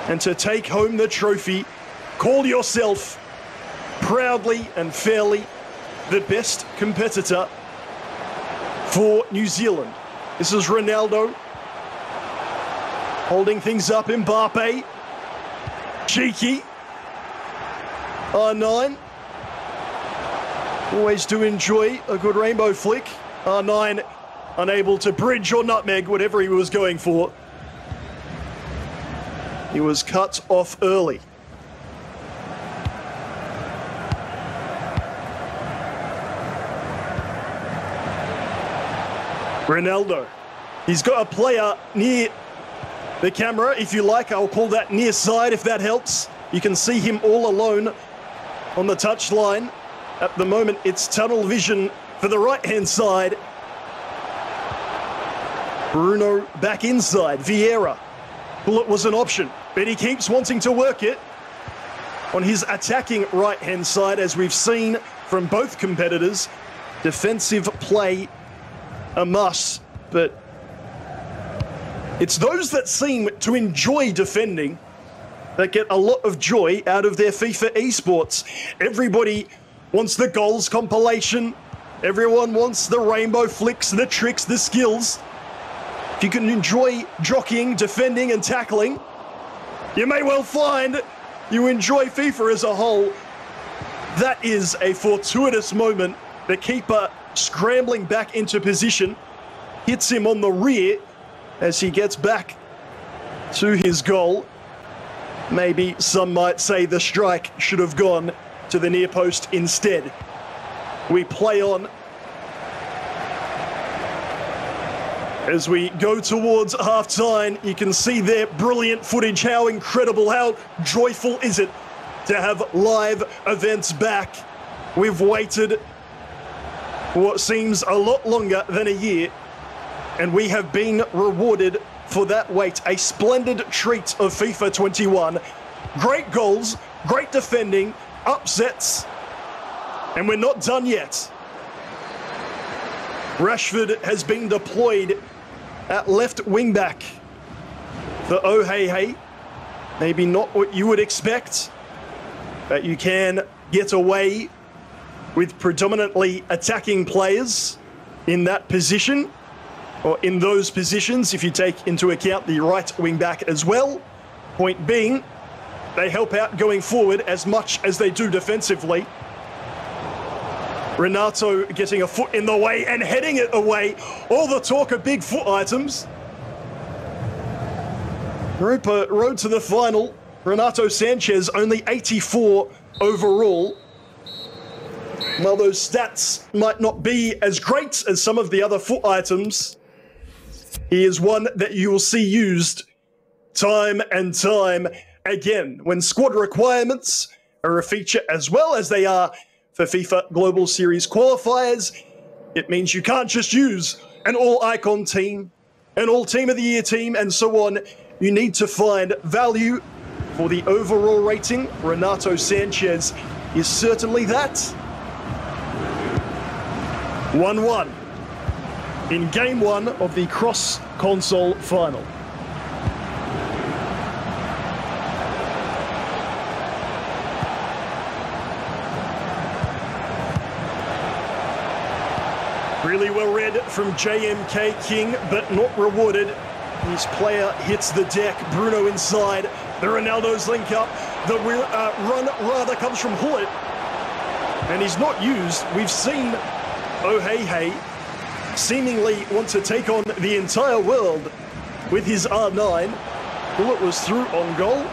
and to take home the trophy. Call yourself proudly and fairly the best competitor for New Zealand. This is Ronaldo holding things up. Mbappe, cheeky. R9, always do enjoy a good rainbow flick. R9 unable to bridge or nutmeg, whatever he was going for. He was cut off early. Ronaldo, he's got a player near the camera, if you like. I'll call that near side, if that helps. You can see him all alone on the touchline. At the moment, it's tunnel vision for the right-hand side. Bruno back inside. Vieira. Bullet was an option, but he keeps wanting to work it on his attacking right-hand side, as we've seen from both competitors. Defensive play a must, but it's those that seem to enjoy defending that get a lot of joy out of their FIFA esports. Everybody wants the goals compilation. Everyone wants the rainbow flicks, the tricks, the skills. If you can enjoy jockeying, defending and tackling, you may well find you enjoy FIFA as a whole. That is a fortuitous moment. The keeper scrambling back into position, hits him on the rear as he gets back to his goal. Maybe some might say the strike should have gone to the near post instead. We play on. As we go towards half-time, you can see there brilliant footage. How incredible, how joyful is it to have live events back? We've waited for what seems a lot longer than a year, and we have been rewarded for that wait. A splendid treat of FIFA 21. Great goals, great defending, upsets, and we're not done yet. Rashford has been deployed at left wing back for Oceania. Maybe not what you would expect, but you can get away with predominantly attacking players in that position, or in those positions if you take into account the right wing back as well. Point being, they help out going forward as much as they do defensively. Renato getting a foot in the way and heading it away. All the talk of big foot items. Europa road to the final. Renato Sanchez only 84 overall. While those stats might not be as great as some of the other foot items, he is one that you will see used time and time again when squad requirements are a feature, as well as they are for FIFA Global Series qualifiers. It means you can't just use an all-icon team, an all-team of the year team, and so on. You need to find value for the overall rating. Renato Sanchez is certainly that. 1-1 in game 1 of the cross-console final. Really well read from JMK King, but not rewarded. His player hits the deck. Bruno inside. The Ronaldo's link up. The run rather comes from Hullet. And he's not used. We've seen Oceania seemingly want to take on the entire world with his R9. Hullet was through on goal,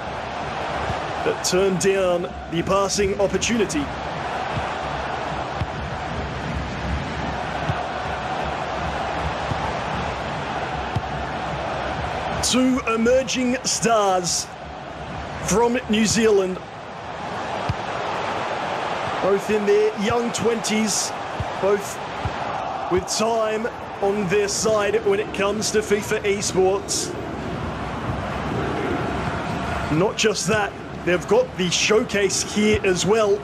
but turned down the passing opportunity. Two emerging stars from New Zealand, both in their young 20s, both with time on their side when it comes to FIFA esports. Not just that, they've got the showcase here as well.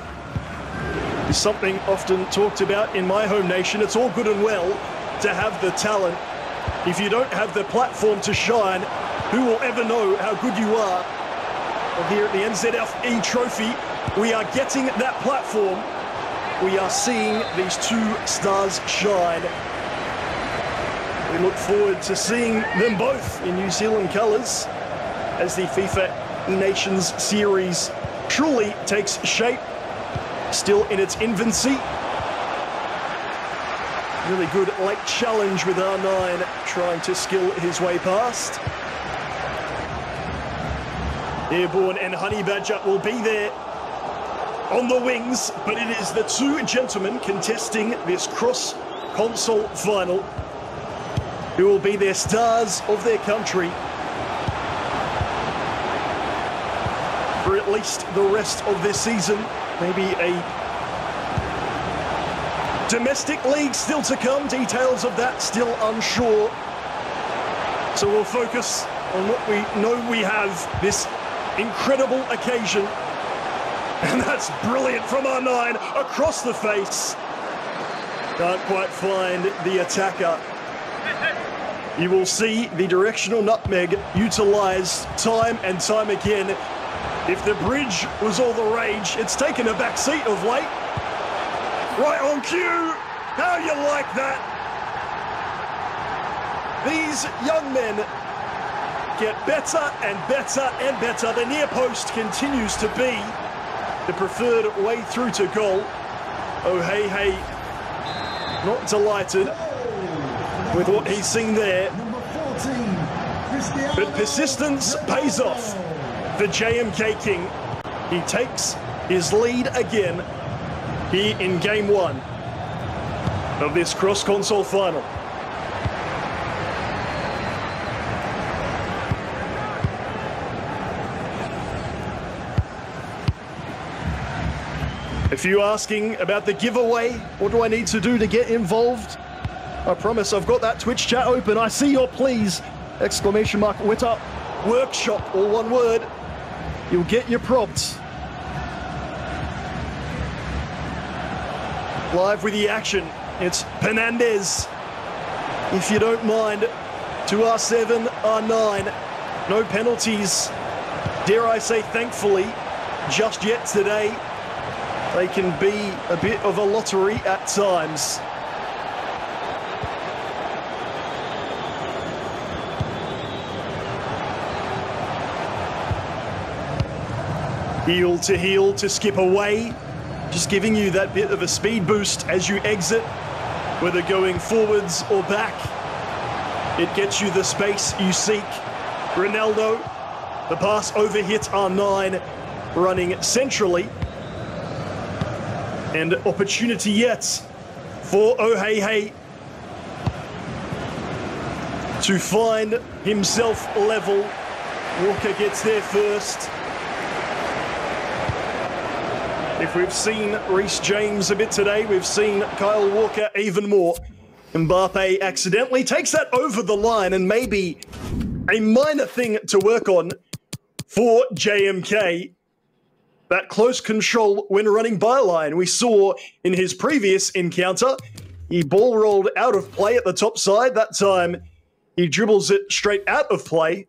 It's something often talked about in my home nation. It's all good and well to have the talent. If you don't have the platform to shine, who will ever know how good you are? Well, here at the NZF eTrophy, we are getting that platform. We are seeing these two stars shine. We look forward to seeing them both in New Zealand colours as the FIFA eNations series truly takes shape, still in its infancy. Really good late challenge with R9 trying to skill his way past. Airborne and Honey Badger will be there on the wings, but it is the two gentlemen contesting this cross-console final who will be their stars of their country for at least the rest of this season. Maybe a domestic league still to come, details of that still unsure. So we'll focus on what we know we have, this incredible occasion. And that's brilliant from R9 across the face. Can't quite find the attacker. You will see the directional nutmeg utilised time and time again. If the bridge was all the rage, it's taken a back seat of late. Right on cue. How you like that? These young men get better and better and better. The near post continues to be the preferred way through to goal. Oceania not delighted with what he's seen there. But persistence pays off for JMK King. He takes his lead again here in game 1 of this cross-console final. If you're asking about the giveaway, what do I need to do to get involved? I promise I've got that Twitch chat open. I see your pleas! Exclamation mark, Witter, workshop, all one word. You'll get your prompts. Live with the action, it's Hernandez. If you don't mind, 2R7, R9, no penalties. Dare I say, thankfully, just yet today. They can be a bit of a lottery at times. Heel to skip away. Just giving you that bit of a speed boost as you exit, whether going forwards or back. It gets you the space you seek. Ronaldo, the pass over hit R9, running centrally. And opportunity yet for Oceania to find himself level. Walker gets there first. If we've seen Reece James a bit today, we've seen Kyle Walker even more. Mbappe accidentally takes that over the line, and maybe a minor thing to work on for JMK. That close control when running byline. We saw in his previous encounter, he ball rolled out of play at the top side. That time, he dribbles it straight out of play.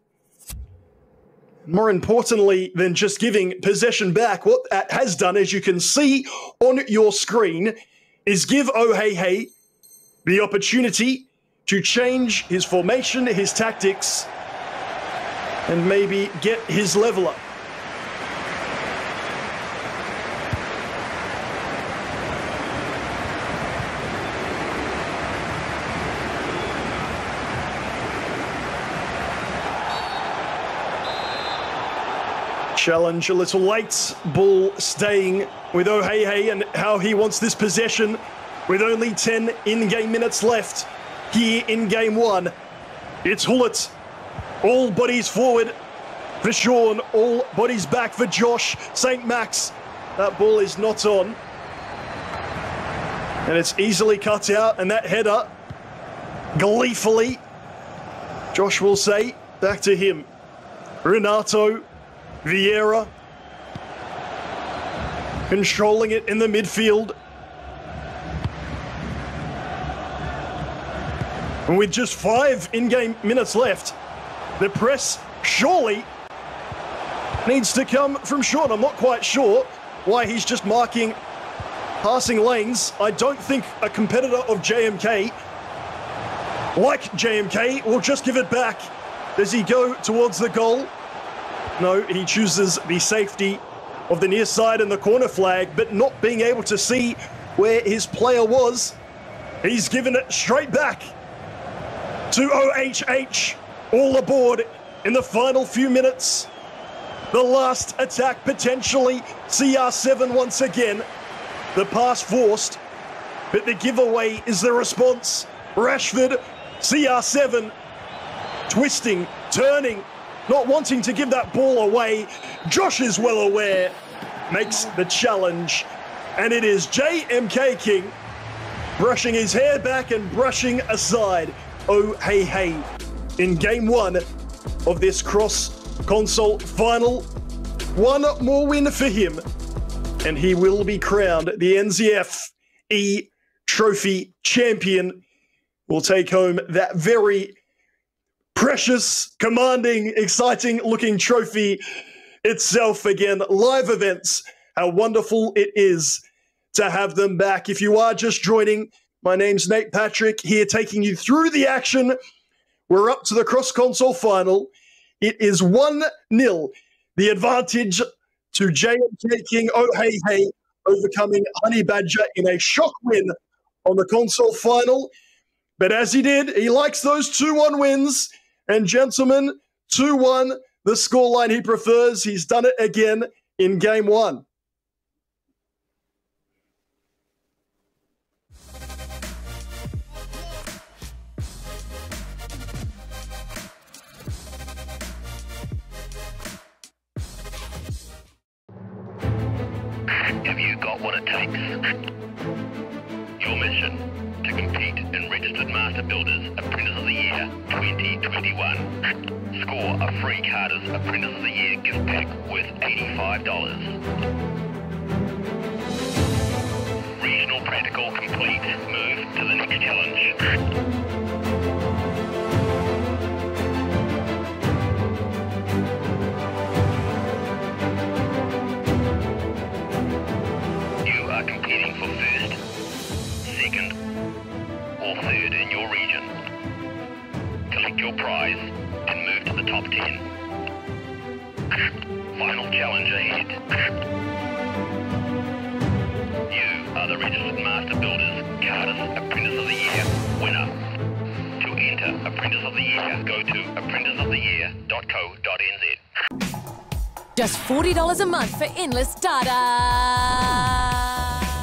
More importantly than just giving possession back, what that has done, as you can see on your screen, is give Oceania the opportunity to change his formation, his tactics, and maybe get his level up. Challenge a little late. Ball staying with Oceania and how he wants this possession with only 10 in-game minutes left here in game one. It's Hullet. All bodies forward for Sean. All bodies back for Josh St. Max. That ball is not on. And it's easily cut out, and that header, gleefully, Josh will say, back to him. Renato Vieira controlling it in the midfield. And with just 5 in-game minutes left, the press surely needs to come from Sean. I'm not quite sure why he's just marking passing lanes. I don't think a competitor of JMK, like JMK, will just give it back. Does he go towards the goal? No, he chooses the safety of the near side and the corner flag, but not being able to see where his player was. He's given it straight back to OHH. All aboard in the final few minutes. The last attack potentially. CR7 once again. The pass forced, but the giveaway is the response. Rashford, CR7, twisting, turning, not wanting to give that ball away. Josh is well aware, makes the challenge, and it is JMK King brushing his hair back and brushing aside Oceania in game one of this cross-console final. One more win for him, and he will be crowned the NZF eTrophy champion. Will take home that very precious, commanding, exciting looking trophy itself. Again, live events, how wonderful it is to have them back. If you are just joining, my name's Nate Patrick, here taking you through the action. We're up to the cross-console final. It is 1-0. The advantage to JMK King Oceania overcoming Honey Badger in a shock win on the console final. But as he did, he likes those 2-1 wins. And gentlemen, 2-1, the scoreline he prefers. He's done it again in game one. Have you got got what it takes. Your mission: to compete in Registered Master Builders Apprentice of the Year 2021. Score a free Carter's Apprentice of the Year gift pack worth $85. Regional practical complete. Move to the next challenge. You are competing for first, second, or third in your region. Collect your prize and move to the top 10. Final challenge ahead. You are the Registered Master Builders Carter's Apprentice of the Year winner. To enter Apprentice of the Year, go to apprenticeoftheyear.co.nz. Just $40 a month for endless data.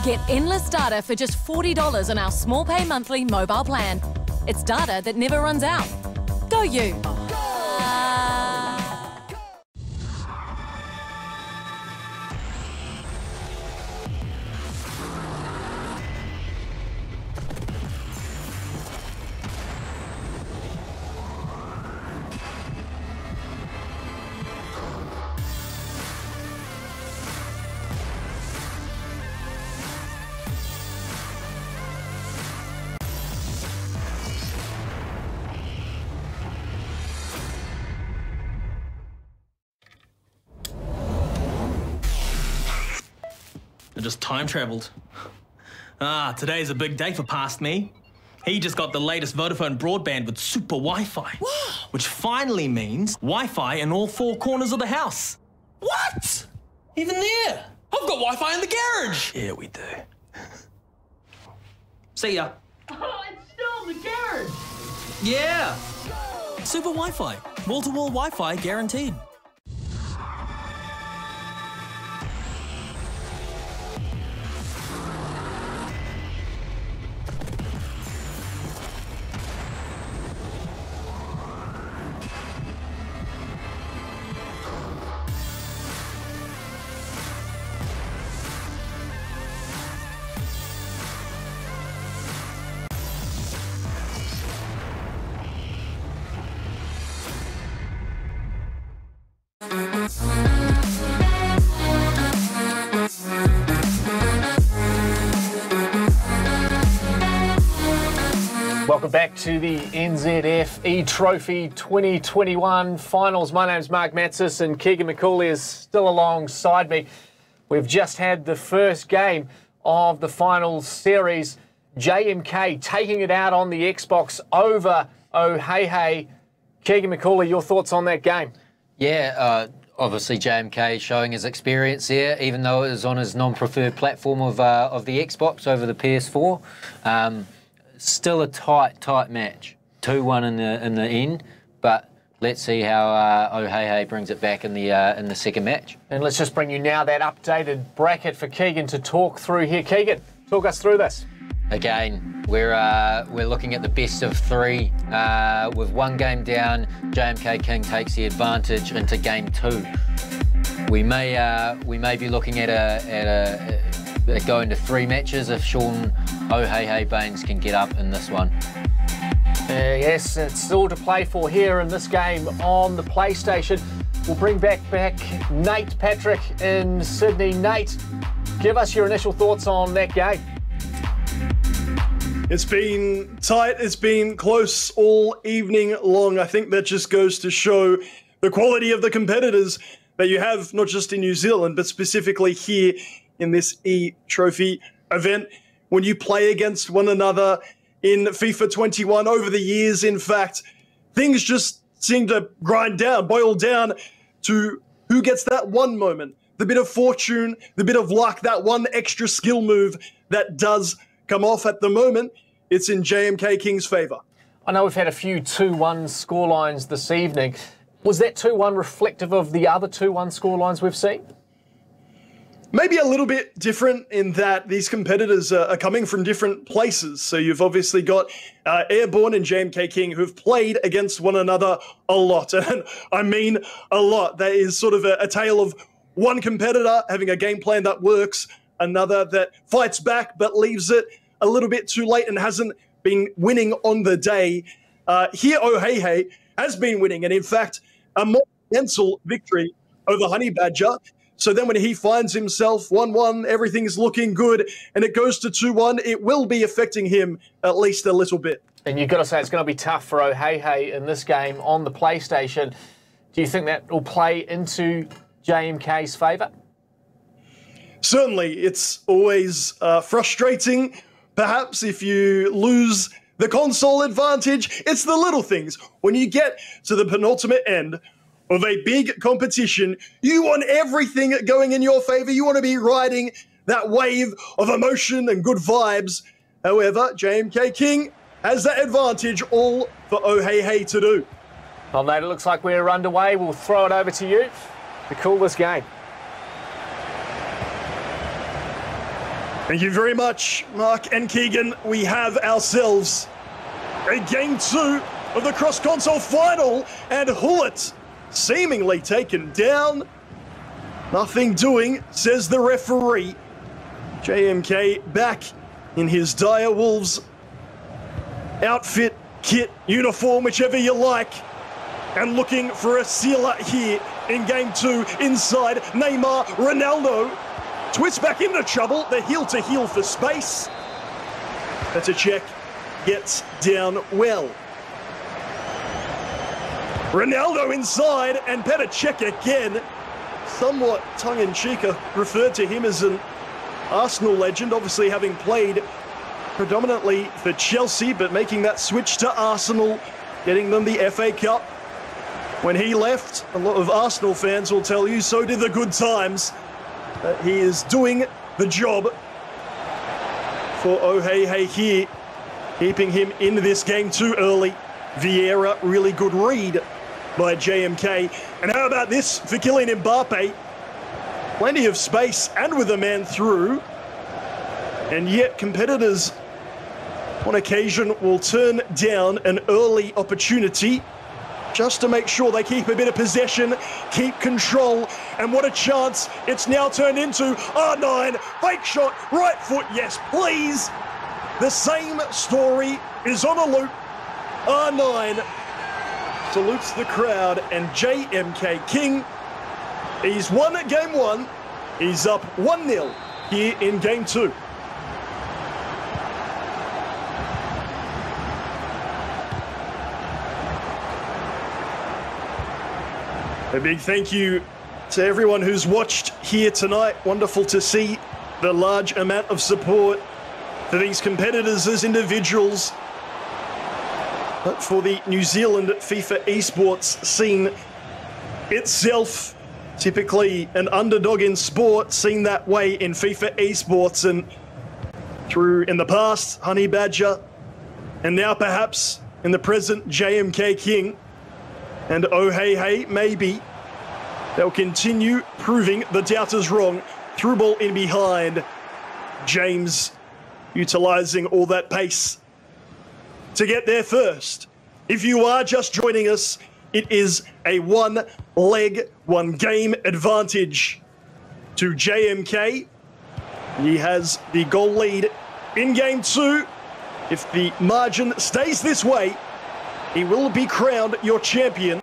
Get endless data for just $40 on our small pay monthly mobile plan. It's data that never runs out. Go you. I just time traveled. Today's a big day for past me. He just got the latest Vodafone broadband with super Wi-Fi. Wow. Which finally means Wi-Fi in all four corners of the house. What? Even there? I've got Wi-Fi in the garage. Yeah, we do. See ya. Oh, it's still in the garage. Yeah. Super Wi-Fi. Wall-to-wall Wi-Fi guaranteed. Welcome back to the NZF eTrophy 2021 finals. My name's Mark Matsis and Keegan McCauley is still alongside me. We've just had the first game of the finals series. JMK taking it out on the Xbox over Oceania. Keegan McCauley, your thoughts on that game? Yeah, obviously JMK showing his experience there, even though it was on his non-preferred platform of the Xbox over the PS4. Still a tight match, 2-1 in the end, but let's see how Oceania brings it back in the second match. And let's just bring you now that updated bracket for Keegan to talk through here. Keegan, talk us through this. Again, we're looking at the best of three. With one game down, JMK King takes the advantage into game 2. We may be looking at going to 3 matches if Sean Oceania Baines can get up in this one. Yes, it's still to play for here in this game on the PlayStation. We'll bring back Nate Patrick in Sydney. Nate, give us your initial thoughts on that game. It's been tight, it's been close all evening long. I think that just goes to show the quality of the competitors that you have, not just in New Zealand, but specifically here in this eTrophy event. When you play against one another in FIFA 21 over the years, in fact, things just seem to grind down, boil down to who gets that one moment, the bit of fortune, the bit of luck, that one extra skill move that does come off. At the moment, it's in JMK King's favour. I know we've had a few 2-1 scorelines this evening. Was that 2-1 reflective of the other 2-1 scorelines we've seen? Maybe a little bit different in that these competitors are coming from different places. So you've obviously got Airborne and JMK King who've played against one another a lot. And I mean a lot. That is sort of a tale of one competitor having a game plan that works another that fights back but leaves it a little bit too late and hasn't been winning on the day. Here, Oceania has been winning, and in fact, a more mental victory over Honey Badger. So then when he finds himself 1-1, everything's looking good, and it goes to 2-1, it will be affecting him at least a little bit. And you've got to say it's going to be tough for Oceania in this game on the PlayStation. Do you think that will play into JMK's favour? Certainly, it's always frustrating. Perhaps if you lose the console advantage, it's the little things. When you get to the penultimate end of a big competition, you want everything going in your favour. You want to be riding that wave of emotion and good vibes. However, JMK King has that advantage, all for Oceania to do. Well, Nate, it looks like we're underway. We'll throw it over to you to call this game. Thank you very much, Mark and Keegan. We have ourselves a Game 2 of the cross-console final, and Hullet seemingly taken down. Nothing doing, says the referee. JMK back in his Dire Wolves outfit, kit, uniform, whichever you like, and looking for a sealer here in Game 2 inside Neymar. Ronaldo twists back into trouble, the heel-to-heel for space. That's a check, gets down well. Ronaldo inside, and Petr again, somewhat tongue-in-cheek, referred to him as an Arsenal legend, obviously having played predominantly for Chelsea, but making that switch to Arsenal, getting them the FA Cup. When he left, a lot of Arsenal fans will tell you, so did the good times. He is doing the job for Oceania here, keeping him in this game too early. Vieira, really good read by JMK. And how about this for Kylian Mbappe? Plenty of space and with a man through. And yet competitors on occasion will turn down an early opportunity just to make sure they keep a bit of possession, keep control, and what a chance it's now turned into. R9, fake shot, right foot, yes please. The same story is on a loop. R9 salutes the crowd, and JMK King, he's won at Game 1, he's up 1-0 here in Game 2. A big thank you to everyone who's watched here tonight. Wonderful to see the large amount of support for these competitors as individuals, but for the New Zealand FIFA esports scene itself. Typically an underdog in sport, seen that way in FIFA esports, and through in the past Honey Badger, and now perhaps in the present JMK King. And Oceania, maybe they'll continue proving the doubters wrong. Through ball in behind. James utilising all that pace to get there first. If you are just joining us, it is a one-leg, one-game advantage to JMK. He has the goal lead in Game 2. If the margin stays this way, he will be crowned your champion.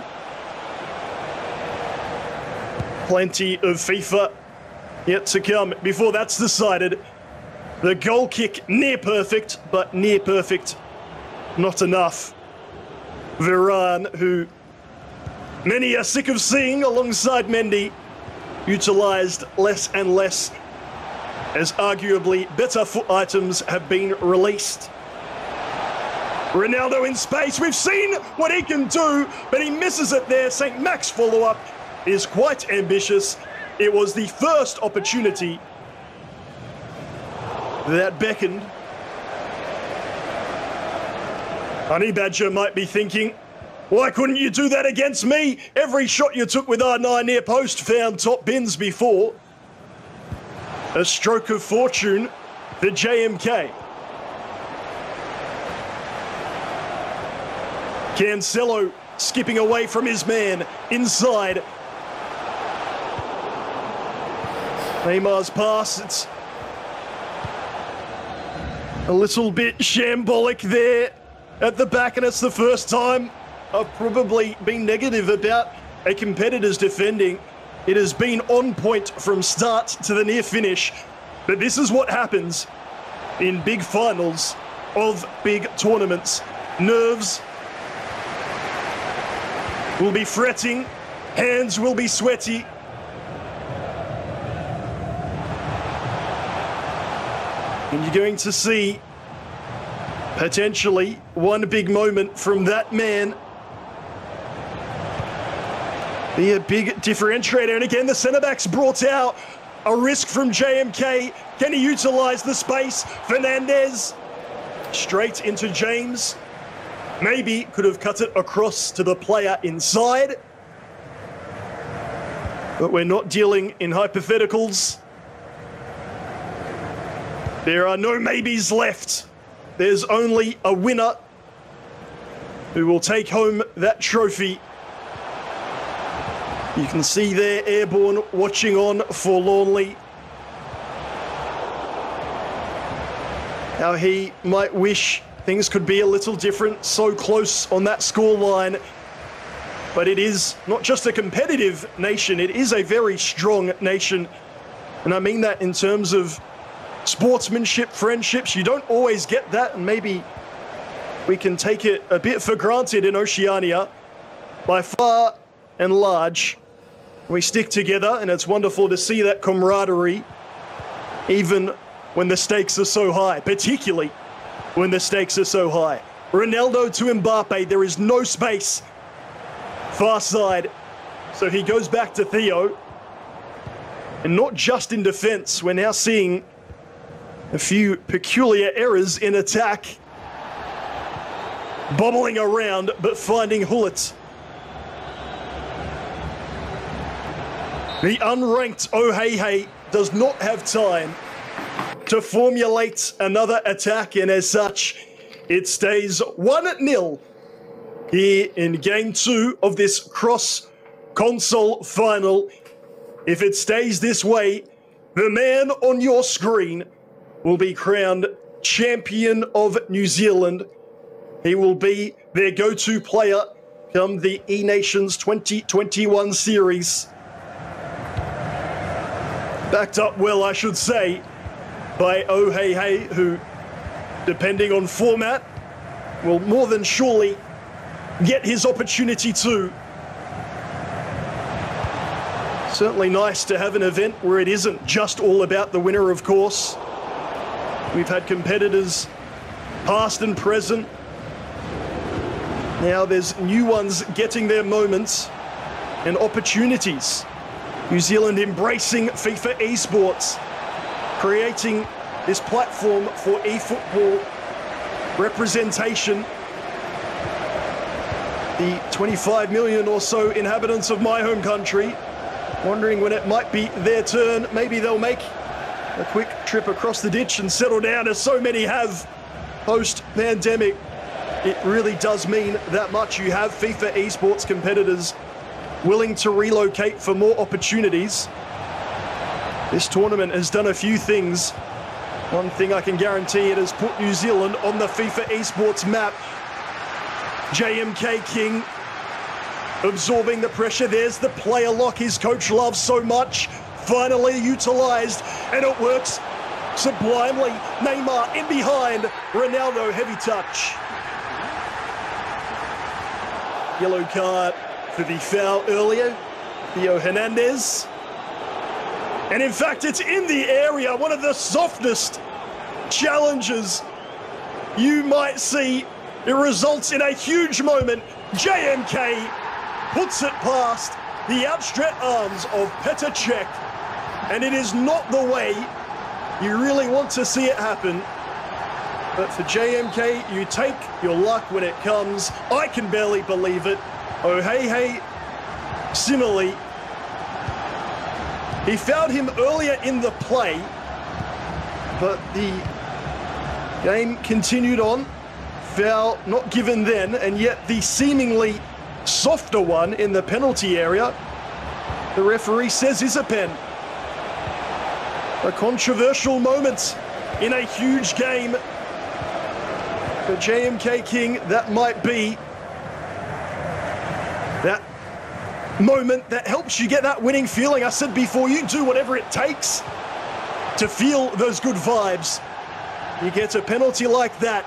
Plenty of FIFA yet to come before that's decided. The goal kick near perfect, but near perfect not enough. Varane, who many are sick of seeing alongside Mendy, utilised less and less as arguably better foot items have been released. Ronaldo in space, we've seen what he can do, but he misses it there. St. Max follow-up is quite ambitious. It was the first opportunity that beckoned. Honey Badger might be thinking, why couldn't you do that against me? Every shot you took with R9 near post found top bins before. A stroke of fortune for JMK. Cancelo skipping away from his man inside. Neymar's pass, it's A little bit shambolic there at the back, and it's the first time I've probably been negative about a competitor's defending. It has been on point from start to the near finish, but this is what happens in big finals of big tournaments. Nerves will be fretting, hands will be sweaty. And you're going to see potentially one big moment from that man be a big differentiator. And again, the centre-back's brought out. A risk from JMK. Can he utilise the space? Fernandez straight into James. Maybe could have cut it across to the player inside. But we're not dealing in hypotheticals. There are no maybes left. There's only a winner who will take home that trophy. You can see there Airborne watching on forlornly. How he might wish things could be a little different, so close on that scoreline. But it is not just a competitive nation, it is a very strong nation. And I mean that in terms of sportsmanship, friendships. You don't always get that, and maybe we can take it a bit for granted in Oceania. By far and large, we stick together, and it's wonderful to see that camaraderie, even when the stakes are so high, particularly when the stakes are so high. Ronaldo to Mbappe, there is no space. Far side, so he goes back to Theo. And not just in defense, we're now seeing a few peculiar errors in attack. Bobbling around, but finding Hullet. The unranked Ohehe does not have time to formulate another attack, and as such, it stays 1-0 here in Game 2 of this cross-console final. If it stays this way, the man on your screen will be crowned champion of New Zealand. He will be their go-to player come the eNations 2021 series. Backed up well, I should say, by Ohehe, who, depending on format, will more than surely get his opportunity too. Certainly nice to have an event where it isn't just all about the winner, of course. We've had competitors past and present. Now there's new ones getting their moments and opportunities. New Zealand embracing FIFA Esports, creating this platform for eFootball representation. The 25 million or so inhabitants of my home country wondering when it might be their turn. Maybe they'll make a quick trip across the ditch and settle down, as so many have post-pandemic. It really does mean that much. You have FIFA Esports competitors willing to relocate for more opportunities. This tournament has done a few things. One thing I can guarantee, it has put New Zealand on the FIFA Esports map. JMK King absorbing the pressure. There's the player lock his coach loves so much. Finally utilised, and it works sublimely. Neymar in behind. Ronaldo, heavy touch. Yellow card for the foul earlier. Theo Hernandez. And in fact, it's in the area. One of the softest challenges you might see. It results in a huge moment. JMK puts it past the outstretched arms of Petr Cech. And it is not the way you really want to see it happen. But for JMK, you take your luck when it comes. I can barely believe it. Ohehe, similarly, he fouled him earlier in the play, but the game continued on. Foul not given then, and yet the seemingly softer one in the penalty area, the referee says is a pen. A controversial moment in a huge game. For JMK King, that might be that moment that helps you get that winning feeling. I said before, you do whatever it takes to feel those good vibes. You get a penalty like that,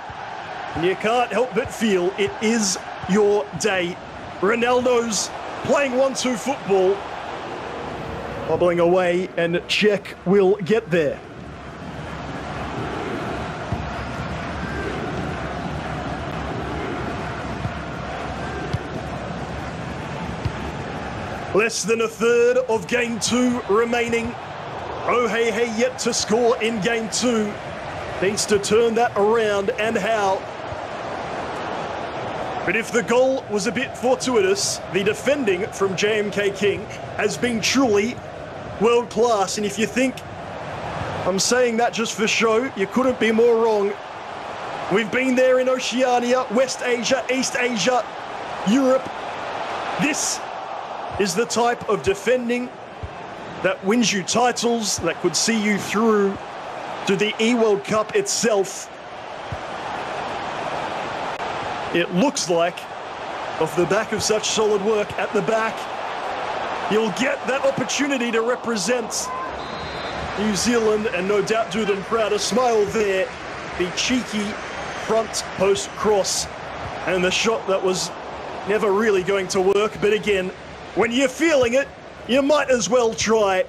and you can't help but feel it is your day. Ronaldo's playing 1-2 football, bobbling away, and Czech will get there. Less than a third of game 2 remaining. Oceania yet to score in game 2. Needs to turn that around, and how. But if the goal was a bit fortuitous, the defending from JMK King has been truly world class. And if you think I'm saying that just for show, you couldn't be more wrong. We've been there in Oceania, West Asia, East Asia, Europe. This is the type of defending that wins you titles, that could see you through to the E-World Cup itself. It looks like, off the back of such solid work at the back, you'll get that opportunity to represent New Zealand and no doubt do them proud. A smile there, the cheeky front post cross, and the shot that was never really going to work. But again, when you're feeling it, you might as well try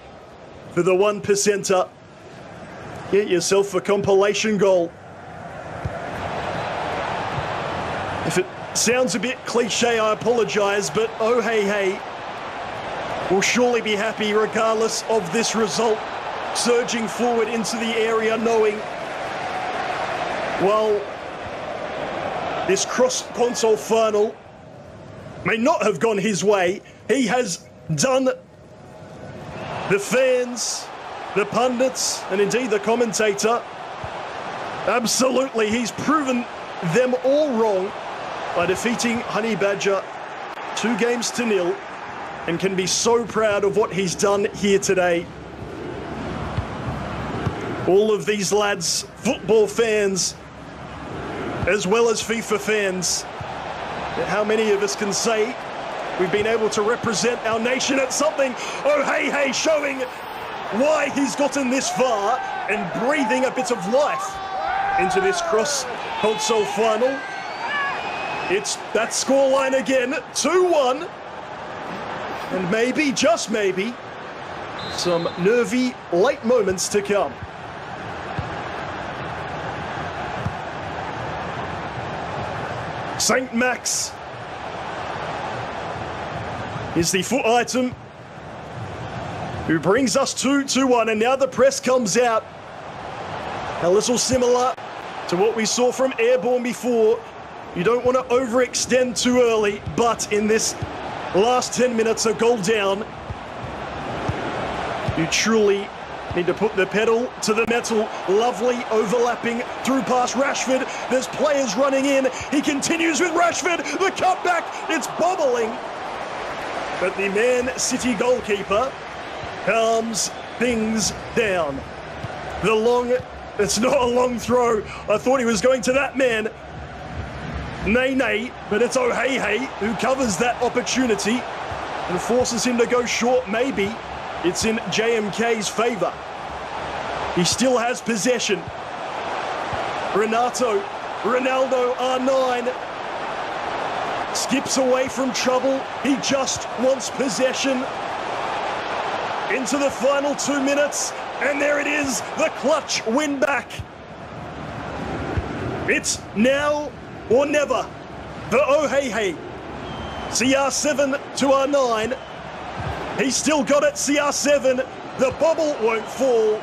for the 1%er. Get yourself a compilation goal. If it sounds a bit cliche, I apologise, but Oceania will surely be happy regardless of this result. Surging forward into the area, knowing, well, this cross-console final may not have gone his way, he has done the fans, the pundits, and indeed the commentator, absolutely, he's proven them all wrong by defeating Honey Badger 2-0, and can be so proud of what he's done here today. All of these lads, football fans, as well as FIFA fans, how many of us can say we've been able to represent our nation at something? Oh, hey, showing why he's gotten this far and breathing a bit of life into this cross-console final. It's that scoreline again, 2-1. And maybe, just maybe, some nervy late moments to come. St. Max is the foot item who brings us to 2-1, and now the press comes out. A little similar to what we saw from Airborne before. You don't want to overextend too early, but in this last 10 minutes, a goal down, you truly need to put the pedal to the metal. Lovely overlapping through past Rashford. There's players running in. He continues with Rashford. The cutback, it's bobbling. But the Man City goalkeeper calms things down. The long, it's not a long throw. I thought he was going to that man. Nay, but it's Oceania who covers that opportunity and forces him to go short. Maybe it's in JMK's favour. He still has possession. Ronaldo, R9, skips away from trouble. He just wants possession. Into the final 2 minutes, and there it is, the clutch win back. It's now or never for Oceania. CR7 to R9. He's still got it, CR7. The bubble won't fall.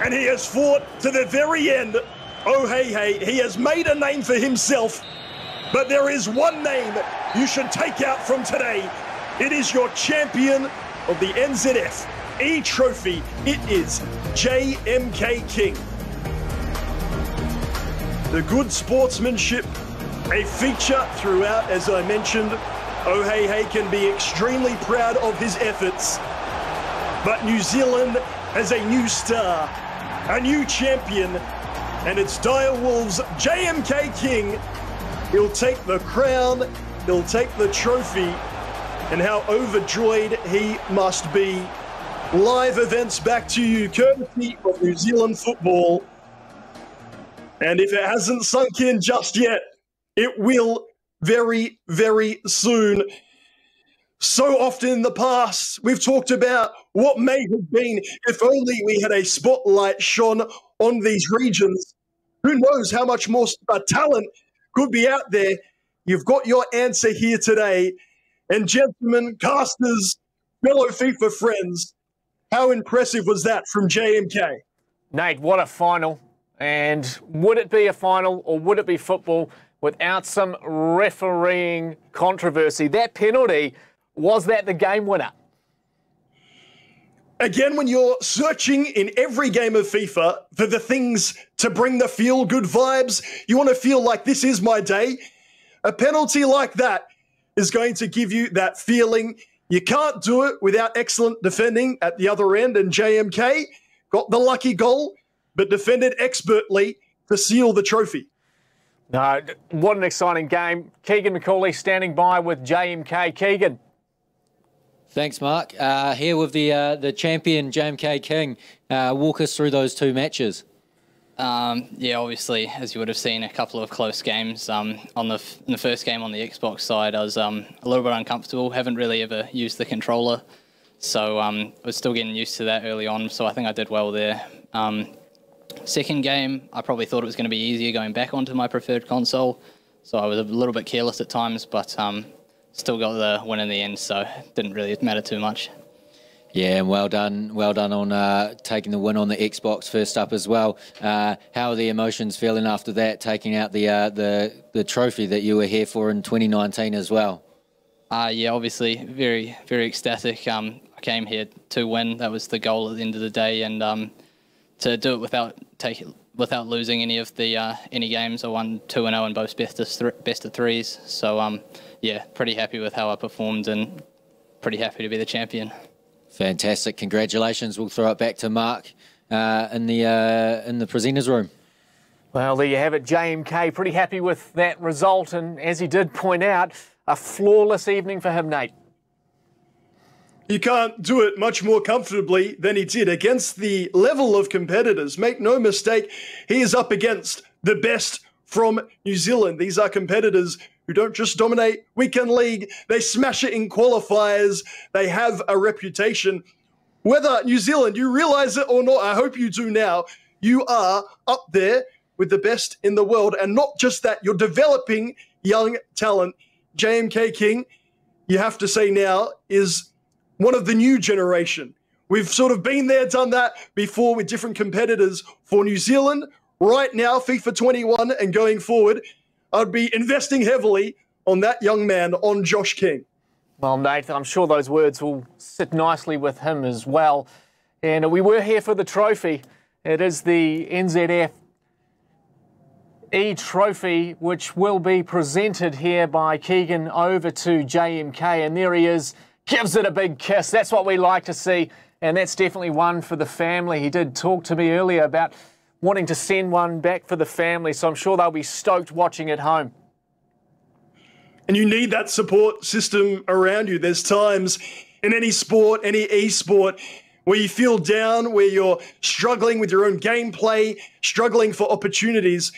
And he has fought to the very end. Oceania, he has made a name for himself. But there is one name you should take out from today. It is your champion of the NZF eTrophy. It is JMK King. The good sportsmanship, a feature throughout, as I mentioned. Oceania can be extremely proud of his efforts. But New Zealand has a new star, a new champion, And it's Dire Wolves' JMK King. He'll take the crown, he'll take the trophy, and how overjoyed he must be. Live events back to you, courtesy of New Zealand football. And if it hasn't sunk in just yet, it will very, very soon. So often in the past, we've talked about what may have been if only we had a spotlight shone on these regions. Who knows how much more talent could be out there. You've got your answer here today. And gentlemen, casters, fellow FIFA friends, how impressive was that from JMK? Nate, what a final. And would it be a final or would it be football without some refereeing controversy? That penalty, was that the game winner? Again, when you're searching in every game of FIFA for the things to bring the feel-good vibes, you want to feel like this is my day. A penalty like that is going to give you that feeling. You can't do it without excellent defending at the other end, and JMK got the lucky goal, but defended expertly to seal the trophy. No, what an exciting game. Keegan McCauley standing by with JMK. Keegan. Thanks, Mark. Here with the champion, JMK King. Walk us through those two matches. Yeah, obviously, as you would have seen, a couple of close games. In the first game on the Xbox side, I was a little bit uncomfortable. Haven't really ever used the controller, so I was still getting used to that early on, so I think I did well there. Second game, I probably thought it was going to be easier going back onto my preferred console, so I was a little bit careless at times, but still got the win in the end, so it didn't really matter too much. Yeah, and well done on taking the win on the Xbox first up as well. How are the emotions feeling after that, taking out the trophy that you were here for in 2019 as well? Yeah, obviously very, very ecstatic. I came here to win. That was the goal at the end of the day, and to do it without losing any of the any games. I won 2-0 in both best of threes. So yeah, pretty happy with how I performed and pretty happy to be the champion. Fantastic! Congratulations. We'll throw it back to Mark in the presenters room. Well, there you have it, JMK. Pretty happy with that result, and as he did point out, a flawless evening for him, Nate. You can't do it much more comfortably than he did against the level of competitors. Make no mistake, he is up against the best from New Zealand. These are competitors who don't just dominate weekend league, they smash it in qualifiers. They have a reputation. Whether New Zealand, you realize it or not, I hope you do now, you are up there with the best in the world. And not just that, you're developing young talent. JMK King, you have to say now, is one of the new generation. We've sort of been there, done that before with different competitors for New Zealand. Right now, FIFA 21 and going forward, I'd be investing heavily on that young man, on Josh King. Well, Nate, I'm sure those words will sit nicely with him as well. And we were here for the trophy. It is the NZF eTrophy, which will be presented here by Keegan over to JMK. And there he is. Gives it a big kiss. That's what we like to see, and that's definitely one for the family. He did talk to me earlier about wanting to send one back for the family, so I'm sure they'll be stoked watching at home. And you need that support system around you. There's times in any sport, any e-sport, where you feel down, where you're struggling with your own gameplay, struggling for opportunities.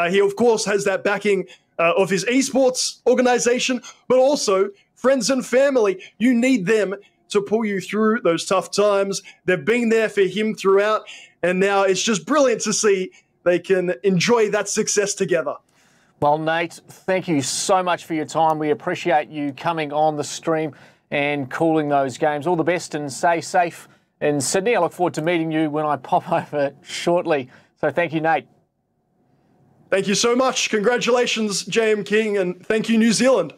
He, of course, has that backing of his esports organization, but also friends and family. You need them to pull you through those tough times. They've been there for him throughout, and now it's just brilliant to see they can enjoy that success together. Well, Nate, thank you so much for your time. We appreciate you coming on the stream and calling those games. All the best and stay safe in Sydney. I look forward to meeting you when I pop over shortly. So thank you, Nate. Thank you so much. Congratulations, JM King, and thank you, New Zealand.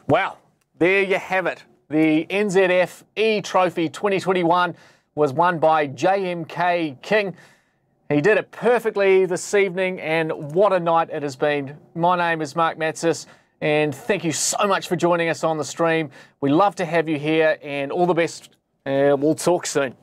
Wow. There you have it. The NZF eTrophy 2021 was won by JMK King. He did it perfectly this evening, and what a night it has been. My name is Mark Matsis, and thank you so much for joining us on the stream. We love to have you here, and all the best. We'll talk soon.